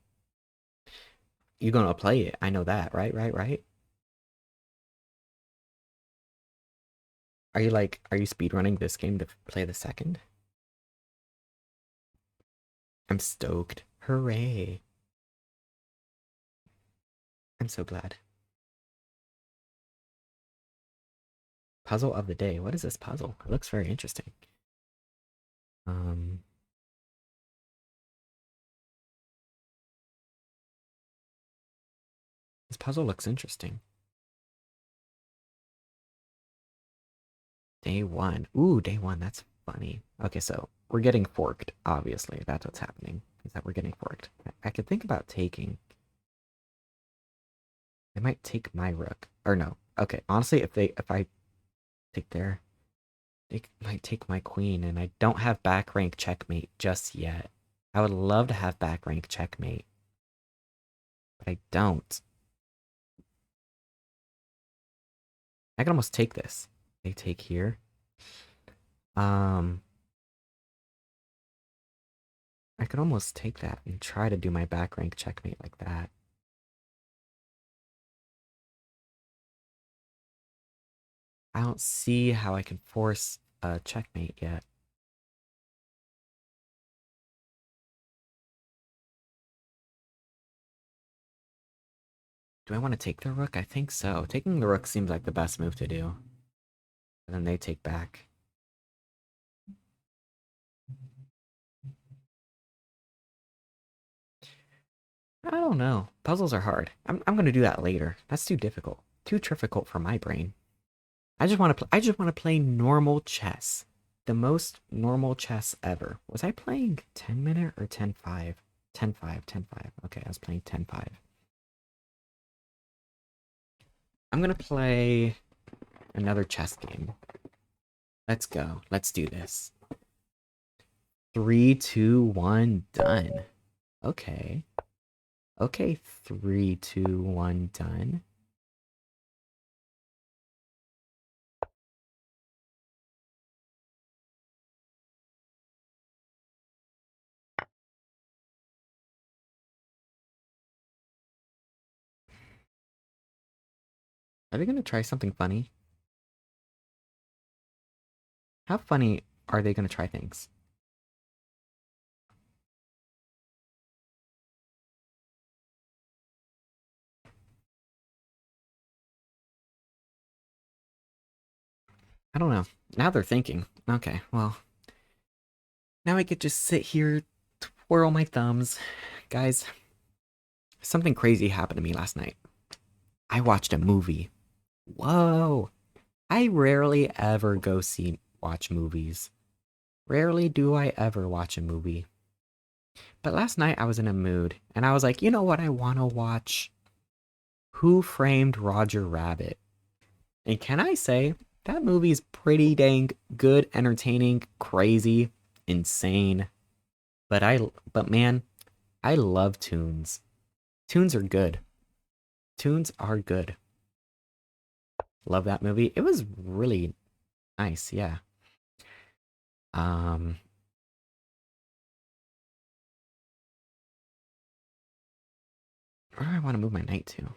You're gonna play it. I know that, right? Right? Are you speedrunning this game to play the second? I'm stoked. Hooray. I'm so glad. Puzzle of the day. What is this puzzle? It looks very interesting. Um, this puzzle looks interesting. Day one. Ooh, day one. That's funny. Okay, so we're getting forked. Obviously, that's what's happening. Is that we're getting forked. I could think about taking. They might take my rook. Or no. Okay, honestly, if I take their, they might take my queen, and I don't have back rank checkmate just yet. I would love to have back rank checkmate, but I don't. I can almost take this. They take here. Um, I could almost take that and try to do my back rank checkmate like that. I don't see how I can force a checkmate yet. Do I want to take the rook? I think so. Taking the rook seems like the best move to do. And then they take back. I don't know. Puzzles are hard. I'm gonna do that later. That's too difficult. Too difficult for my brain. I just want to play normal chess. The most normal chess ever. Was I playing 10-minute or 10-5? 10-5, 10-5. Okay, I was playing 10-5. I'm gonna play another chess game. Let's go. Let's do this. 3, 2, 1, done. Okay. Okay, 3, 2, 1, done. Are they gonna try something funny? How funny are they gonna try things? I don't know. Now they're thinking. Okay, well. Now I could just sit here, twirl my thumbs. Guys, something crazy happened to me last night. I watched a movie. Whoa! I rarely ever watch movies. Rarely do I ever watch a movie. But last night I was in a mood, and I was like, you know what I want to watch? Who Framed Roger Rabbit? And can I say, that movie is pretty dang good, entertaining, crazy, insane. But man, I love tunes. Tunes are good. Tunes are good. Love that movie. It was really nice, yeah. Um, where do I want to move my knight to?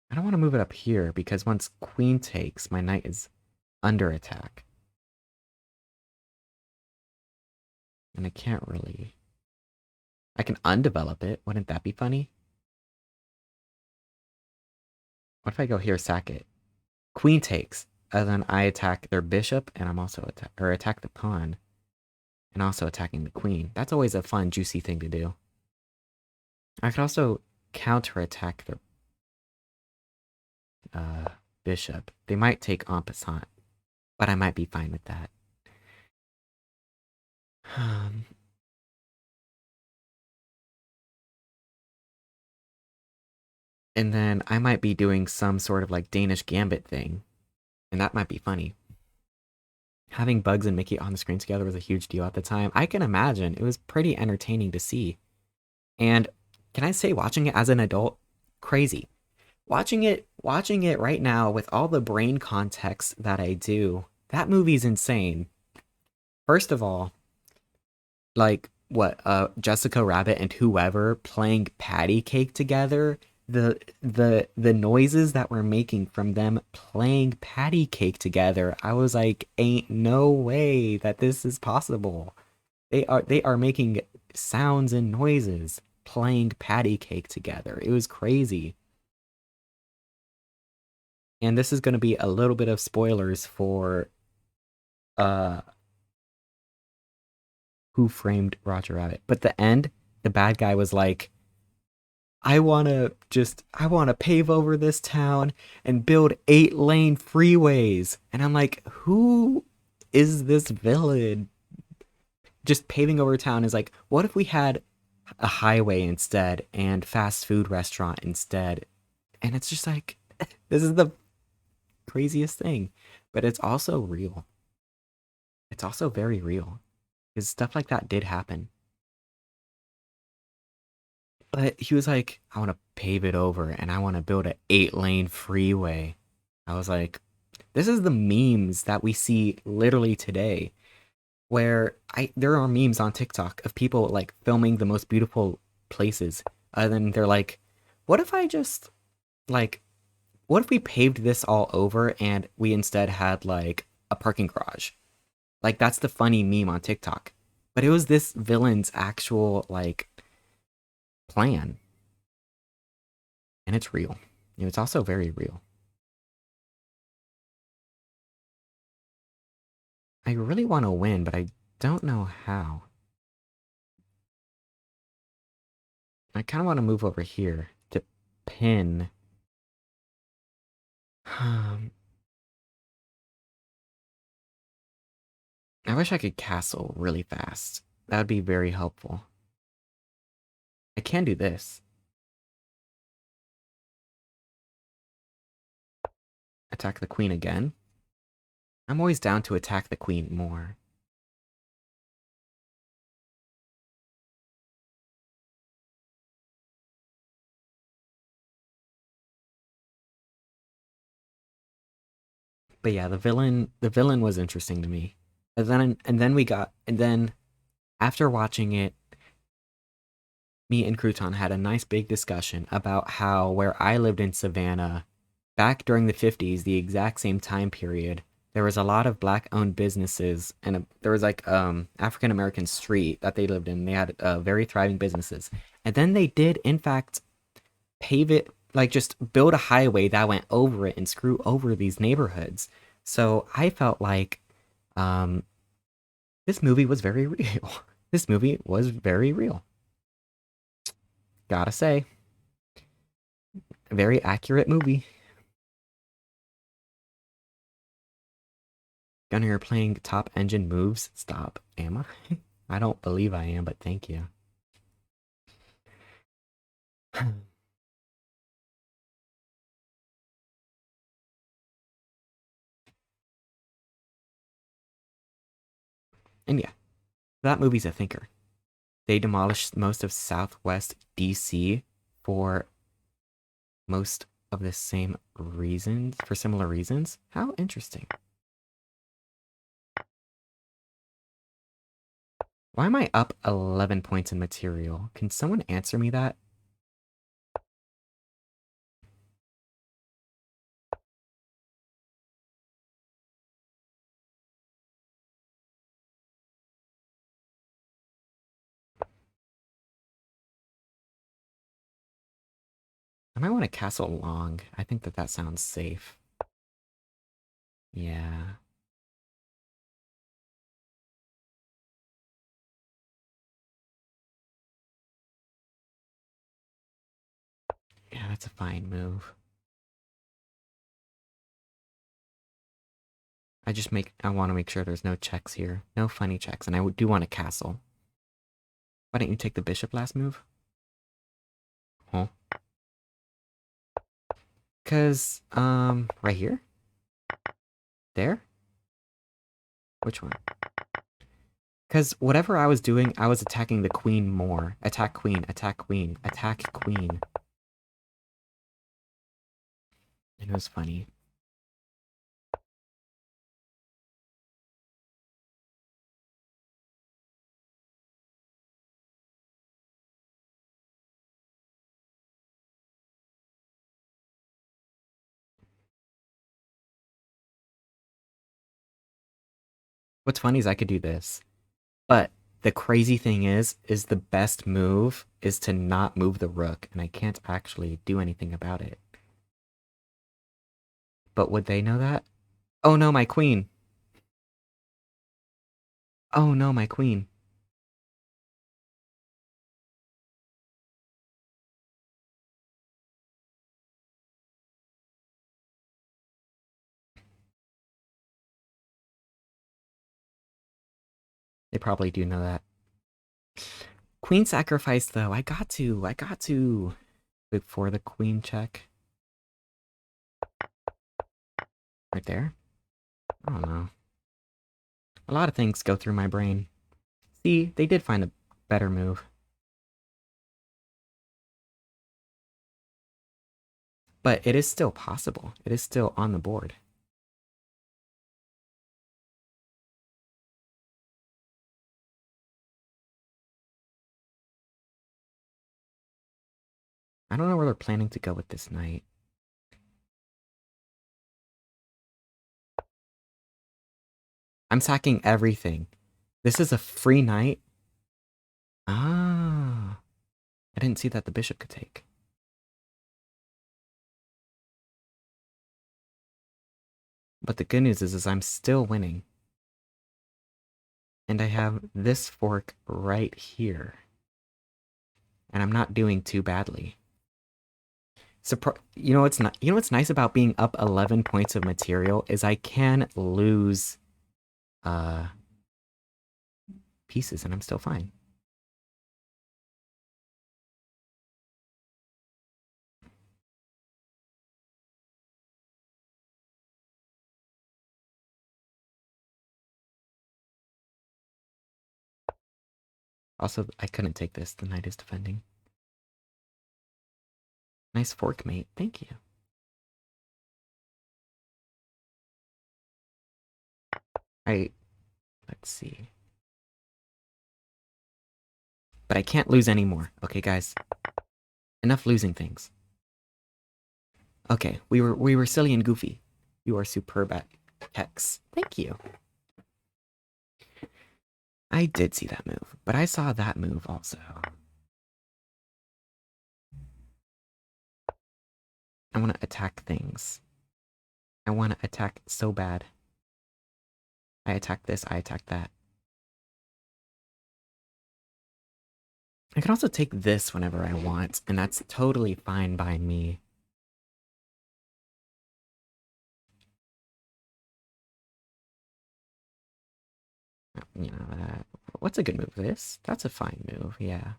I don't want to move it up here because once queen takes, my knight is under attack. And I can't really... I can undevelop it. Wouldn't that be funny? What if I go here, sack it? Queen takes, and then I attack their bishop, and I'm also attack the pawn, and also attacking the queen. That's always a fun, juicy thing to do. I could also counterattack their bishop. They might take en passant, but I might be fine with that. And then I might be doing some sort of like Danish gambit thing, and that might be funny. Having Bugs and Mickey on the screen together was a huge deal at the time. I can imagine. It was pretty entertaining to see. And can I say, watching it as an adult, crazy. Watching it right now with all the brain context that I do, that movie's insane. First of all, like what Jessica Rabbit and whoever playing patty cake together, the noises that we're making from them playing patty cake together, I was like, ain't no way that this is possible. They are making sounds and noises playing patty cake together. It was crazy. and this is going to be a little bit of spoilers for uh Who Framed Roger Rabbit. But the end, the bad guy was like, I want to pave over this town and build 8-lane freeways. And I'm like, who is this villain? Just paving over town is like, what if we had a highway instead and fast food restaurant instead? And it's just like, this is the craziest thing. But it's also real. It's also very real. Because stuff like that did happen. But he was like, I want to pave it over and I want to build an 8-lane freeway. I was like, this is the memes that we see literally today. Where there are memes on TikTok of people like filming the most beautiful places. And then they're like, what if I just like what if we paved this all over and we instead had like a parking garage? Like that's the funny meme on TikTok. But it was this villain's actual like plan. And it's real. It's also very real. I really want to win, but I don't know how. I kind of want to move over here to pin. I wish I could castle really fast. That would be very helpful. I can do this. Attack the queen again. I'm always down to attack the queen more. But yeah, the villain was interesting to me. And then after watching it, me and Crouton had a nice big discussion about how where I lived in Savannah, back during the 50s, the exact same time period, there was a lot of black-owned businesses, and there was like African American street that they lived in. They had very thriving businesses, and then they did in fact pave it, like just build a highway that went over it and screw over these neighborhoods. So I felt like um, this movie was very real. This movie was very real. Gotta say, very accurate movie. Gunnar, you're playing top engine moves? Stop. Am I? I don't believe I am, but thank you. And yeah, that movie's a thinker. They demolished most of Southwest DC for most of the same reasons, for similar reasons. How interesting. Why am I up 11 points in material? Can someone answer me that? I might want to castle long. I think that sounds safe. Yeah. Yeah, that's a fine move. I want to make sure there's no checks here. No funny checks, and I do want a castle. Why didn't you take the bishop last move? Huh? Cause, right here? There? Which one? Cause whatever I was doing, I was attacking the queen more. Attack queen, attack queen, attack queen. And it was funny. What's funny is I could do this. But the crazy thing is the best move is to not move the rook, and I can't actually do anything about it. But would they know that? Oh no, my queen. Oh no, my queen. They probably do know that. Queen sacrifice, though. I got to. Before the queen check. Right there? I don't know. A lot of things go through my brain. See, they did find a better move. But it is still possible. It is still on the board. I don't know where they're planning to go with this knight. I'm sacking everything. This is a free knight? Ah. I didn't see that the bishop could take. But the good news is I'm still winning. And I have this fork right here. And I'm not doing too badly. You know what's nice about being up 11 points of material is I can lose pieces and I'm still fine. Also, I couldn't take this. The knight is defending. Nice fork, mate. Thank you. Let's see. But I can't lose anymore. Okay, guys. Enough losing things. Okay, we were silly and goofy. You are superb at hex. Thank you. I did see that move, but I saw that move also. I want to attack things. I want to attack so bad. I attack this, I attack that. I can also take this whenever I want, and that's totally fine by me. You know, what's a good move? This? That's a fine move, yeah.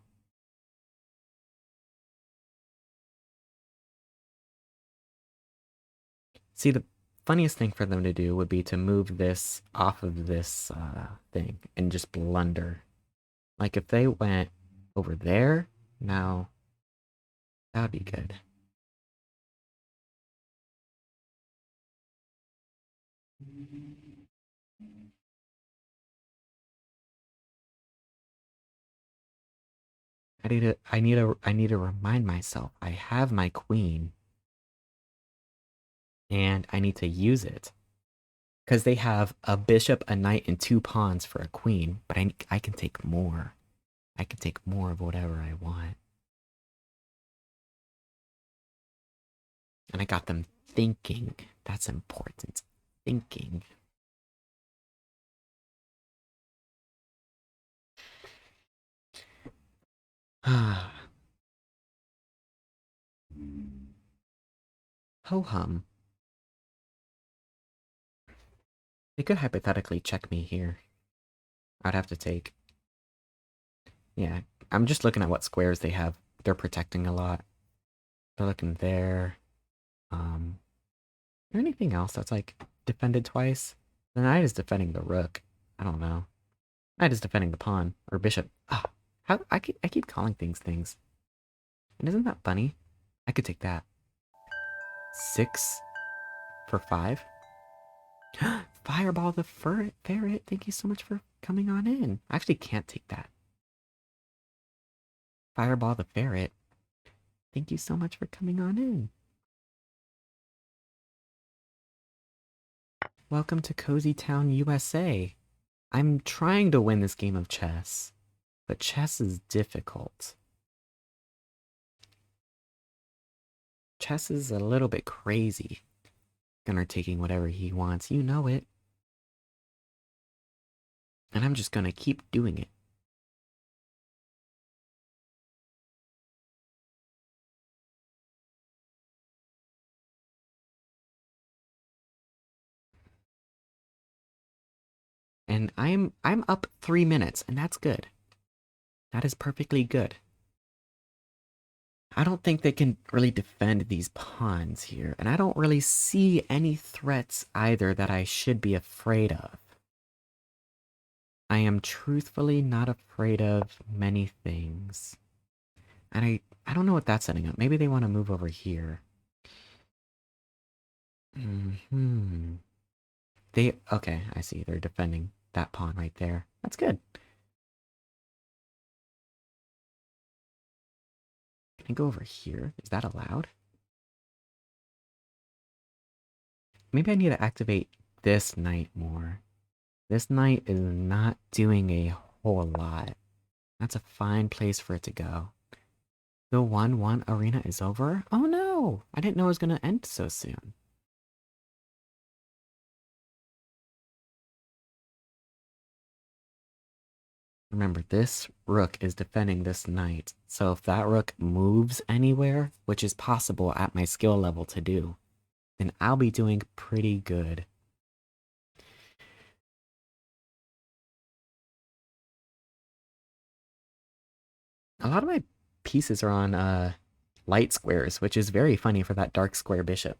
See, the funniest thing for them to do would be to move this off of this thing and just blunder. Like if they went over there, now that would be good. I need to remind myself I have my queen and I need to use it. Because they have a bishop, a knight, and 2 pawns for a queen, but I can take more. I can take more of whatever I want. And I got them thinking. That's important. Thinking. Ho-hum. They could hypothetically check me here. I'd have to take. Yeah, I'm just looking at what squares they have. They're protecting a lot. They're looking there. Is there anything else that's like defended twice? The knight is defending the rook. I don't know. Knight is defending the pawn or bishop. Ah, how I keep calling things things. And isn't that funny? I could take that. 6 for 5. Fireball the ferret. Thank you so much for coming on in. I actually can't take that. Fireball the ferret. Thank you so much for coming on in. Welcome to Cozy Town, USA. I'm trying to win this game of chess, but chess is difficult. Chess is a little bit crazy. Gunnar taking whatever he wants, you know it. And I'm just gonna keep doing it. And I'm up 3 minutes, and that's good. That is perfectly good. I don't think they can really defend these pawns here, and I don't really see any threats either that I should be afraid of. I am truthfully not afraid of many things. And I don't know what that's setting up. Maybe they want to move over here. Okay, I see. They're defending that pawn right there. That's good. Can I go over here? Is that allowed? Maybe I need to activate this knight more. This knight is not doing a whole lot. That's a fine place for it to go. The 1-1 arena is over? Oh no! I didn't know it was going to end so soon. Remember, this rook is defending this knight, so if that rook moves anywhere, which is possible at my skill level to do, then I'll be doing pretty good. A lot of my pieces are on light squares, which is very funny for that dark square bishop.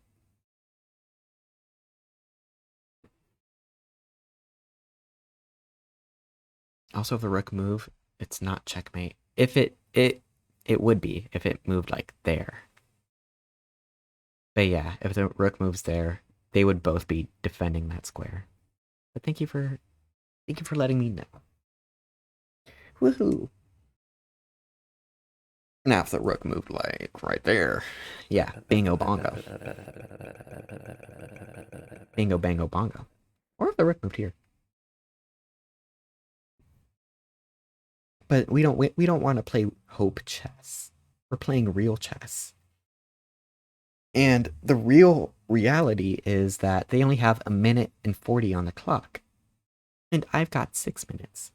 Also, if the rook move, it's not checkmate. If it would be if it moved like there. But yeah, if the rook moves there, they would both be defending that square. But thank you for letting me know. Woohoo! Now if the rook moved like right there, yeah, bingo bongo. Bingo bango bongo. Or if the rook moved here. But we don't want to play hope chess. We're playing real chess. And the real reality is that they only have 1:40 on the clock. And I've got 6 minutes.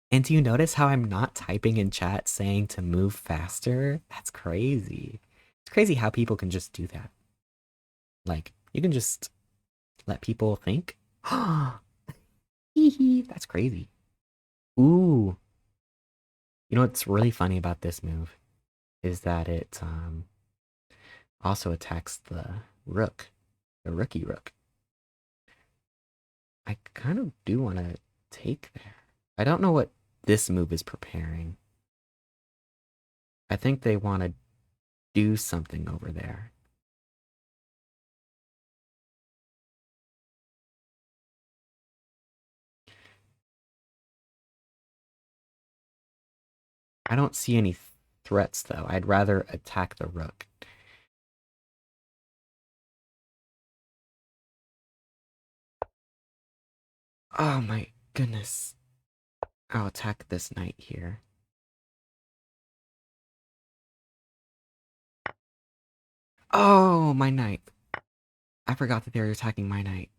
And do you notice how I'm not typing in chat saying to move faster? That's crazy. It's crazy how people can just do that. Like, you can just let people think. That's crazy. Ooh. You know what's really funny about this move is that it also attacks the rook, the rookie rook. I kind of do want to take there. I don't know what this move is preparing. I think they want to do something over there. I don't see any threats though. I'd rather attack the rook. Oh my goodness. I'll attack this knight here. Oh, my knight. I forgot that they were attacking my knight.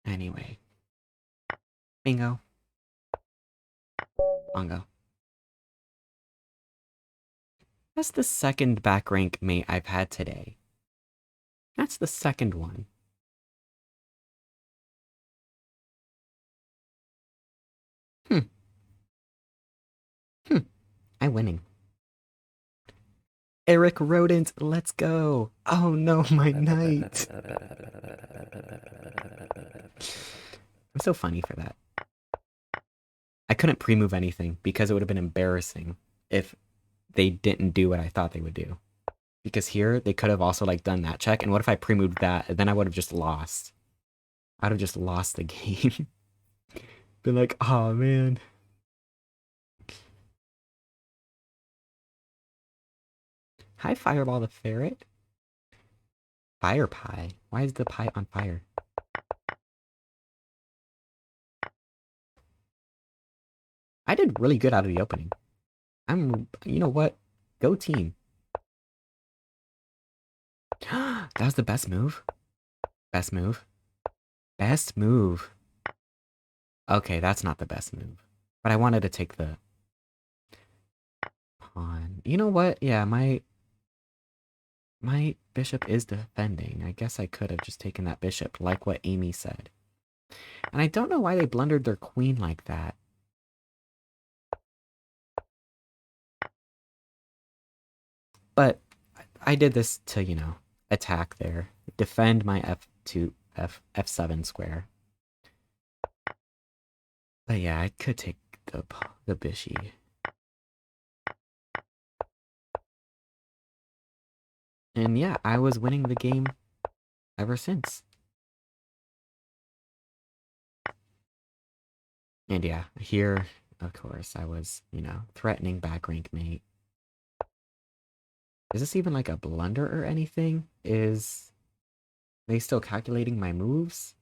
Anyway. Bingo. Bongo. That's the second back rank mate I've had today. That's the second one. Hmm. I'm winning. Eric Rodent, let's go. Oh no, my knight. I'm so funny for that. I couldn't pre-move anything because it would have been embarrassing if they didn't do what I thought they would do. Because here, they could have also like done that check, and what if I pre-moved that, and then I would have just lost. I'd have just lost the game. Been like, oh man. Hi, Fireball the Ferret. Fire pie? Why is the pie on fire? I did really good out of the opening. You know what? Go team. That was the best move. Best move. Best move. Okay, that's not the best move. But I wanted to take the pawn. You know what? Yeah, my bishop is defending. I guess I could have just taken that bishop, like what Amy said. And I don't know why they blundered their queen like that. But I did this to, you know, attack there. Defend my f2, f7 square. But yeah, I could take the bishy. And yeah, I was winning the game ever since. And yeah, here, of course, I was, you know, threatening back rank mate. Is this even like a blunder or anything? Is they still calculating my moves?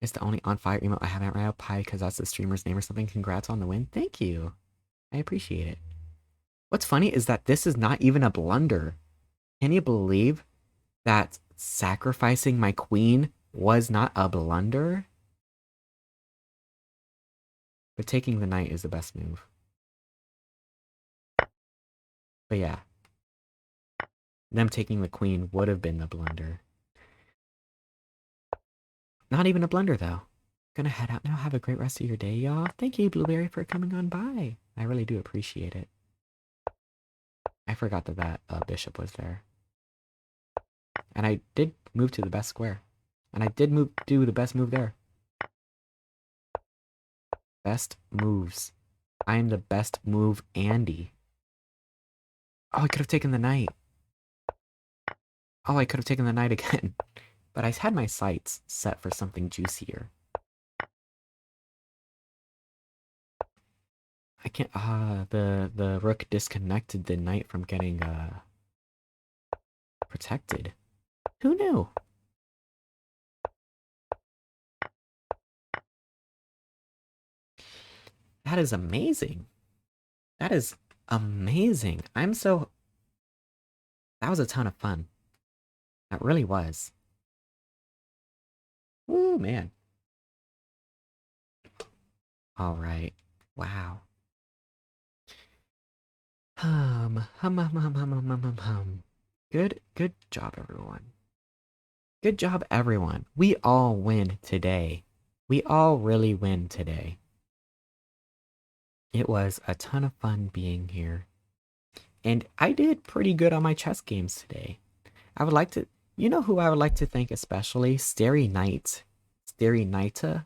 It's the only on fire emote I haven't read out pie because that's the streamer's name or something. Congrats on the win. Thank you. I appreciate it. What's funny is that this is not even a blunder. Can you believe that sacrificing my queen was not a blunder? But taking the knight is the best move. But yeah. Them taking the queen would have been the blunder. Not even a blunder, though. Gonna head out now. Have a great rest of your day, y'all. Thank you, Blueberry, for coming on by. I really do appreciate it. I forgot that bishop was there. And I did move to the best square. And I did do the best move there. Best moves. I am the best move Andy. Oh, I could have taken the knight. Oh, I could have taken the knight again. But I had my sights set for something juicier. I can't, the rook disconnected the knight from getting, protected. Who knew? That is amazing. That is amazing. That was a ton of fun. That really was. Ooh, man. All right. Wow. Good job, everyone. Good job, everyone. We all win today. We all really win today. It was a ton of fun being here. And I did pretty good on my chess games today. I would like to, you know who I would like to thank especially? Starry Knight. Starry Knighta.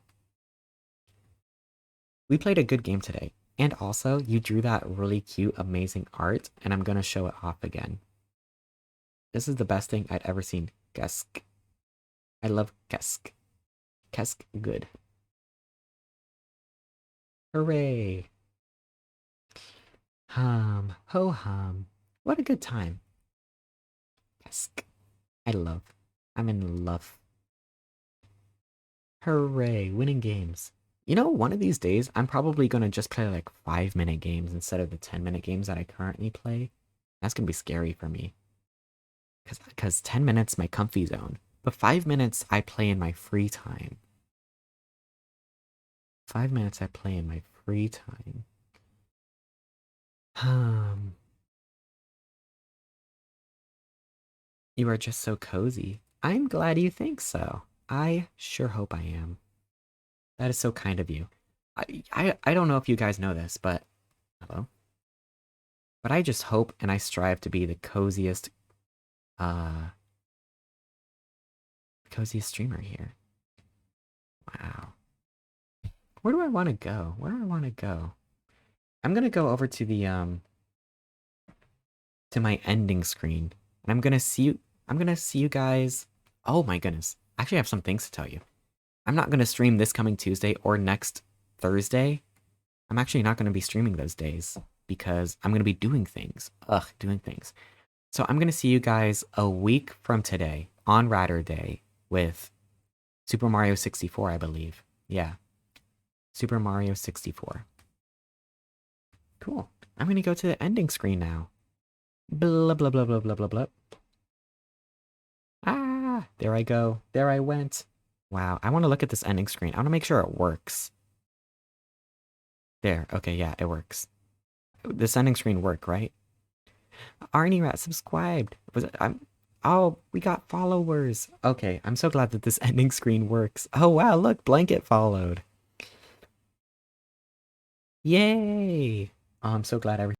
We played a good game today. And also, you drew that really cute, amazing art, and I'm gonna show it off again. This is the best thing I'd ever seen. Kesk. I love Kesk. Kesk good. Hooray. Ho hum. What a good time. Kesk. I'm in love. Hooray, winning games. You know, one of these days, I'm probably gonna just play like 5-minute games instead of the 10-minute games that I currently play. That's gonna be scary for me. Because 10 minutes, my comfy zone. But 5 minutes, I play in my free time. 5 minutes, I play in my free time. You are just so cozy. I'm glad you think so. I sure hope I am. That is so kind of you. I don't know if you guys know this, but hello. But I just hope and I strive to be the coziest streamer here. Wow. Where do I want to go? Where do I want to go? I'm gonna go over to the to my ending screen, and I'm gonna see you guys. Oh my goodness! Actually, I have some things to tell you. I'm not gonna stream this coming Tuesday or next Thursday. I'm actually not gonna be streaming those days because I'm gonna be doing things. Doing things. So I'm gonna see you guys a week from today on Ratter Day with Super Mario 64, I believe. Yeah. Super Mario 64. Cool. I'm gonna go to the ending screen now. Blah blah blah blah blah blah blah. Ah, there I go. There I went. Wow, I want to look at this ending screen. I want to make sure it works. There. Okay, yeah, it works. This ending screen worked, right? Arnie Rat subscribed. Was it? Oh, we got followers. Okay, I'm so glad that this ending screen works. Oh wow, look, Blanket followed. Yay! Oh, I'm so glad everything.